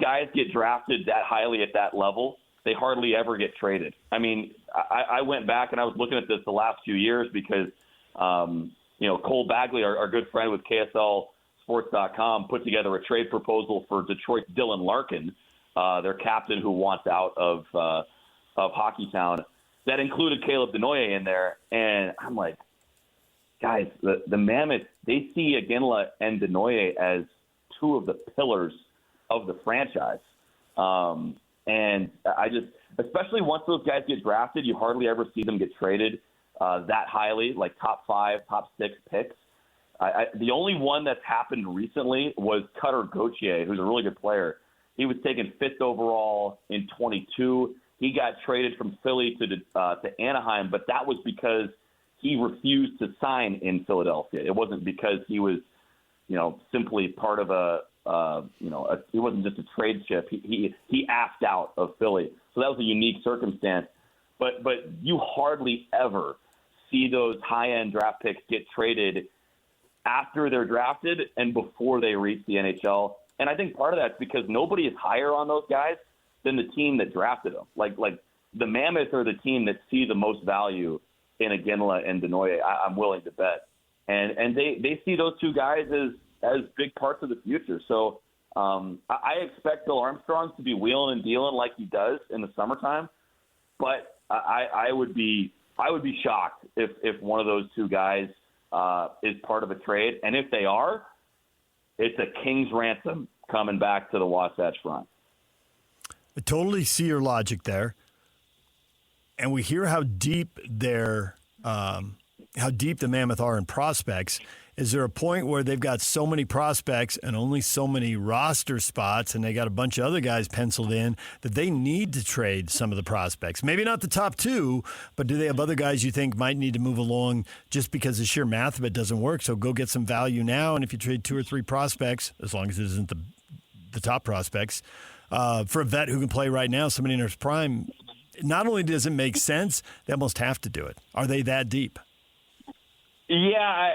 guys get drafted that highly at that level, they hardly ever get traded. I mean, I went back and I was looking at this the last few years because, Cole Bagley, our good friend with KSLSports.com, put together a trade proposal for Detroit's Dylan Larkin, their captain who wants out of Hockeytown. That included Caleb Denoye in there. And I'm like, guys, the Mammoth, they see Iginla and Denoye as two of the pillars of the franchise. And I just, especially once those guys get drafted, you hardly ever see them get traded that highly, like top 5, top 6 picks. The only one that's happened recently was Cutter Gauthier, who's a really good player. He was taken 5th overall in 22. He got traded from Philly to Anaheim, but that was because he refused to sign in Philadelphia. It wasn't because he was, simply part of he wasn't just a trade chip. He asked out of Philly. So that was a unique circumstance. But you hardly ever see those high-end draft picks get traded after they're drafted and before they reach the NHL. And I think part of that's because nobody is higher on those guys than the team that drafted them. Like the Mammoth are the team that see the most value in Iginla and Denoye, I'm willing to bet. And they see those two guys as big parts of the future. So I expect Bill Armstrong to be wheeling and dealing like he does in the summertime. But I would be shocked if one of those two guys is part of a trade. And if they are, it's a king's ransom coming back to the Wasatch Front. I totally see your logic there. And we hear how deep the Mammoth are in prospects. Is there a point where they've got so many prospects and only so many roster spots, and they got a bunch of other guys penciled in, that they need to trade some of the prospects? Maybe not the top 2, but do they have other guys you think might need to move along just because the sheer math of it doesn't work? So go get some value now, and if you trade 2 or 3 prospects, as long as it isn't the top prospects, for a vet who can play right now, somebody in their prime, not only does it make sense, they almost have to do it. Are they that deep? Yeah,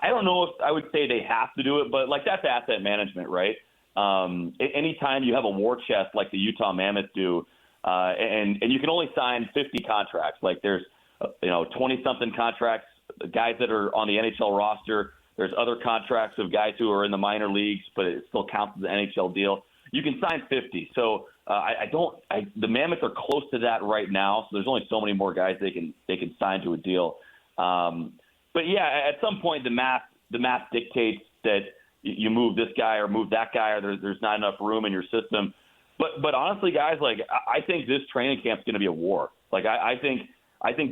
I don't know if I would say they have to do it, but that's asset management, right? Anytime you have a war chest like the Utah Mammoth do, and you can only sign 50 contracts. Like there's 20-something contracts, guys that are on the NHL roster. There's other contracts of guys who are in the minor leagues, but it still counts as an NHL deal. You can sign 50. So the Mammoths are close to that right now. So there's only so many more guys they can sign to a deal. But yeah, at some point the math dictates that you move this guy or move that guy, or there's not enough room in your system. But honestly, guys, I think this training camp's going to be a war. I think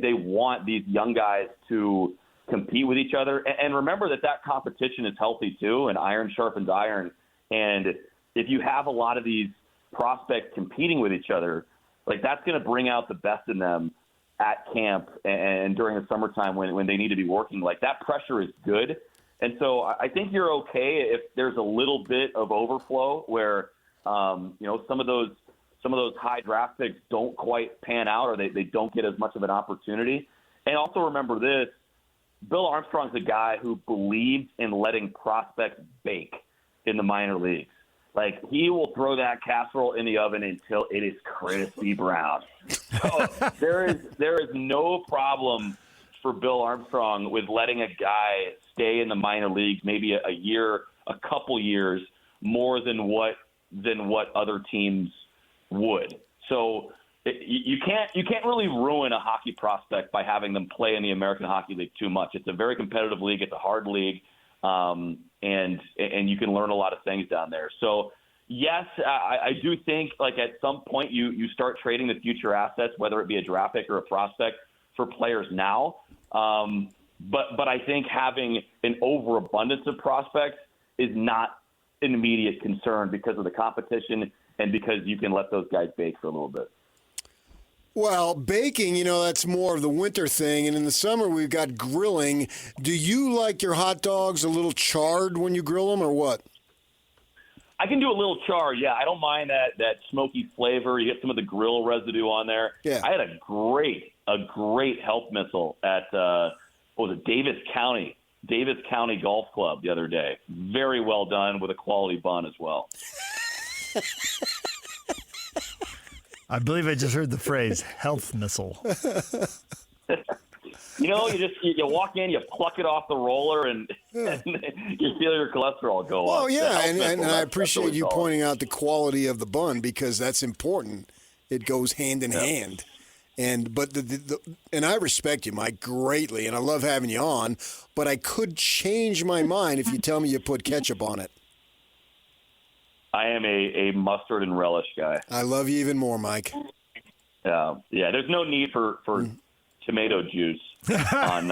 they want these young guys to compete with each other, and remember that competition is healthy too, and iron sharpens iron. And if you have a lot of these prospects competing with each other, that's going to bring out the best in them at camp and during the summertime when they need to be working. That pressure is good. And so I think you're okay if there's a little bit of overflow where, some of those high draft picks don't quite pan out, or they don't get as much of an opportunity. And also remember this, Bill Armstrong's a guy who believes in letting prospects bake in the minor leagues. He will throw that casserole in the oven until it is crispy brown. So there is no problem for Bill Armstrong with letting a guy stay in the minor leagues maybe a year, a couple years more than what other teams would. So you can't really ruin a hockey prospect by having them play in the American Hockey League too much. It's a very competitive league. It's a hard league. And you can learn a lot of things down there. So yes, I do think like at some point you start trading the future assets, whether it be a draft pick or a prospect, for players now. But I think having an overabundance of prospects is not an immediate concern because of the competition and because you can let those guys bake for a little bit. Well, baking, that's more of the winter thing. And in the summer, we've got grilling. Do you like your hot dogs a little charred when you grill them or what? I can do a little char, yeah. I don't mind that smoky flavor. You get some of the grill residue on there. Yeah. I had a great health missile at Davis County Golf Club the other day. Very well done with a quality bun as well. I believe I just heard the phrase health missile. You walk in, you pluck it off the roller, and you feel your cholesterol go up. Oh, yeah, and I appreciate you pointing out the quality of the bun because that's important. It goes hand in hand. And I respect you, Mike, greatly, and I love having you on, but I could change my mind if you tell me you put ketchup on it. I am a mustard and relish guy. I love you even more, Mike. Yeah, there's no need for tomato juice on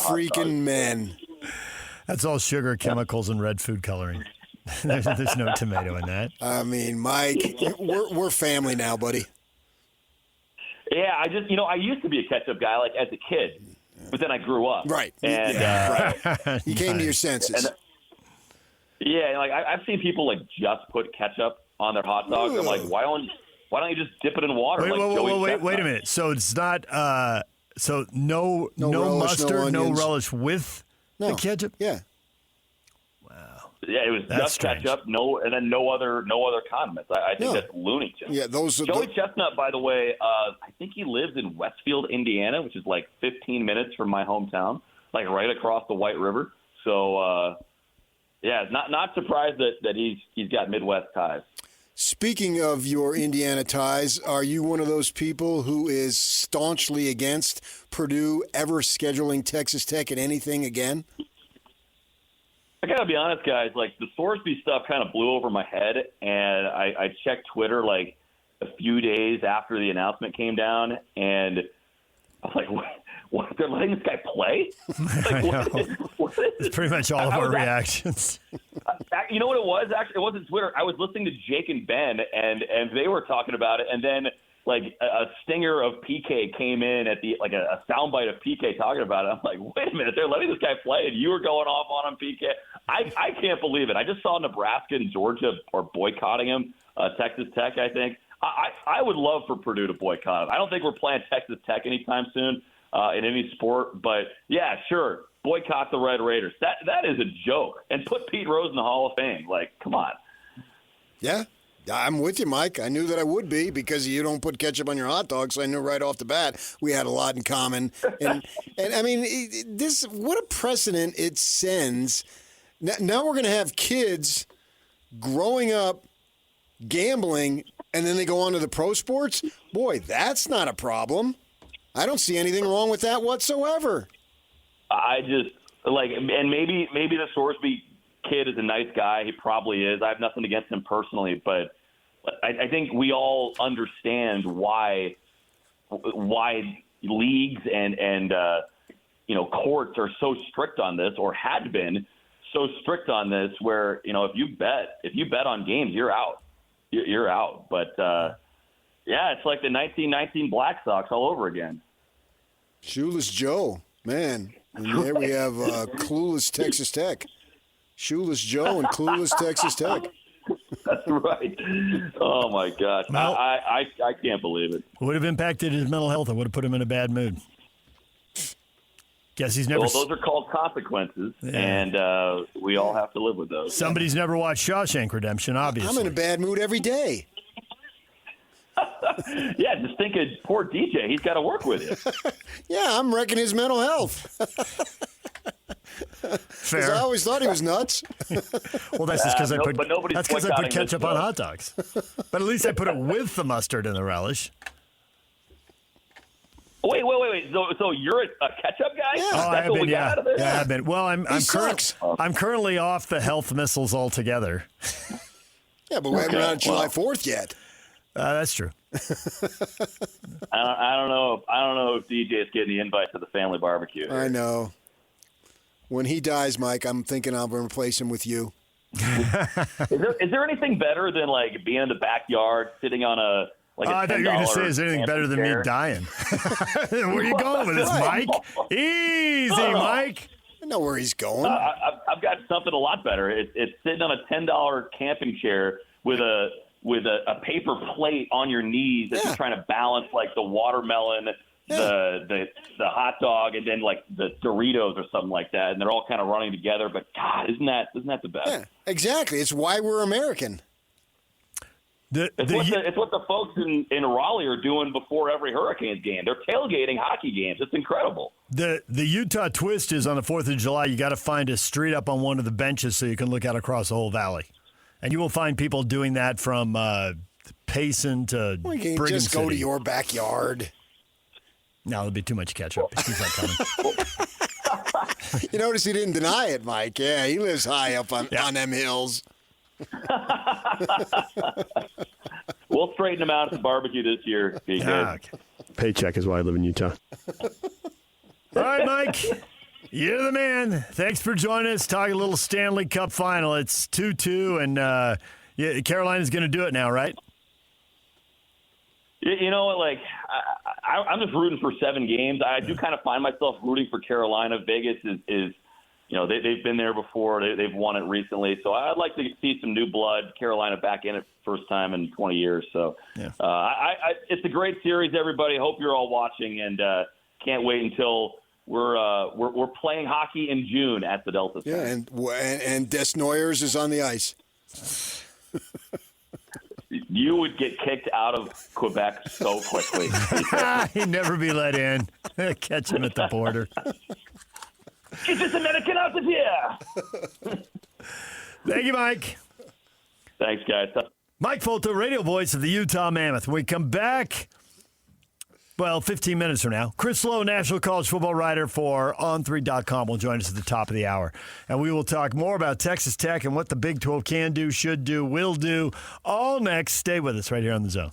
freaking men. That's all sugar, chemicals, and red food coloring. There's no tomato in that. I mean, Mike, we're family now, buddy. Yeah, I used to be a ketchup guy, like as a kid, but then I grew up. Right. And right. You came to your senses. I've seen people like just put ketchup on their hot dogs. I'm like, why don't you just dip it in water? Wait a minute. So it's not no relish, mustard, no relish with the ketchup? Yeah. Wow. Yeah, it was just strange. ketchup, and then no other condiments. I think that's Looney Tunes. Yeah, those are Joey Chestnut, by the way, I think he lives in Westfield, Indiana, which is like 15 minutes from my hometown, like right across the White River. So not surprised that he's got Midwest ties. Speaking of your Indiana ties, are you one of those people who is staunchly against Purdue ever scheduling Texas Tech at anything again? I got to be honest, guys. Like, the Sorsby stuff kind of blew over my head, and I checked Twitter like a few days after the announcement came down, and I was like, what? They're letting this guy play? What is it's pretty much all of our reactions. You know what it was? Actually, it wasn't Twitter. I was listening to Jake and Ben, and they were talking about it, and then like a stinger of PK came in at a soundbite of PK talking about it. I'm like, wait a minute, they're letting this guy play, and you were going off on him, PK. I can't believe it. I just saw Nebraska and Georgia are boycotting him. Texas Tech, I think. I would love for Purdue to boycott him. I don't think we're playing Texas Tech anytime soon in any sport, but yeah, sure. Boycott the Red Raiders. That is a joke. And put Pete Rose in the Hall of Fame. Like, come on. Yeah, I'm with you, Mike. I knew that I would be because you don't put ketchup on your hot dogs, so I knew right off the bat we had a lot in common. And I mean, what a precedent it sends. Now we're going to have kids growing up gambling, and then they go on to the pro sports. Boy, that's not a problem. I don't see anything wrong with that whatsoever. I just and maybe the Sorsby kid is a nice guy. He probably is. I have nothing against him personally, but I think we all understand why leagues and courts are so strict on this, or had been so strict on this, where if you bet on games, you're out. You're out. But it's like the 1919 Black Sox all over again. Shoeless Joe, man. And there we have clueless Texas Tech. Shoeless Joe and clueless Texas Tech. That's right. Oh, my gosh. Well, I can't believe it. Would have impacted his mental health. It would have put him in a bad mood. Guess he's never. Well, those are called consequences, and we all have to live with those. Somebody's never watched Shawshank Redemption, obviously. I'm in a bad mood every day. Yeah, just think of poor DJ. He's got to work with you. Yeah, I'm wrecking his mental health. Fair. I always thought he was nuts. Well, that's just because I put ketchup on stuff. hot dogs. But at least I put it with the mustard and the relish. Wait. So you're a ketchup guy? Yeah. Oh, I have been, yeah. Yeah, I have been. Well, I'm currently off the health missiles altogether. Yeah, but we haven't been on July 4th yet. That's true. I don't know if DJ is getting the invite to the family barbecue. I know. When he dies, Mike, I'm thinking I'll replace him with you. Is there anything better than like being in the backyard, sitting on a I thought you were going to say, is there anything better than me dying? Where are you going with this, Mike? Easy, Mike. I know where he's going. I've got something a lot better. It's sitting on a $10 camping chair with a paper plate on your knees as you're trying to balance like the watermelon, the hot dog, and then like the Doritos or something like that, and they're all kind of running together. But God, isn't that the best? Yeah, exactly. It's why we're American. It's what the folks in Raleigh are doing before every Hurricanes game. They're tailgating hockey games. It's incredible. The Utah twist is on the 4th of July. You got to find a street up on one of the benches so you can look out across the whole valley. And you will find people doing that from Payson to We can Brigham just go City. to your backyard. No, there'll be too much ketchup. He's not coming. You notice he didn't deny it, Mike. Yeah, he lives high up on them hills. We'll straighten them out at the barbecue this year. Be good. Okay. Paycheck is why I live in Utah. All right, Mike. You're the man. Thanks for joining us. Talking a little Stanley Cup final. It's 2-2, and Carolina's going to do it now, right? You know what? Like, I'm just rooting for 7 games. I do kind of find myself rooting for Carolina. Vegas is they've been there before. They've won it recently. So I'd like to see some new blood. Carolina back in it first time in 20 years. So it's a great series, everybody. Hope you're all watching, and can't wait until we're playing hockey in June at the Delta Center. Yeah, and Des Noyers is on the ice. You would get kicked out of Quebec so quickly. He'd never be let in. Catch him at the border. Get this American out of here! Thank you, Mike. Thanks, guys. Mike Folta, radio voice of the Utah Mammoth. When we come back, 15 minutes from now, Chris Lowe, national college football writer for On3.com, will join us at the top of the hour. And we will talk more about Texas Tech and what the Big 12 can do, should do, will do. All next. Stay with us right here on The Zone.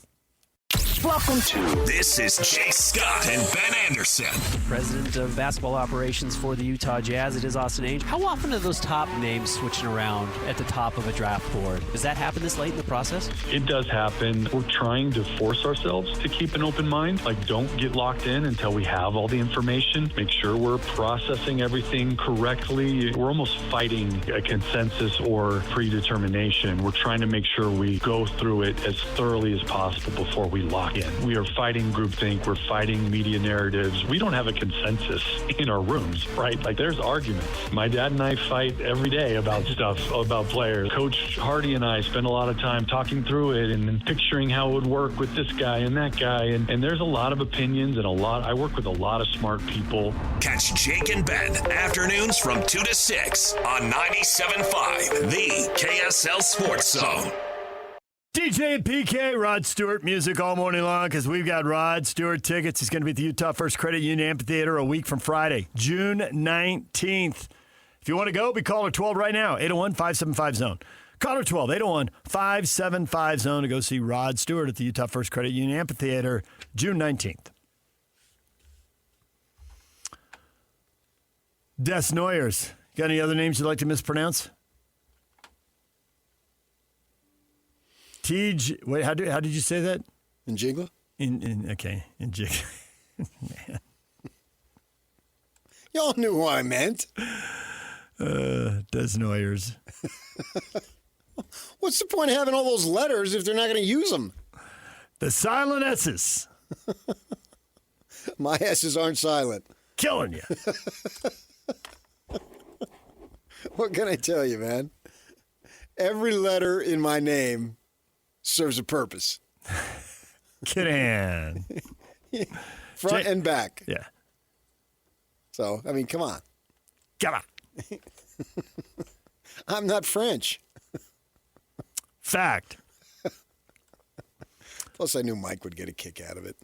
Welcome to This is Jake Scott and Ben Anderson. President of basketball operations for the Utah Jazz, it is Austin Ainge. How often are those top names switching around at the top of a draft board? Does that happen this late in the process? It does happen. We're trying to force ourselves to keep an open mind. Like, don't get locked in until we have all the information. Make sure we're processing everything correctly. We're almost fighting a consensus or predetermination. We're trying to make sure we go through it as thoroughly as possible before we lock in. We are fighting groupthink. We're fighting media narratives. We don't have a consensus in our rooms, right? Like, there's arguments. My dad and I fight every day about stuff, about players. Coach Hardy and I spend a lot of time talking through it and picturing how it would work with this guy and that guy. And there's a lot of opinions and I work with a lot of smart people. Catch Jake and Ben afternoons from 2 to 6 on 97.5, the KSL Sports Zone. DJ and PK, Rod Stewart music all morning long because we've got Rod Stewart tickets. He's going to be at the Utah First Credit Union Amphitheater a week from Friday, June 19th. If you want to go, be caller 12 right now, 801-575-ZONE. Caller 12, 801-575-ZONE to go see Rod Stewart at the Utah First Credit Union Amphitheater, June 19th. Des Noyers. Got any other names you'd like to mispronounce? Wait, how did you say that? Njigla? Njigla. Man. Y'all knew who I meant. Des Noyers. What's the point of having all those letters if they're not going to use them? The silent S's. My S's aren't silent. Killing you. What can I tell you, man? Every letter in my name serves a purpose. Get in. Front and back. Yeah. So, I mean, come on. Come on. I'm not French. Fact. Plus, I knew Mike would get a kick out of it.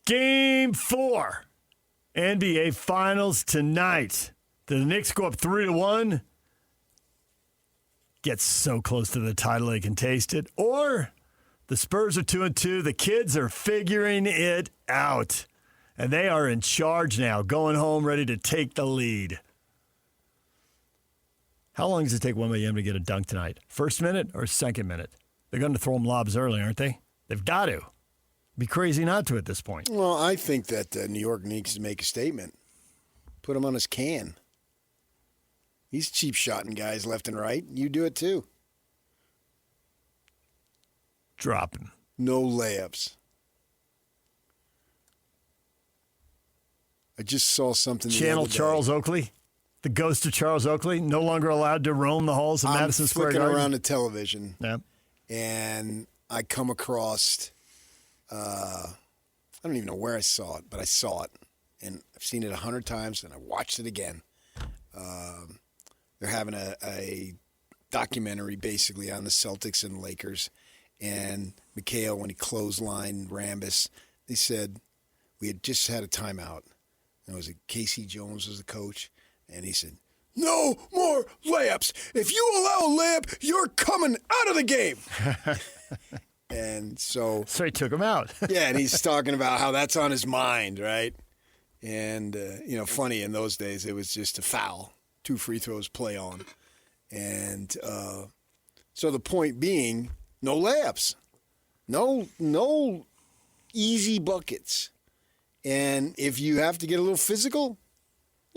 Game 4. NBA Finals tonight. The Knicks go up 3-1. gets so close to the title they can taste it, or the Spurs are 2-2. The kids are figuring it out, and they are in charge now, going home ready to take the lead. How long does it take Wembanyama to get a dunk tonight? First minute or second minute? They're going to throw him lobs early, aren't they? They've got to. Be crazy not to at this point. Well, I think that New York needs to make a statement. Put him on his can. He's cheap-shotting guys left and right. You do it too. Drop him. No layups. I just saw something. Channel Charles Oakley. The ghost of Charles Oakley, no longer allowed to roam the halls of Madison Square Garden. I'm flicking around the television, yeah, and I come across, I don't even know where I saw it, but I saw it, and I've seen it 100 times, and I watched it again. They're having a documentary, basically, on the Celtics and Lakers, and Mikhail, when he clotheslined Rambis, they said, we had just had a timeout. And it was Casey Jones was the coach. And he said, no more layups. If you allow a layup, you're coming out of the game. And so he took him out. Yeah, and he's talking about how that's on his mind, right? And, funny, in those days, it was just a foul. 2 free throws, play on. And so the point being, no layups. No easy buckets. And if you have to get a little physical,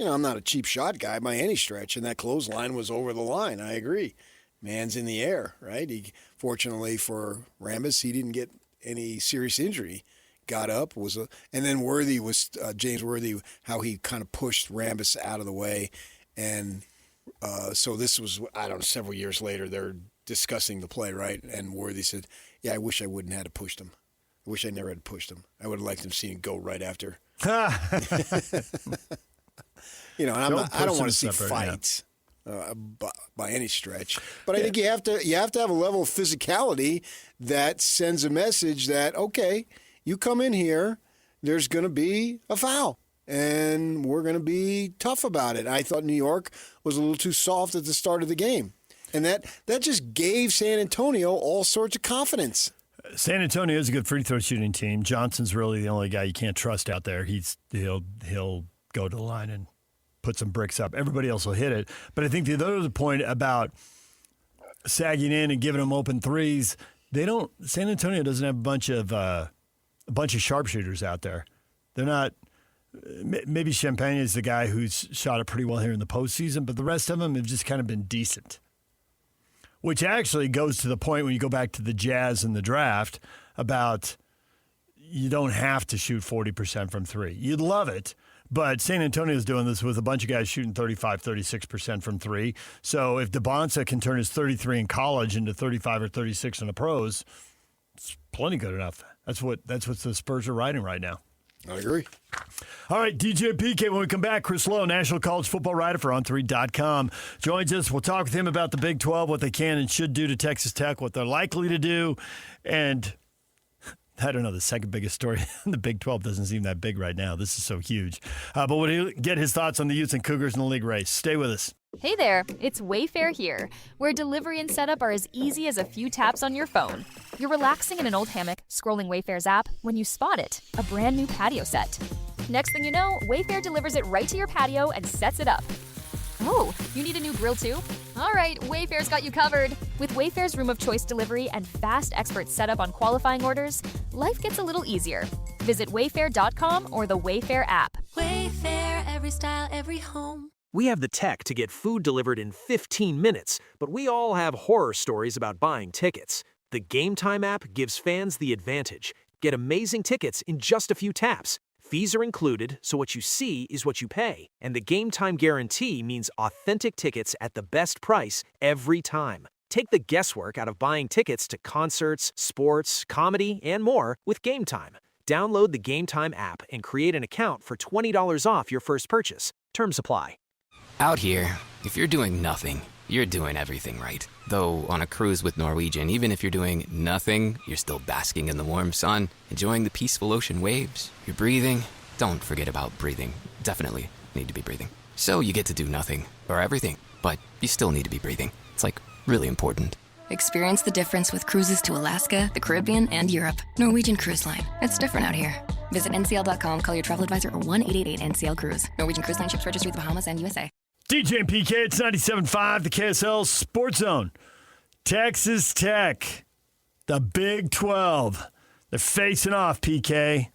I'm not a cheap shot guy by any stretch, and that clothesline was over the line. I agree. Man's in the air, right? Fortunately for Rambis, he didn't get any serious injury. Got up, and then Worthy was James Worthy, how he kind of pushed Rambis out of the way, and so this was, I don't know, several years later. They're discussing the play, right? And Worthy said, "Yeah, I wish I wouldn't have had to pushed him. I wish I never had pushed him. I would have liked him seeing him go right after." And I don't want to see fights by any stretch, but I think you have to have a level of physicality that sends a message that, okay, you come in here, there's going to be a foul, and we're going to be tough about it. I thought New York was a little too soft at the start of the game, and that just gave San Antonio all sorts of confidence. San Antonio is a good free throw shooting team. Johnson's really the only guy you can't trust out there. He'll go to the line and put some bricks up. Everybody else will hit it. But I think the other point about sagging in and giving them open threes, San Antonio doesn't have a bunch of sharpshooters out there. They're not. Maybe Champagne is the guy who's shot it pretty well here in the postseason, but the rest of them have just kind of been decent. Which actually goes to the point when you go back to the Jazz in the draft about you don't have to shoot 40% from three. You'd love it, but San Antonio's doing this with a bunch of guys shooting 35, 36% from three. So if DeBonsa can turn his 33 in college into 35 or 36 in the pros, it's plenty good enough. That's what the Spurs are riding right now. I agree. All right, DJ PK, when we come back, Chris Lowe, National College Football Writer for On3.com, joins us. We'll talk with him about the Big 12, what they can and should do to Texas Tech, what they're likely to do, and I don't know, the second biggest story in the Big 12 doesn't seem that big right now. This is so huge. But we'll get his thoughts on the Utes and Cougars in the league race. Stay with us. Hey there, it's Wayfair here, where delivery and setup are as easy as a few taps on your phone. You're relaxing in an old hammock, scrolling Wayfair's app, when you spot it, a brand new patio set. Next thing you know, Wayfair delivers it right to your patio and sets it up. Oh, you need a new grill too? All right, Wayfair's got you covered. With Wayfair's room of choice delivery and fast expert setup on qualifying orders, life gets a little easier. Visit wayfair.com or the Wayfair app. Wayfair, every style, every home. We have the tech to get food delivered in 15 minutes, but we all have horror stories about buying tickets. The Game Time app gives fans the advantage. Get amazing tickets in just a few taps. Fees are included, so what you see is what you pay. And the Game Time guarantee means authentic tickets at the best price every time. Take the guesswork out of buying tickets to concerts, sports, comedy, and more with Game Time. Download the Game Time app and create an account for $20 off your first purchase. Terms apply. Out here, if you're doing nothing, you're doing everything right. Though on a cruise with Norwegian, even if you're doing nothing, you're still basking in the warm sun, enjoying the peaceful ocean waves. You're breathing. Don't forget about breathing. Definitely need to be breathing. So you get to do nothing, or everything, but you still need to be breathing. It's like really important. Experience the difference with cruises to Alaska, the Caribbean, and Europe. Norwegian Cruise Line. It's different out here. Visit ncl.com, call your travel advisor, or 1-888-NCL-CRUISE. Norwegian Cruise Line ships registry the Bahamas and USA. DJ and PK, it's 97.5, the KSL Sports Zone. Texas Tech, the Big 12. They're facing off, PK.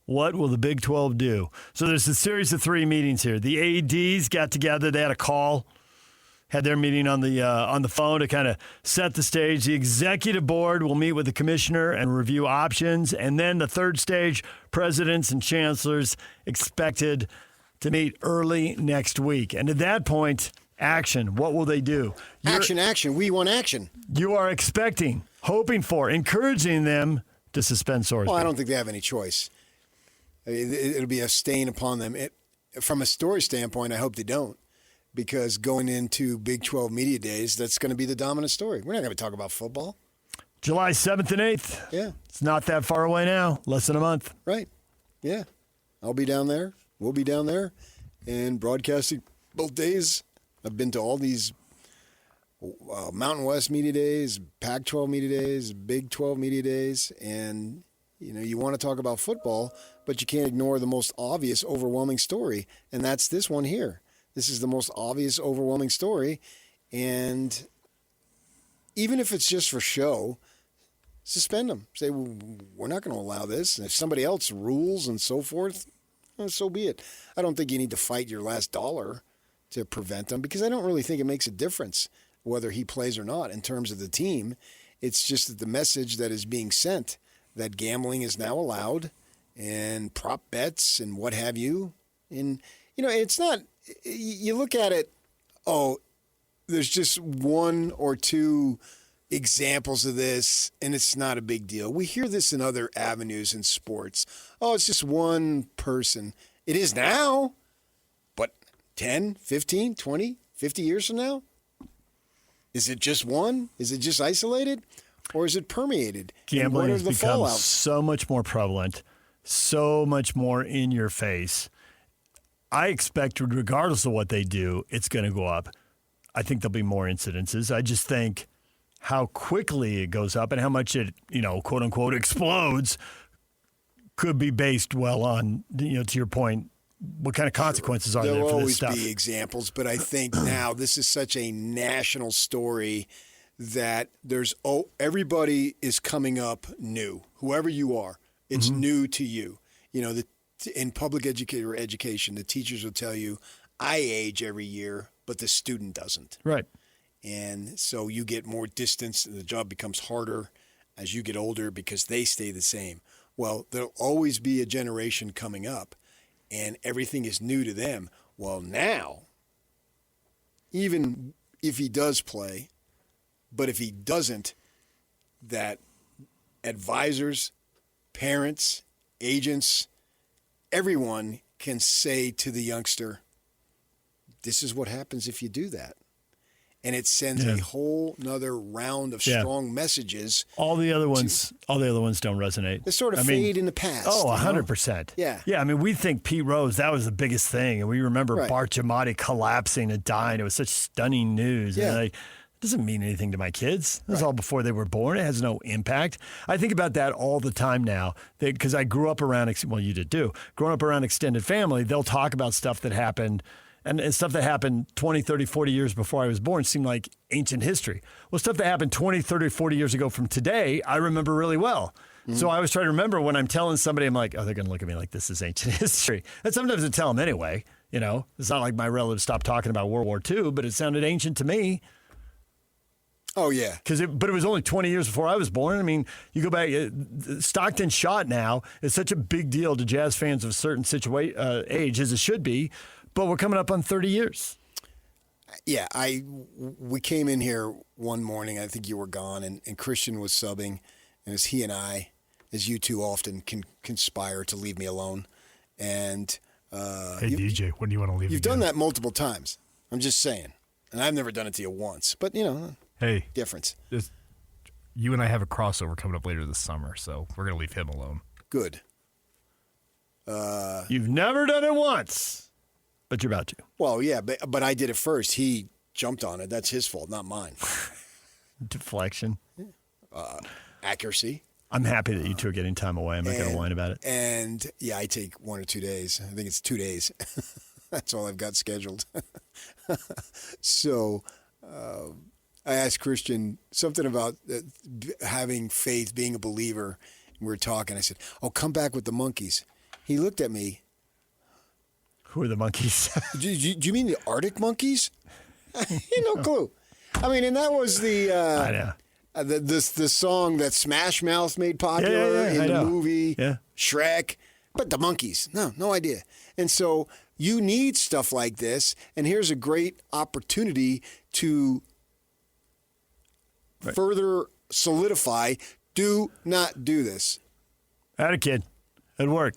What will the Big 12 do? So there's a series of 3 meetings here. The ADs got together. They had a call, had their meeting on the phone to kind of set the stage. The executive board will meet with the commissioner and review options. And then the third stage, presidents and chancellors expected to meet early next week. And at that point, action. What will they do? Action. We want action. You are expecting, hoping for, encouraging them to suspend Sorsby. Well, I don't think they have any choice. It'll be a stain upon them. From a story standpoint, I hope they don't, because going into Big 12 Media Days, that's going to be the dominant story. We're not going to talk about football. July 7th and 8th. Yeah. It's not that far away now, less than a month. Right. Yeah. I'll be down there. We'll be down there and broadcasting both days. I've been to all these Mountain West Media Days, Pac-12 Media Days, Big 12 Media Days, and you want to talk about football, but you can't ignore the most obvious, overwhelming story, and that's this one here. This is the most obvious, overwhelming story, and even if it's just for show, suspend them. Say, we're not going to allow this, and if somebody else rules and so forth, so be it. I don't think you need to fight your last dollar to prevent them, because I don't really think it makes a difference whether he plays or not in terms of the team. It's just that the message that is being sent, that gambling is now allowed and prop bets and what have you. And, it's not, you look at it, there's just 1 or 2 examples of this, and it's not a big deal. We hear this in other avenues in sports. It's just one person. It is now, but 10, 15, 20, 50 years from now? Is it just one? Is it just isolated? Or is it permeated? Gambling has become so much more prevalent, so much more in your face. I expect, regardless of what they do, it's going to go up. I think there'll be more incidences. I just think how quickly it goes up and how much it, quote unquote, explodes could be based well on, to your point, what kind of consequences are there for this stuff? There'll always be examples, but I think now this is such a national story that everybody is coming up new. Whoever you are, it's new to you. In public education, the teachers will tell you, I age every year, but the student doesn't. Right. And so you get more distance, and the job becomes harder as you get older because they stay the same. Well, there'll always be a generation coming up, and everything is new to them. Well, now, even if he does play, but if he doesn't, that advisors, parents, agents, everyone can say to the youngster, this is what happens if you do that. And it sends a whole nother round of strong messages. All the other ones don't resonate. They sort of fade in the past. 100%. Yeah. Yeah, I mean, we think Pete Rose, that was the biggest thing. And we remember Bart Giamatti collapsing and dying. It was such stunning news. Yeah. And it doesn't mean anything to my kids. It was all before they were born. It has no impact. I think about that all the time now because I grew up around, you did too, growing up around extended family, they'll talk about stuff that happened. And stuff that happened 20, 30, 40 years before I was born seemed like ancient history. Well, stuff that happened 20, 30, 40 years ago from today, I remember really well. Mm-hmm. So I was trying to remember when I'm telling somebody, I'm like, they're going to look at me like this is ancient history. And sometimes I tell them anyway. It's not like my relatives stopped talking about World War II, but it sounded ancient to me. Oh, yeah. But it was only 20 years before I was born. I mean, you go back, Stockton shot now is such a big deal to Jazz fans of a certain age, as it should be. But we're coming up on 30 years. Yeah, we came in here one morning. I think you were gone, and Christian was subbing. And it was he and I, as you two often can conspire to leave me alone. And hey, DJ, when do you want to leave? You've done that multiple times. I'm just saying, and I've never done it to you once. But hey, difference. You and I have a crossover coming up later this summer, so we're gonna leave him alone. Good. You've never done it once. But you're about to. Well, yeah, but I did it first. He jumped on it. That's his fault, not mine. Deflection. Accuracy. I'm happy that you two are getting time away. I'm not going to whine about it. And, yeah, I take 1 or 2 days. I think it's 2 days. That's all I've got scheduled. So I asked Christian something about having faith, being a believer. We were talking. I said, come back with the monkeys. He looked at me. Who are the monkeys? Do you mean the Arctic monkeys? He had no clue. I mean, and that was the I know. The song that Smash Mouth made popular in the movie Shrek. But the monkeys, no idea. And so you need stuff like this, and here's a great opportunity to further solidify. Do not do this. I had a kid. It'd work.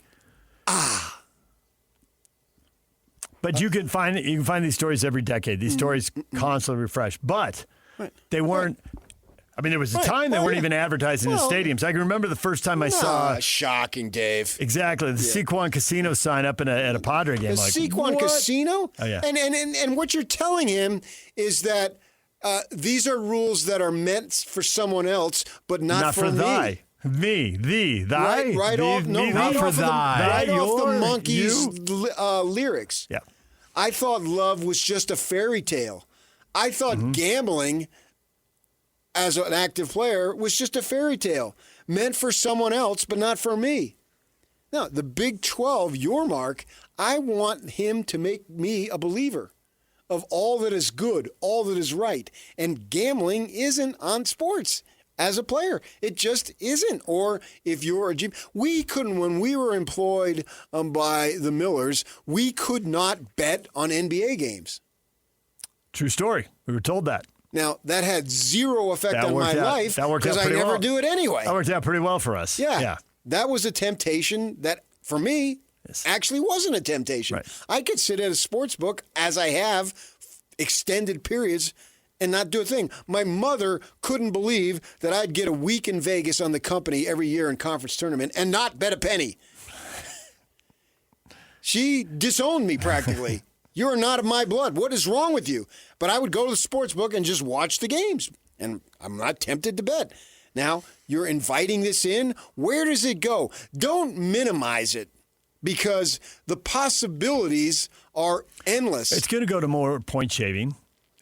But you can find these stories every decade. These stories constantly refresh. But they weren't. I mean, there was a time they weren't even advertising in stadiums. I can remember the first time I saw. Shocking, Dave. Exactly. The Sequan Casino sign up at a Padre game. The like, Sequan what? Casino? Oh, yeah. And what you're telling him is that these are rules that are meant for someone else, but not for me. Thy. Thy. Right off the Monkeys lyrics. Yeah. I thought love was just a fairy tale. I thought gambling as an active player was just a fairy tale, meant for someone else, but not for me. Now, the Big 12, Yormark, I want him to make me a believer of all that is good, all that is right. And gambling isn't on sports as a player. It just isn't. Or if you're a GM, we couldn't, when we were employed by the Millers, we could not bet on NBA games. True story. We were told that. Now, that had zero effect on my life because I never do it anyway. That worked out pretty well for us. Yeah. That was a temptation that, for me, actually wasn't a temptation. Right. I could sit at a sports book, as I have, extended periods, and not do a thing. My mother couldn't believe that I'd get a week in Vegas on the company every year in conference tournament and not bet a penny. She disowned me practically. You're not of my blood. What is wrong with you? But I would go to the sports book and just watch the games. And I'm not tempted to bet. Now, you're inviting this in. Where does it go? Don't minimize it because the possibilities are endless. It's going to go to more point shaving,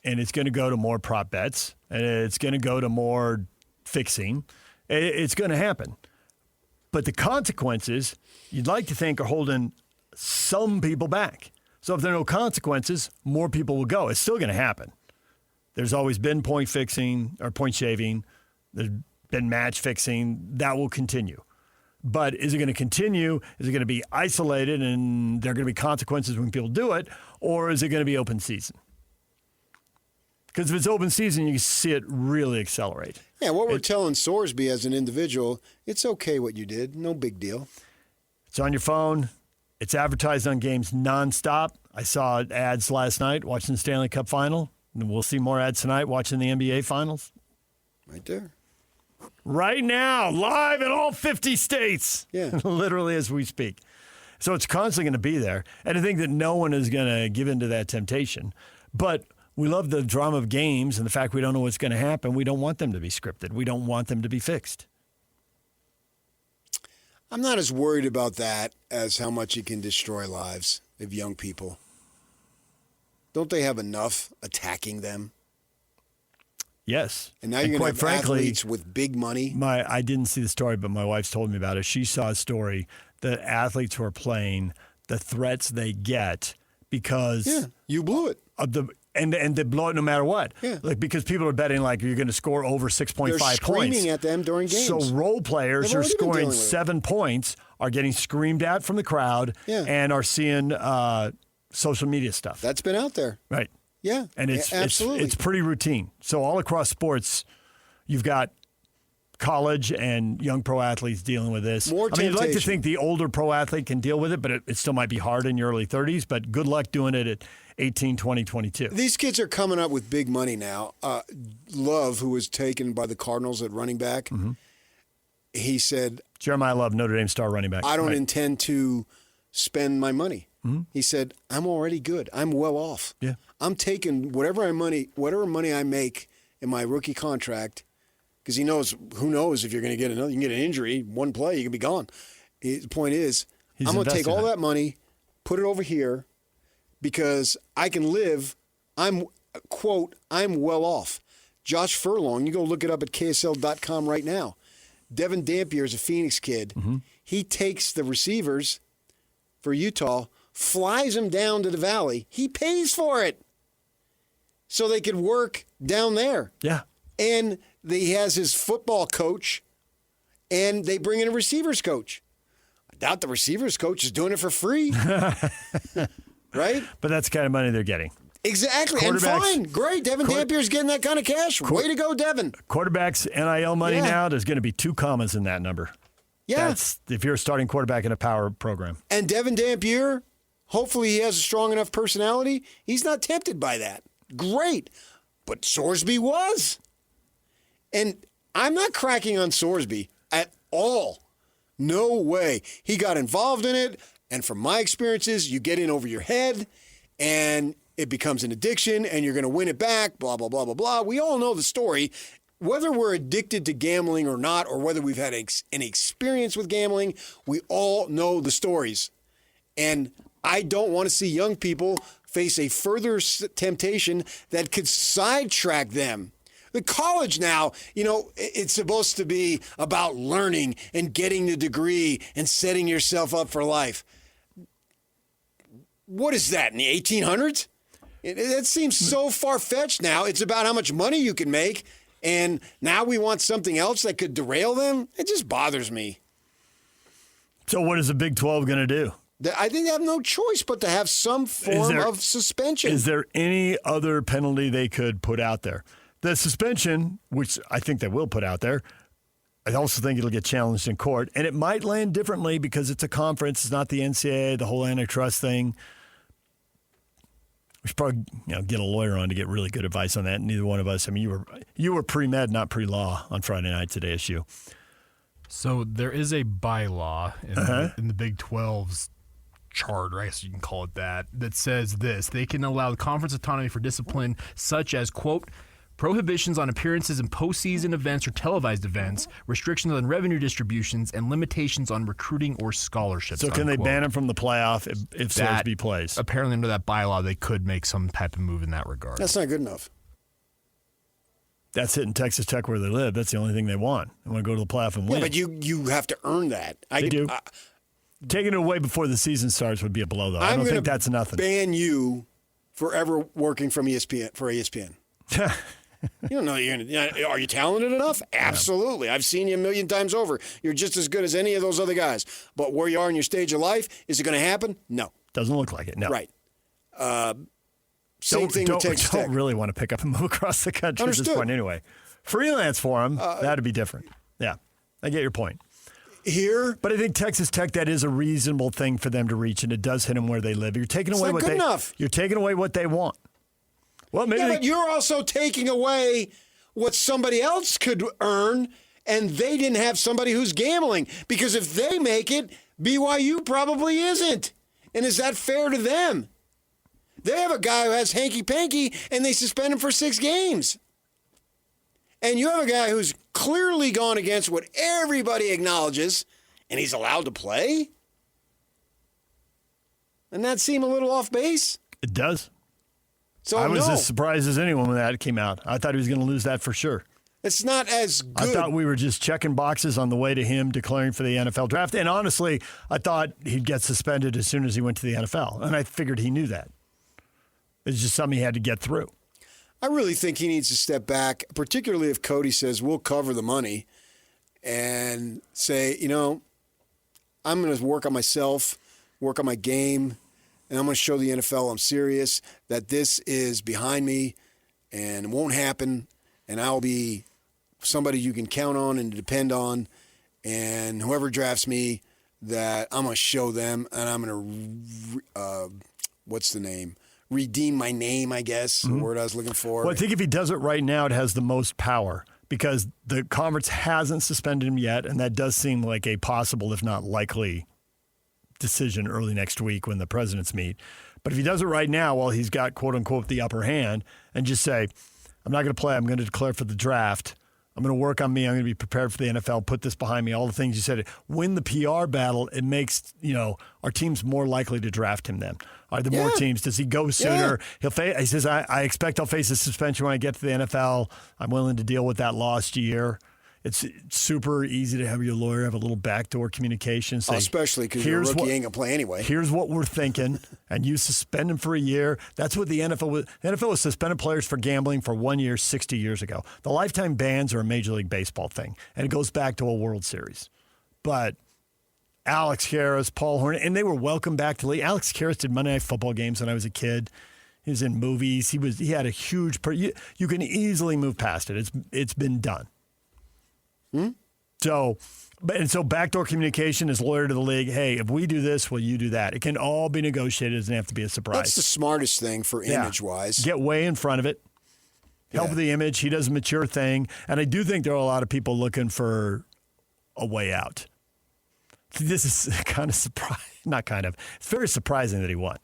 and it's going to go to more prop bets, and it's going to go to more fixing. It's going to happen. But the consequences, you'd like to think, are holding some people back. So if there are no consequences, more people will go. It's still going to happen. There's always been point fixing or point shaving. There's been match fixing. That will continue. But is it going to continue? Is it going to be isolated and there are going to be consequences when people do it? Or is it going to be open season? Because if it's open season, you can see it really accelerate. Yeah, what we're telling Sorsby as an individual, it's okay what you did. No big deal. It's on your phone. It's advertised on games nonstop. I saw ads last night watching the Stanley Cup Final. And we'll see more ads tonight watching the NBA Finals. Right there. Right now, live in all 50 states. Yeah. Literally as we speak. So it's constantly going to be there. And I think that no one is going to give in to that temptation. But we love the drama of games and the fact we don't know what's going to happen. We don't want them to be scripted. We don't want them to be fixed. I'm not as worried about that as how much it can destroy lives of young people. Don't they have enough attacking them? Yes. And now you're going to have athletes with big money. I didn't see the story, but my wife's told me about it. She saw a story that athletes who are playing, the threats they get because you blew it. Of the and they blow it no matter what. Yeah. Like because people are betting like you're going to score over 6.5 points. They're screaming at them during games. So role players who are scoring 7 points are getting screamed at from the crowd and are seeing social media stuff. That's been out there. Right. Yeah. And absolutely. It's pretty routine. So all across sports, you've got college and young pro athletes dealing with this. You'd like to think the older pro athlete can deal with it, but it still might be hard in your early 30s. But good luck doing it at 18, 20, 22. These kids are coming up with big money now. Love, who was taken by the Cardinals at running back, he said, Jeremiah Love, Notre Dame star running back. I don't intend to spend my money. He said, I'm already good. I'm well off. Yeah. I'm taking whatever money I make in my rookie contract because he knows, who knows if you're going to get another. You can get an injury, one play, you can be gone. The point is, I'm going to take all that money, put it over here because I can live. I'm well off. Josh Furlong, you go look it up at KSL.com right now. Devin Dampier is a Phoenix kid. Mm-hmm. He takes the receivers for Utah, flies them down to the Valley. He pays for it so they could work down there. Yeah. And he has his football coach, and they bring in a receivers coach. I doubt the receivers coach is doing it for free. Right? But that's the kind of money they're getting. Exactly. And fine. Great. Devin Dampier's getting that kind of cash. Way to go, Devin. Quarterbacks, NIL money now, there's going to be 2 commas in that number. Yeah. That's if you're a starting quarterback in a power program. And Devin Dampier, hopefully he has a strong enough personality. He's not tempted by that. Great. But Sorsby was. And I'm not cracking on Sorsby at all. No way. He got involved in it. And from my experiences, you get in over your head and it becomes an addiction and you're going to win it back, blah, blah, blah, blah, blah. We all know the story. Whether we're addicted to gambling or not, or whether we've had any experience with gambling, we all know the stories. And I don't want to see young people face a further temptation that could sidetrack them. The college now, it's supposed to be about learning and getting the degree and setting yourself up for life. What is that, in the 1800s? That seems so far-fetched now. It's about how much money you can make, and now we want something else that could derail them? It just bothers me. So what is the Big 12 going to do? I think they have no choice but to have some form of suspension. Is there any other penalty they could put out there? The suspension, which I think they will put out there, I also think it'll get challenged in court, and it might land differently because it's a conference. It's not the NCAA, the whole antitrust thing. We should probably get a lawyer on to get really good advice on that. Neither one of us. I mean, you were pre-med, not pre-law on Friday night at ASU. So there is a bylaw in the Big 12's charter, I guess you can call it that says this. They can allow the conference autonomy for discipline such as, quote, prohibitions on appearances in postseason events or televised events, restrictions on revenue distributions, and limitations on recruiting or scholarships. So can they ban him from the playoff if Sorsby plays? Apparently under that bylaw, they could make some type of move in that regard. That's not good enough. That's hitting Texas Tech where they live. That's the only thing they want. They want to go to the playoff and win. Yeah, but you have to earn that. They do. Taking it away before the season starts would be a blow, though. I don't think that's nothing. Ban you forever working from ESPN. You don't know you're going to. Are you talented enough? Absolutely. I've seen you a million times over. You're just as good as any of those other guys. But where you are in your stage of life, is it going to happen? No. Doesn't look like it. No. Right. Same thing with Texas Tech. Don't really want to pick up and move across the country at this point anyway. Freelance for them, that'd be different. Yeah. I get your point. Here, but I think Texas Tech, that is a reasonable thing for them to reach, and it does hit them where they live. You're taking away You're taking away what they want. Well, maybe but you're also taking away what somebody else could earn, and they didn't have somebody who's gambling. Because if they make it, BYU probably isn't. And is that fair to them? They have a guy who has hanky-panky, and they suspend him for 6 games. And you have a guy who's clearly gone against what everybody acknowledges, and he's allowed to play? Doesn't that seem a little off base? It does. So I was as surprised as anyone when that came out. I thought he was going to lose that for sure. It's not as good. I thought we were just checking boxes on the way to him declaring for the NFL draft. And honestly, I thought he'd get suspended as soon as he went to the NFL. And I figured he knew that. It's just something he had to get through. I really think he needs to step back, particularly if Cody says, we'll cover the money, and say, I'm going to work on myself, work on my game, and I'm going to show the NFL I'm serious, that this is behind me and it won't happen, and I'll be somebody you can count on and depend on, and whoever drafts me, that I'm going to show them, and I'm going to, redeem my name, I guess, the word I was looking for. Well, I think if he does it right now, it has the most power because the conference hasn't suspended him yet, and that does seem like a possible, if not likely, decision early next week when the presidents meet. But if he does it right now while he's got, quote-unquote, the upper hand, and just say, I'm not going to play. I'm going to declare for the draft. I'm going to work on me. I'm going to be prepared for the NFL, put this behind me, all the things you said. Win the PR battle, it makes, our teams more likely to draft him then. Are there more teams? Does he go sooner? He says, I expect I'll face a suspension when I get to the NFL. I'm willing to deal with that lost year. It's super easy to have your lawyer have a little backdoor communication. Say, especially because your rookie ain't going to play anyway. Here's what we're thinking, and you suspend him for a year. That's what the NFL was. The NFL was suspended players for gambling for 1 year 60 years ago. The lifetime bans are a Major League Baseball thing, and it goes back to a World Series. But Alex Karras, Paul Horn, and they were welcome back to the league. Alex Karras did Monday Night Football games when I was a kid. He was in movies. He had a huge. You can easily move past it. It's been done. So backdoor communication is lawyer to the league. Hey, if we do this, will you do that? It can all be negotiated. It doesn't have to be a surprise. That's the smartest thing for image-wise. Get way in front of it. Help with the image. He does a mature thing. And I do think there are a lot of people looking for a way out. This is kind of it's very surprising that he won.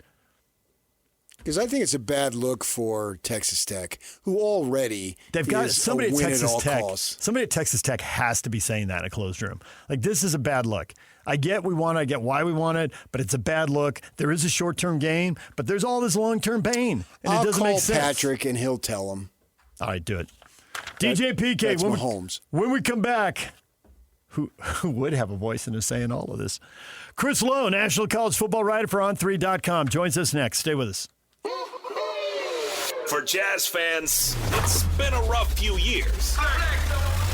Because I think it's a bad look for Texas Tech, who already they've got somebody a at win Texas at all Tech. costs. Somebody at Texas Tech has to be saying that in a closed room. Like, this is a bad look. I get why we want it, but it's a bad look. There is a short-term gain, but there's all this long-term pain, and I'll it doesn't call make sense. Patrick, and he'll tell him. All right, do it. DJ PK. That's Mahomes. When we come back, who would have a voice into saying all of this? Chris Lowe, national college football writer for On3.com, joins us next. Stay with us. For Jazz fans, it's been a rough few years.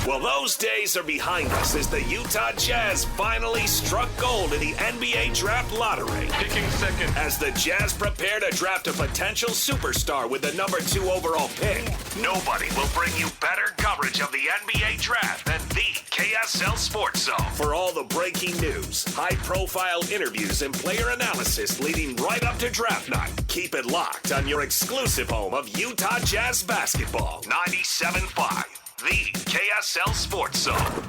Well, those days are behind us as the Utah Jazz finally struck gold in the NBA Draft Lottery. Picking second. As the Jazz prepare to draft a potential superstar with the number 2 overall pick, nobody will bring you better coverage of the NBA Draft than the KSL Sports Zone. For all the breaking news, high-profile interviews, and player analysis leading right up to draft night, keep it locked on your exclusive home of Utah Jazz basketball, 97.5. The KSL Sports Zone.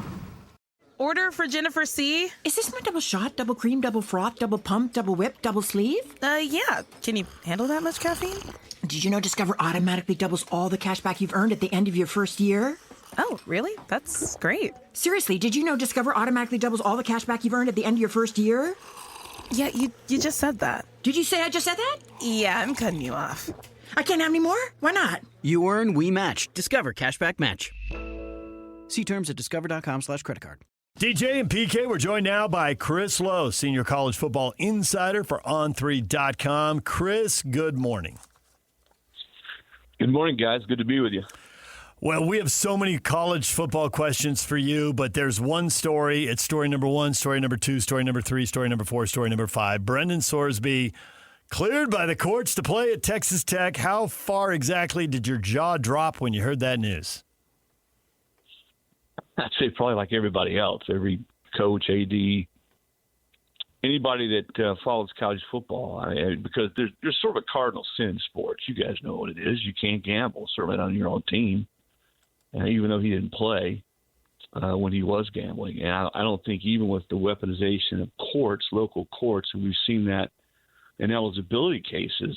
Order for Jennifer C. Is this my double shot, double cream, double froth, double pump, double whip, double sleeve? Yeah. Can you handle that much caffeine? Did you know Discover automatically doubles all the cash back you've earned at the end of your first year? Oh, really? That's great. Seriously, did you know Discover automatically doubles all the cash back you've earned at the end of your first year? Yeah, you just said that. Did you say I just said that? Yeah, I'm cutting you off. I can't have any more? Why not? You earn, we match. Discover Cashback Match. See terms at discover.com/creditcard. DJ and PK, we're joined now by Chris Lowe, senior college football insider for On3.com. Chris, good morning. Good morning, guys. Good to be with you. Well, we have so many college football questions for you, but there's one story. It's story number 1, story number 2, story number 3, story number 4, story number 5. Brendan Sorsby cleared by the courts to play at Texas Tech. How far exactly did your jaw drop when you heard that news? I'd say probably like everybody else, every coach, AD, anybody that follows college football, because there's sort of a cardinal sin in sports. You guys know what it is. You can't gamble, certainly on your own team, even though he didn't play when he was gambling. And I don't think even with the weaponization of courts, local courts, and we've seen that in eligibility cases,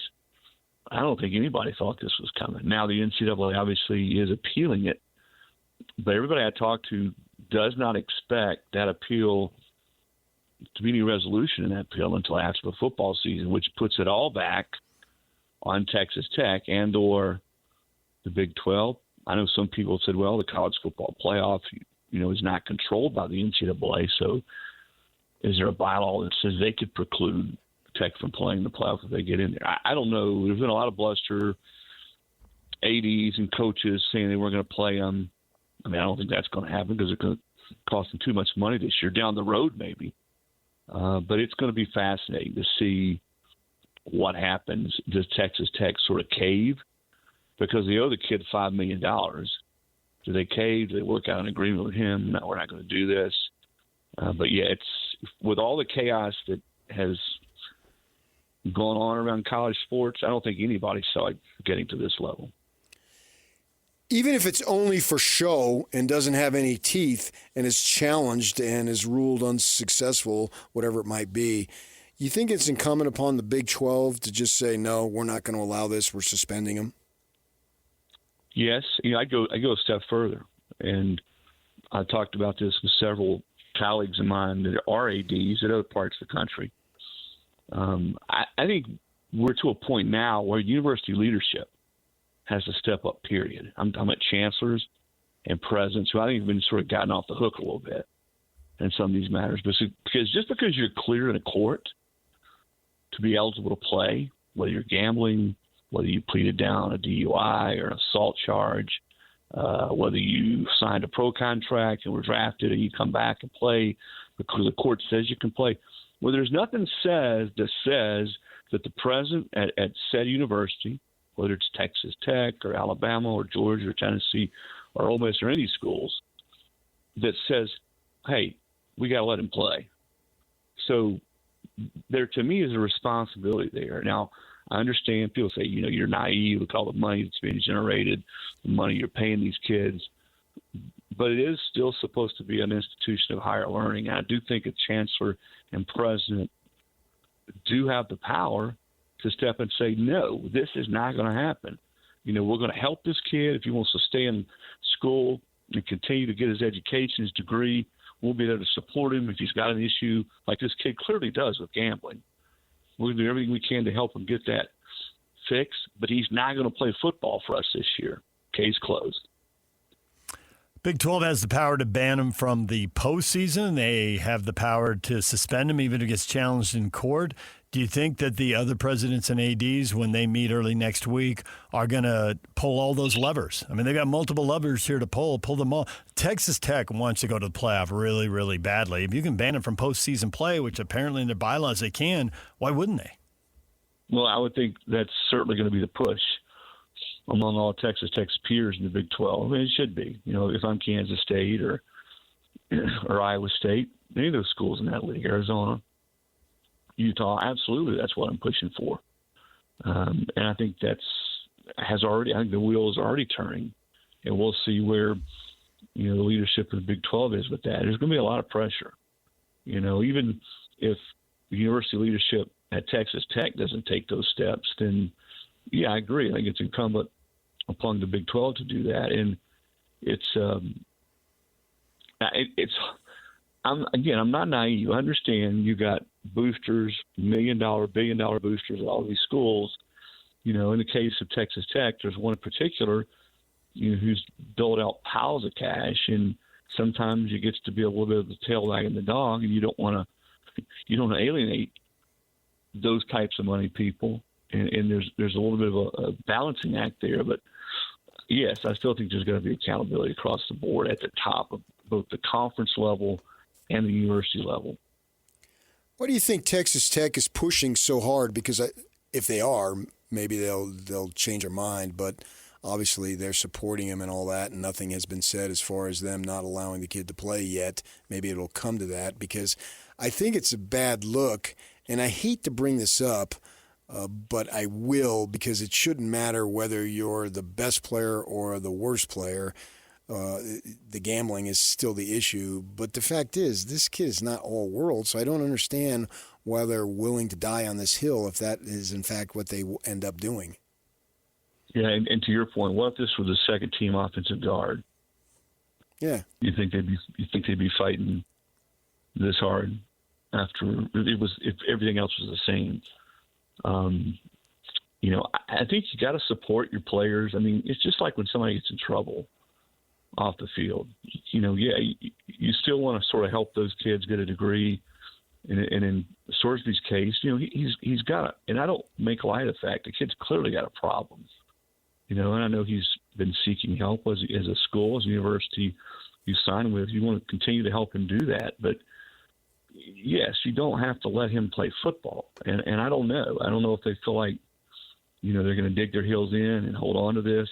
I don't think anybody thought this was coming. Now the NCAA obviously is appealing it, but everybody I talk to does not expect that appeal to be any resolution in that appeal until after the football season, which puts it all back on Texas Tech and or the Big 12. I know some people said, well, the college football playoff, is not controlled by the NCAA, so is there a bylaw that says they could preclude Tech from playing the playoff if they get in there? I don't know. There's been a lot of bluster, ADs and coaches saying they weren't going to play them. I mean, I don't think that's going to happen because it's going to cost them too much money this year. Down the road, maybe. But it's going to be fascinating to see what happens. Does Texas Tech sort of cave? Because they owe the kid $5 million. Do they cave? Do they work out an agreement with him? No, we're not going to do this. But, yeah, it's with all the chaos that has gone on around college sports, I don't think anybody saw it getting to this level. Even if it's only for show and doesn't have any teeth and is challenged and is ruled unsuccessful, whatever it might be, you think it's incumbent upon the Big 12 to just say, no, we're not going to allow this, we're suspending them? Yes, I go a step further, and I talked about this with several colleagues of mine that are ADs at other parts of the country. I think we're to a point now where university leadership has to step up, period. I'm talking about chancellors and presidents who I think have been sort of gotten off the hook a little bit in some of these matters. Because just because you're clear in a court to be eligible to play, whether you're gambling, whether you pleaded down a DUI or an assault charge, whether you signed a pro contract and were drafted and you come back and play because the court says you can play. Well, there's nothing that says that the president at said university, whether it's Texas Tech or Alabama or Georgia or Tennessee or Ole Miss or any of these schools, that says, hey, we got to let him play. So there, to me, is a responsibility there. Now, I understand people say, you're naive with all the money that's being generated, the money you're paying these kids. But it is still supposed to be an institution of higher learning. And I do think a chancellor and president do have the power to step and say, no, this is not going to happen. We're going to help this kid. If he wants to stay in school and continue to get his education, his degree, we'll be there to support him. If he's got an issue like this kid clearly does with gambling, we're going to do everything we can to help him get that fixed. But he's not going to play football for us this year. Case closed. Big 12 has the power to ban him from the postseason. They have the power to suspend him even if he gets challenged in court. Do you think that the other presidents and ADs, when they meet early next week, are going to pull all those levers? I mean, they've got multiple levers here to pull them all. Texas Tech wants to go to the playoff really, really badly. If you can ban them from postseason play, which apparently in their bylaws they can, why wouldn't they? Well, I would think that's certainly going to be the push among all Texas Tech's peers in the Big 12. I mean, it should be. If I'm Kansas State or Iowa State, any of those schools in that league, Arizona, Utah, absolutely, that's what I'm pushing for. And I think I think the wheel is already turning, and we'll see where, the leadership of the Big 12 is with that. There's going to be a lot of pressure. Even if the university leadership at Texas Tech doesn't take those steps, then, yeah, I agree. I think it's incumbent upon the Big 12 to do that. And I'm not naive. I understand you got boosters, $1 million, $1 billion boosters at all these schools. In the case of Texas Tech, there's one in particular, who's doled out piles of cash, and sometimes it gets to be a little bit of the tail wagging the dog, and you don't want to alienate those types of money people. And there's a little bit of a balancing act there, but yes, I still think there's going to be accountability across the board at the top of both the conference level and the university level. Why do you think Texas Tech is pushing so hard? Because if they are, maybe they'll change their mind, but obviously they're supporting him and all that, and nothing has been said as far as them not allowing the kid to play yet. Maybe it'll come to that, because I think it's a bad look, and I hate to bring this up, but I will, because it shouldn't matter whether you're the best player or the worst player. The gambling is still the issue. But the fact is, this kid is not all world, so I don't understand why they're willing to die on this hill if that is, in fact, what they end up doing. Yeah, and to your point, what if this was a second-team offensive guard? Yeah. You think they'd be fighting this hard after if everything else was the same? I think you got to support your players. I mean, it's just like when somebody gets in trouble off the field. You still want to sort of help those kids get a degree. And in Sorsby's case, he's got and I don't make light of the fact the kid's clearly got a problem. And I know he's been seeking help as a school, as a university you sign with. You want to continue to help him do that, but yes, you don't have to let him play football. And I don't know. I don't know if they feel like, they're going to dig their heels in and hold on to this.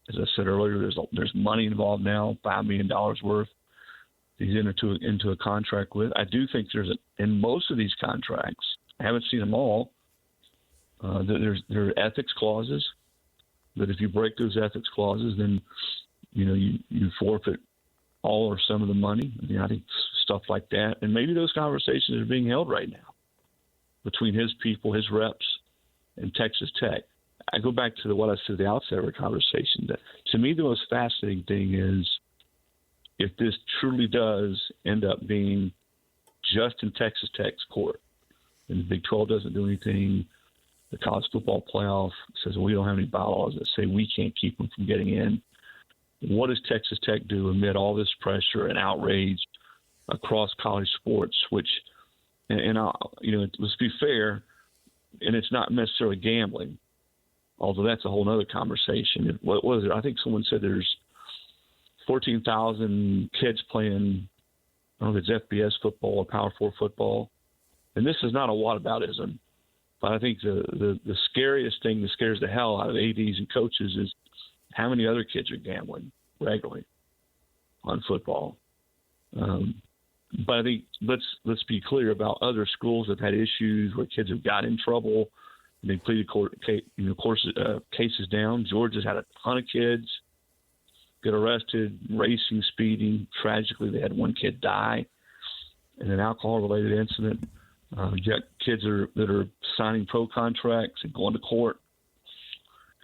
As I said earlier, there's money involved now, $5 million worth. He's into a contract with. I do think in most of these contracts, I haven't seen them all. There are ethics clauses that if you break those ethics clauses, then you forfeit all or some of the money. I think stuff like that, and maybe those conversations are being held right now between his people, his reps, and Texas Tech. I go back to what I said at the outset of our conversation. That to me, the most fascinating thing is if this truly does end up being just in Texas Tech's court, and the Big 12 doesn't do anything, the college football playoff says we don't have any bylaws that say we can't keep them from getting in. What does Texas Tech do amid all this pressure and outrage across college sports? Which, let's be fair, and it's not necessarily gambling, although that's a whole other conversation. What was it? I think someone said there's 14,000 kids playing, I don't know if it's FBS football or Power 4 football. And this is not a whataboutism, but I think the scariest thing that scares the hell out of ADs and coaches is how many other kids are gambling regularly on football. But I think let's be clear about other schools that have had issues where kids have got in trouble and they pleaded cases down. Georgia's had a ton of kids get arrested, racing, speeding. Tragically, they had one kid die in an alcohol-related incident. You got kids that are signing pro contracts and going to court,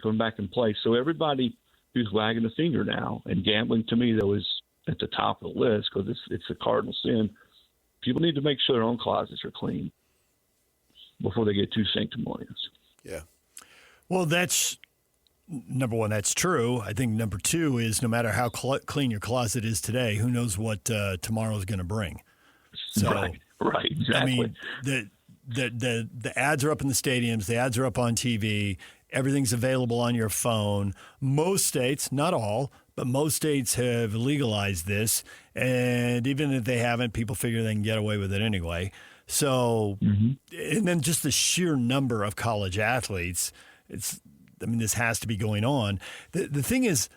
coming back in play. So everybody who's wagging the finger now, and gambling to me, though, is at the top of the list because it's a cardinal sin. People need to make sure their own closets are clean before they get too sanctimonious. Yeah. Well, that's number one. That's true. I think number two is no matter how clean your closet is today, who knows what tomorrow is going to bring. So, right, exactly. I mean, the ads are up in the stadiums. The ads are up on TV. Everything's available on your phone. Most states, not all, but most states have legalized this. And even if they haven't, people figure they can get away with it anyway. So, and then just the sheer number of college athletes, this has to be going on. The thing is,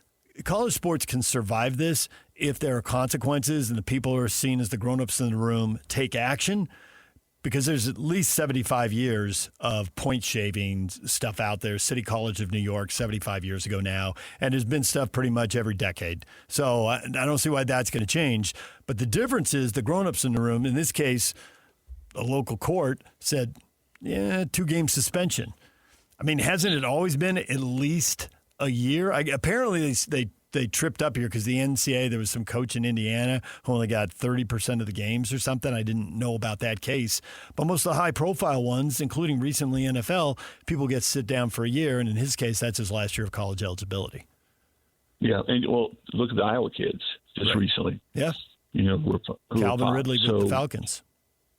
college sports can survive this if there are consequences and the people who are seen as the grown-ups in the room take action, because there's at least 75 years of point shaving stuff out there. City College of New York, 75 years ago now, and there's been stuff pretty much every decade. So I don't see why that's going to change. But the difference is the grown-ups in the room, in this case, a local court said, 2-game suspension. I mean, hasn't it always been at least a year? Apparently, they tripped up here because the NCAA, there was some coach in Indiana who only got 30% of the games or something. I didn't know about that case. But most of the high-profile ones, including recently NFL, people get sit down for a year, and in his case, that's his last year of college eligibility. Yeah, and look at the Iowa kids just recently. Yeah. Calvin Ridley with the Falcons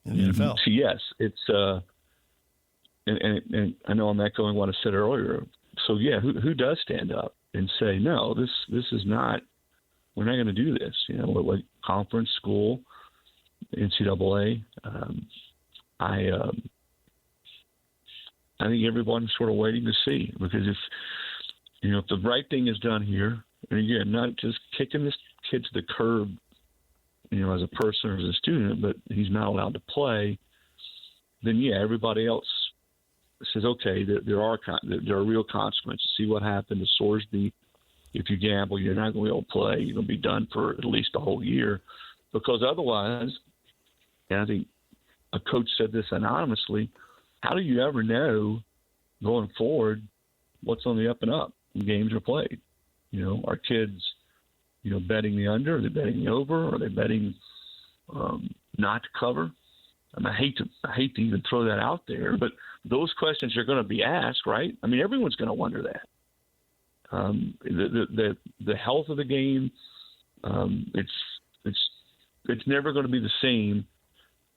in the NFL. So yes, it's and I know I'm echoing what I said earlier. So yeah, who does stand up and say, no, this is not, we're not going to do this, like conference, school, NCAA. I think everyone's sort of waiting to see, because if the right thing is done here, and again, not just kicking this kid to the curb, as a person or as a student, but he's not allowed to play, then yeah, everybody else says, okay, there are real consequences. See what happened to Sorsby. If you gamble, you're not going to be able to play. You're going to be done for at least a whole year, because otherwise, and I think a coach said this anonymously, how do you ever know going forward what's on the up and up when games are played? Are kids, betting the under? Are they betting the over? Are they betting not to cover? I hate to even throw that out there, but those questions are going to be asked, right? I mean, everyone's going to wonder that. The health of the game, it's never going to be the same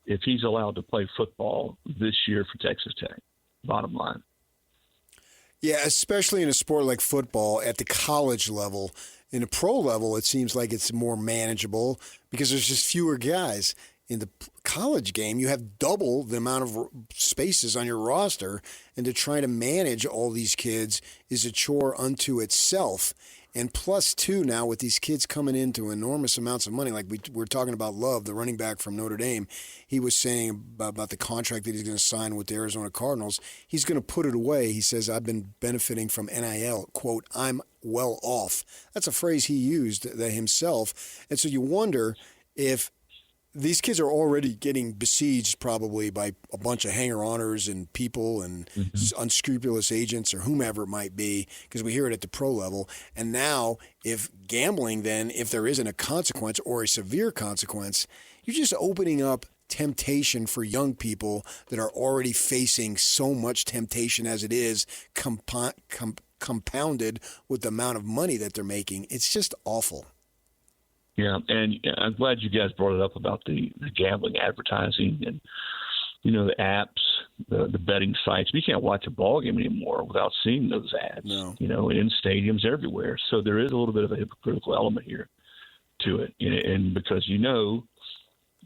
if he's allowed to play football this year for Texas Tech. Bottom line. Yeah, especially in a sport like football at the college level. In a pro level, it seems like it's more manageable because there's just fewer guys. In the college game, you have double the amount of spaces on your roster, and to try to manage all these kids is a chore unto itself. And plus, too, now with these kids coming into enormous amounts of money, like we're talking about Love, the running back from Notre Dame, he was saying about the contract that he's going to sign with the Arizona Cardinals. He's going to put it away. He says, I've been benefiting from NIL. Quote, I'm well off. That's a phrase he used himself. And so you wonder if these kids are already getting besieged probably by a bunch of hanger-oners and people and unscrupulous agents or whomever it might be, because we hear it at the pro level. And now if gambling, then if there isn't a consequence or a severe consequence, you're just opening up temptation for young people that are already facing so much temptation as it is, compounded with the amount of money that they're making. It's just awful. Yeah, and I'm glad you guys brought it up about the gambling advertising and, the apps, the betting sites. We can't watch a ball game anymore without seeing those ads, in stadiums everywhere. So there is a little bit of a hypocritical element here to it. And because,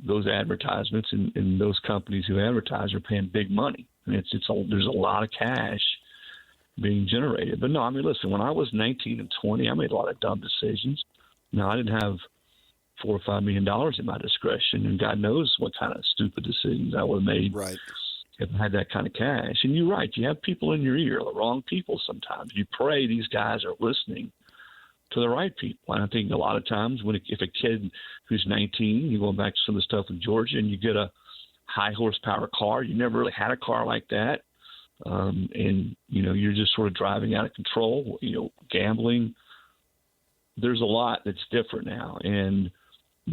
those advertisements and those companies who advertise are paying big money. I mean, there's a lot of cash being generated. But no, I mean, listen, when I was 19 and 20, I made a lot of dumb decisions. Now, I didn't have $4 or $5 million in my discretion, and God knows what kind of stupid decisions I would have made if I had that kind of cash. And you're right, you have people in your ear, the wrong people sometimes. You pray these guys are listening to the right people. And I think a lot of times if a kid who's 19, you're going back to some of the stuff in Georgia, and you get a high horsepower car, you never really had a car like that, and you're just sort of driving out of control, gambling. There's a lot that's different now, and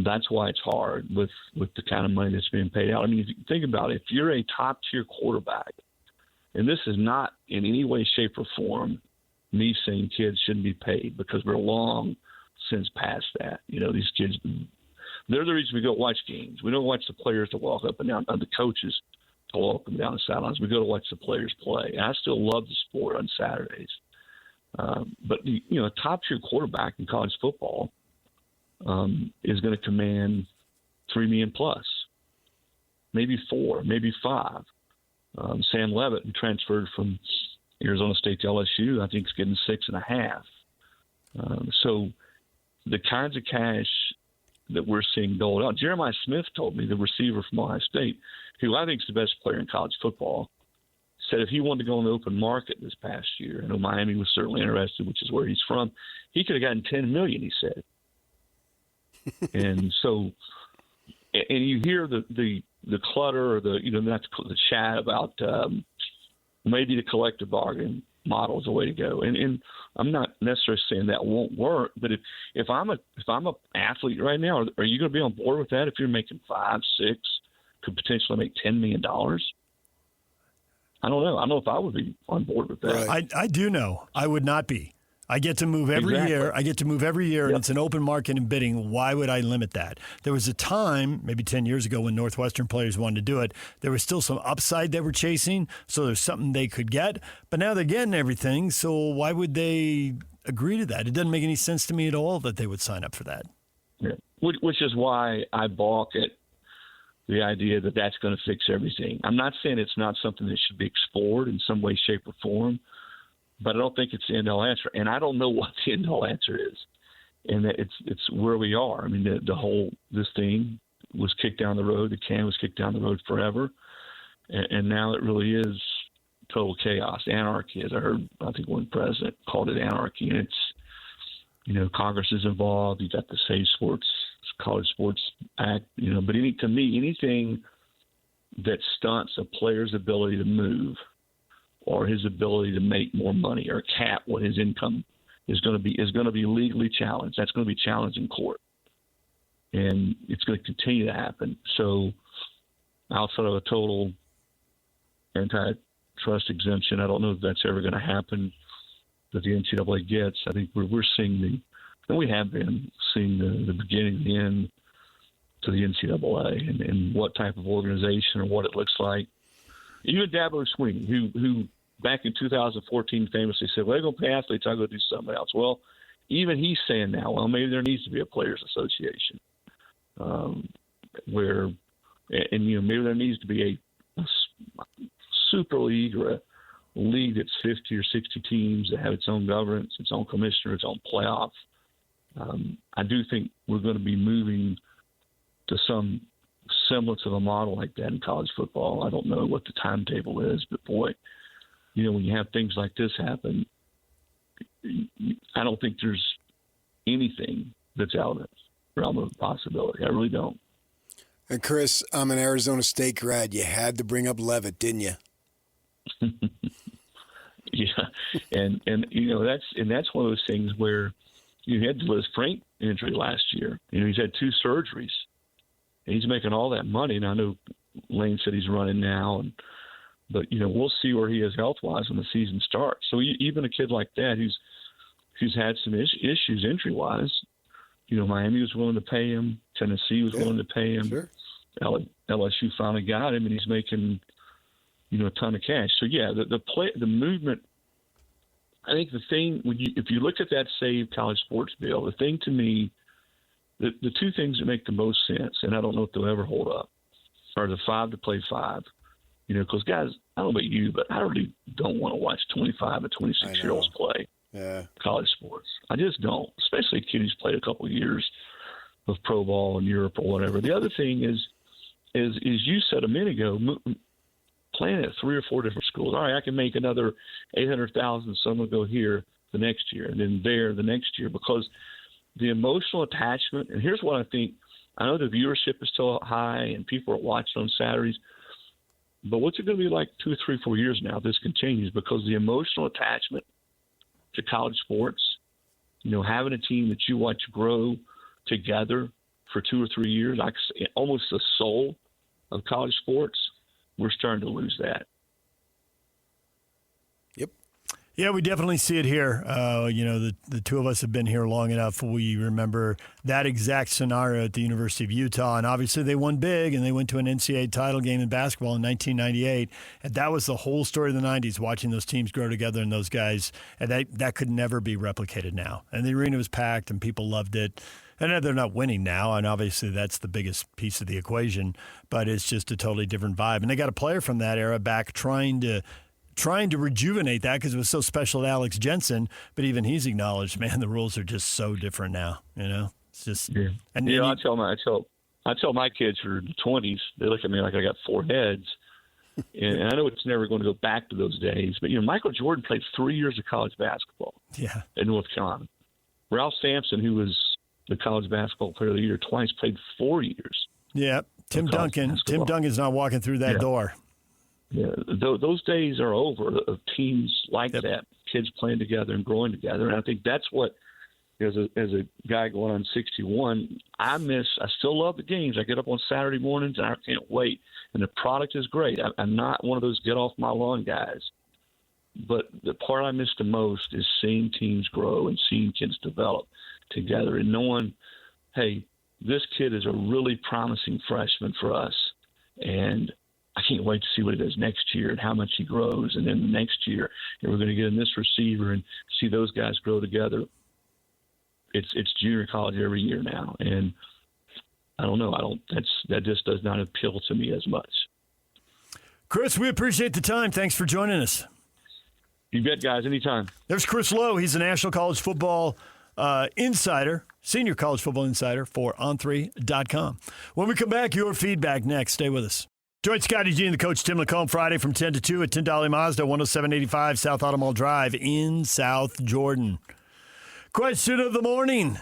that's why it's hard with the kind of money that's being paid out. I mean, if you think about it, if you're a top-tier quarterback, and this is not in any way, shape, or form me saying kids shouldn't be paid, because we're long since past that. These kids, they're the reason we go watch games. We don't watch the players to walk up and down, the coaches to walk up and down the sidelines. We go to watch the players play. And I still love the sport on Saturdays. But a top-tier quarterback in college football is going to command $3 million plus, maybe $4 million, maybe $5 million. Sam Levitt, who transferred from Arizona State to LSU, I think is getting $6.5 million. So the kinds of cash that we're seeing doled out. Jeremiah Smith told me, the receiver from Ohio State, who I think is the best player in college football, said if he wanted to go on the open market this past year, I know Miami was certainly interested, which is where he's from, he could have gotten $10 million, he said. And so, and you hear the clutter or not the chat about maybe the collective bargain model is the way to go. And I'm not necessarily saying that won't work, but if I'm an athlete right now, are you going to be on board with that? If you're making 5, 6, could potentially make $10 million? I don't know. I don't know if I would be on board with that. Right. I do know. I would not be. I get to move every year. And it's an open market and bidding. Why would I limit that? There was a time, maybe 10 years ago, when Northwestern players wanted to do it. There was still some upside they were chasing, so there's something they could get. But now they're getting everything, so why would they agree to that? It doesn't make any sense to me at all that they would sign up for that. Yeah. Which is why I balk at the idea that that's going to fix everything. I'm not saying it's not something that should be explored in some way, shape, or form, but I don't think it's the end-all answer. And I don't know what the end-all answer is. And that it's where we are. I mean, this thing was kicked down the road. The can was kicked down the road forever. And now it really is total chaos, anarchy, as I think one president called it anarchy. And it's, Congress is involved. You've got the Safe Sports, College Sports Act, but to me, anything that stunts a player's ability to move or his ability to make more money or cap what his income is going to be legally challenged. That's going to be challenged in court, and it's going to continue to happen. So, outside of a total antitrust exemption, I don't know if that's ever going to happen that the NCAA gets. I think we're seeing we have been seeing the beginning and the end to the NCAA and what type of organization or what it looks like. Even Dabo Swinney, who back in 2014 famously said, well, they're going to pay athletes, I'll go do something else. Well, even he's saying now, well, maybe there needs to be a players association maybe there needs to be a super league or a league that's 50 or 60 teams that have its own governance, its own commissioner, its own playoff. I do think we're going to be moving to some semblance of a model like that in college football. I don't know what the timetable is, but boy, when you have things like this happen, I don't think there's anything that's out of the realm of possibility. I really don't. And Chris, I'm an Arizona State grad. You had to bring up Levitt, didn't you? Yeah, and that's one of those things where you had the Liz Frank injury last year. He's had 2 surgeries, and he's making all that money. And I know Lane said he's running now, but we'll see where he is health wise when the season starts. So even a kid like that who's had some issues injury wise, Miami was willing to pay him, Tennessee was willing to pay him, sure. LSU finally got him, and he's making a ton of cash. So yeah, the movement. I think the thing if you look at that Save College Sports bill, the thing to me, the 2 things that make the most sense, and I don't know if they'll ever hold up, are the 5 to play 5. Because guys, I don't know about you, but I really don't want to watch 25 and 26-year-olds play college sports. I just don't, especially a kid who's played a couple of years of pro ball in Europe or whatever. The other thing is you said a minute ago, playing at 3 or 4 different schools. All right, I can make another $800,000. So I'm going to go here the next year and then there the next year, because the emotional attachment. And here's what I think. I know the viewership is still high and people are watching on Saturdays, but what's it going to be like 2, 3, 4 years now if this continues? Because the emotional attachment to college sports, having a team that you watch grow together for 2 or 3 years, like almost the soul of college sports, we're starting to lose that. Yep. Yeah, we definitely see it here. The 2 of us have been here long enough. We remember that exact scenario at the University of Utah, and obviously they won big, and they went to an NCAA title game in basketball in 1998, and that was the whole story of the 90s, watching those teams grow together and those guys, and that could never be replicated now. And the arena was packed, and people loved it. And they're not winning now, and obviously that's the biggest piece of the equation, but it's just a totally different vibe. And they got a player from that era back trying to rejuvenate that because it was so special to Alex Jensen, but even he's acknowledged, man, the rules are just so different now. It's just And I tell my kids who are in the 20s, they look at me like I got 4 heads, and I know it's never going to go back to those days. But Michael Jordan played 3 years of college basketball, in North Carolina. Ralph Sampson, who was the college basketball player of the year twice, played 4 years. Yeah, Tim Duncan's not walking through that door. Yeah, those days are over of teams like that, kids playing together and growing together. And I think that's what, as a guy going on 61, I still love the games. I get up on Saturday mornings and I can't wait. And the product is great. I'm not one of those get off my lawn guys. But the part I miss the most is seeing teams grow and seeing kids develop together and knowing, hey, this kid is a really promising freshman for us, and I can't wait to see what he does next year and how much he grows. And then the next year, and we're going to get in this receiver and see those guys grow together. It's junior college every year now, and I don't know. That just does not appeal to me as much. Chris, we appreciate the time. Thanks for joining us. You bet, guys. Anytime. There's Chris Lowe. He's a national college football insider, senior college football insider for On3.com. When we come back, your feedback next. Stay with us. Join Scotty G and the coach Tim LaComb Friday from 10 to 2 at Tyndale Mazda, 10785 South Automall Drive in South Jordan. Question of the morning.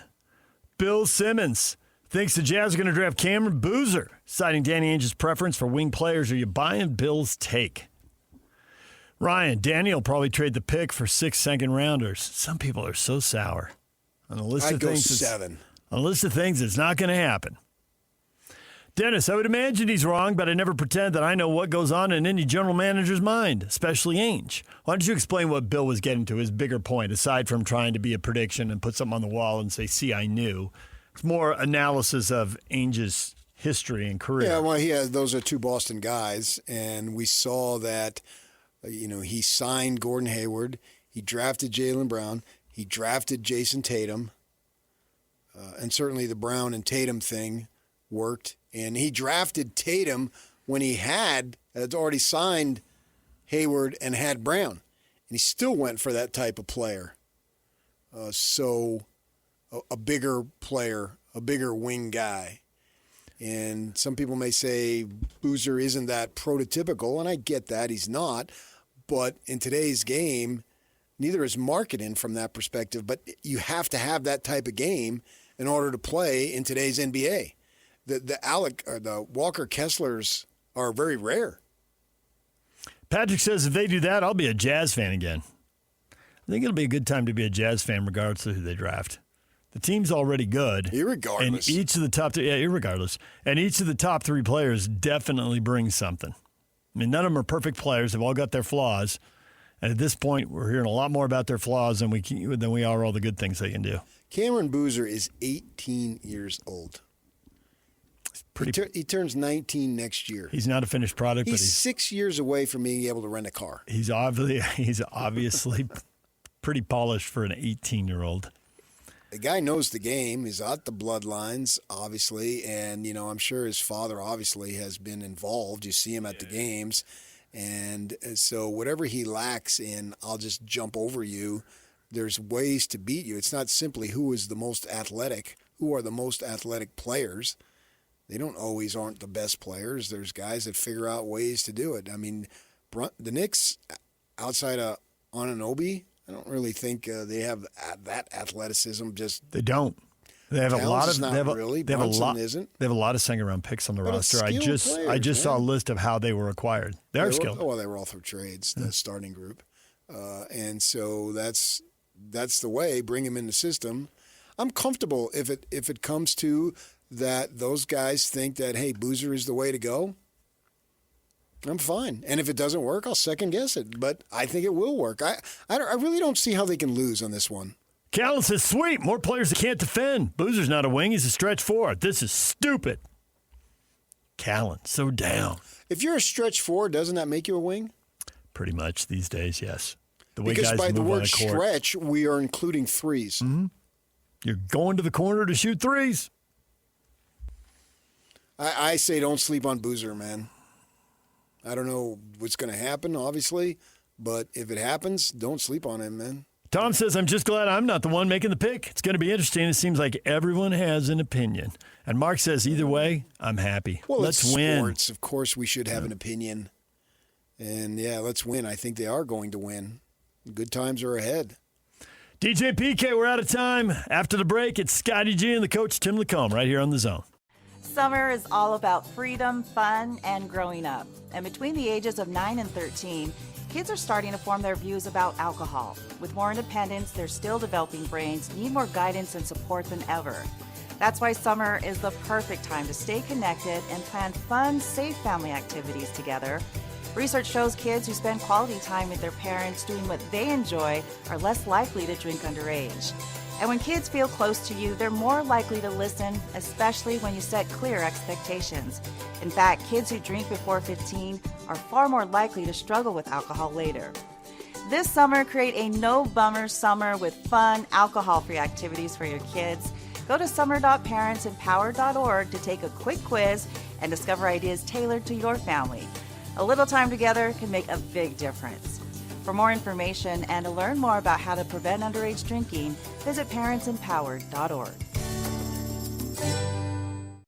Bill Simmons thinks the Jazz are going to draft Cameron Boozer, citing Danny Ainge's preference for wing players. Are you buying Bill's take? Ryan, Danny will probably trade the pick for 6 second-rounders. Some people are so sour. On a list I'd of go things, 7. On a list of things, it's not going to happen. Dennis, I would imagine he's wrong, but I never pretend that I know what goes on in any general manager's mind, especially Ainge. Why don't you explain what Bill was getting to, his bigger point, aside from trying to be a prediction and put something on the wall and say, see, I knew. It's more analysis of Ainge's history and career. Yeah, well, those are 2 Boston guys, and we saw that, he signed Gordon Hayward, he drafted Jaylen Brown, he drafted Jason Tatum, and certainly the Brown and Tatum thing worked. And he drafted Tatum when he had already signed Hayward and had Brown. And he still went for that type of player. So a bigger player, a bigger wing guy. And some people may say Boozer isn't that prototypical, and I get that. He's not. But in today's game, neither is Markkanen from that perspective. But you have to have that type of game in order to play in today's NBA. the Walker Kesslers are very rare. Patrick says if they do that, I'll be a Jazz fan again. I think it'll be a good time to be a Jazz fan regardless of who they draft. The team's already good. Irregardless. And each of the top three, irregardless. And each of the top three players definitely brings something. I mean, none of them are perfect players. They've all got their flaws. And at this point, we're hearing a lot more about their flaws than we are all the good things they can do. Cameron Boozer is 18 years old. He turns 19 next year. He's not a finished product, but he's 6 years away from being able to rent a car. He's obviously pretty polished for an 18-year-old. The guy knows the game. He's out the bloodlines, obviously, and I'm sure his father obviously has been involved. You see him at the games, and so whatever he lacks in, I'll just jump over you. There's ways to beat you. It's not simply who is the most athletic, who are the most athletic players. They don't always aren't the best players. There's guys that figure out ways to do it. I mean, the Knicks, outside of Anunoby, I don't really think they have that athleticism. They don't. They have a lot of. Not they have a, really. They have a lot. Isn't. They have a lot of second-round picks on the roster. I just saw a list of how they were acquired. They are skilled. Well, they were all through trades. The starting group, and so that's the way. Bring him in the system. I'm comfortable if it comes to that. Those guys think that hey, Boozer is the way to go. I'm fine. And if it doesn't work, I'll second guess it. But I think it will work. I really don't see how they can lose on this one. Callan says, sweet, more players that can't defend. Boozer's not a wing. He's a stretch forward. This is stupid. Callan, so down. If you're a stretch forward, doesn't that make you a wing? Pretty much these days, yes. The way because guys by the move word on the court. stretch, we are including threes. Mm-hmm. You're going to the corner to shoot threes. I say don't sleep on Boozer, man. I don't know what's going to happen, obviously, but if it happens, don't sleep on him, man. Tom says, I'm just glad I'm not the one making the pick. It's going to be interesting. It seems like everyone has an opinion. And Mark says, either way, I'm happy. Well, let's it's win. Sports. Of course, we should have an opinion. And, let's win. I think they are going to win. Good times are ahead. DJ PK, we're out of time. After the break, it's Scotty G and the coach, Tim Lacombe, right here on The Zone. Summer is all about freedom, fun, and growing up. And between the ages of 9 and 13, kids are starting to form their views about alcohol. With more independence, their still developing brains need more guidance and support than ever. That's why summer is the perfect time to stay connected and plan fun, safe family activities together. Research shows kids who spend quality time with their parents doing what they enjoy are less likely to drink underage. And when kids feel close to you, they're more likely to listen, especially when you set clear expectations. In fact, kids who drink before 15 are far more likely to struggle with alcohol later. This summer, create a no-bummer summer with fun, alcohol-free activities for your kids. Go to summer.parentsempowered.org to take a quick quiz and discover ideas tailored to your family. A little time together can make a big difference. For more information and to learn more about how to prevent underage drinking, visit parentsempowered.org.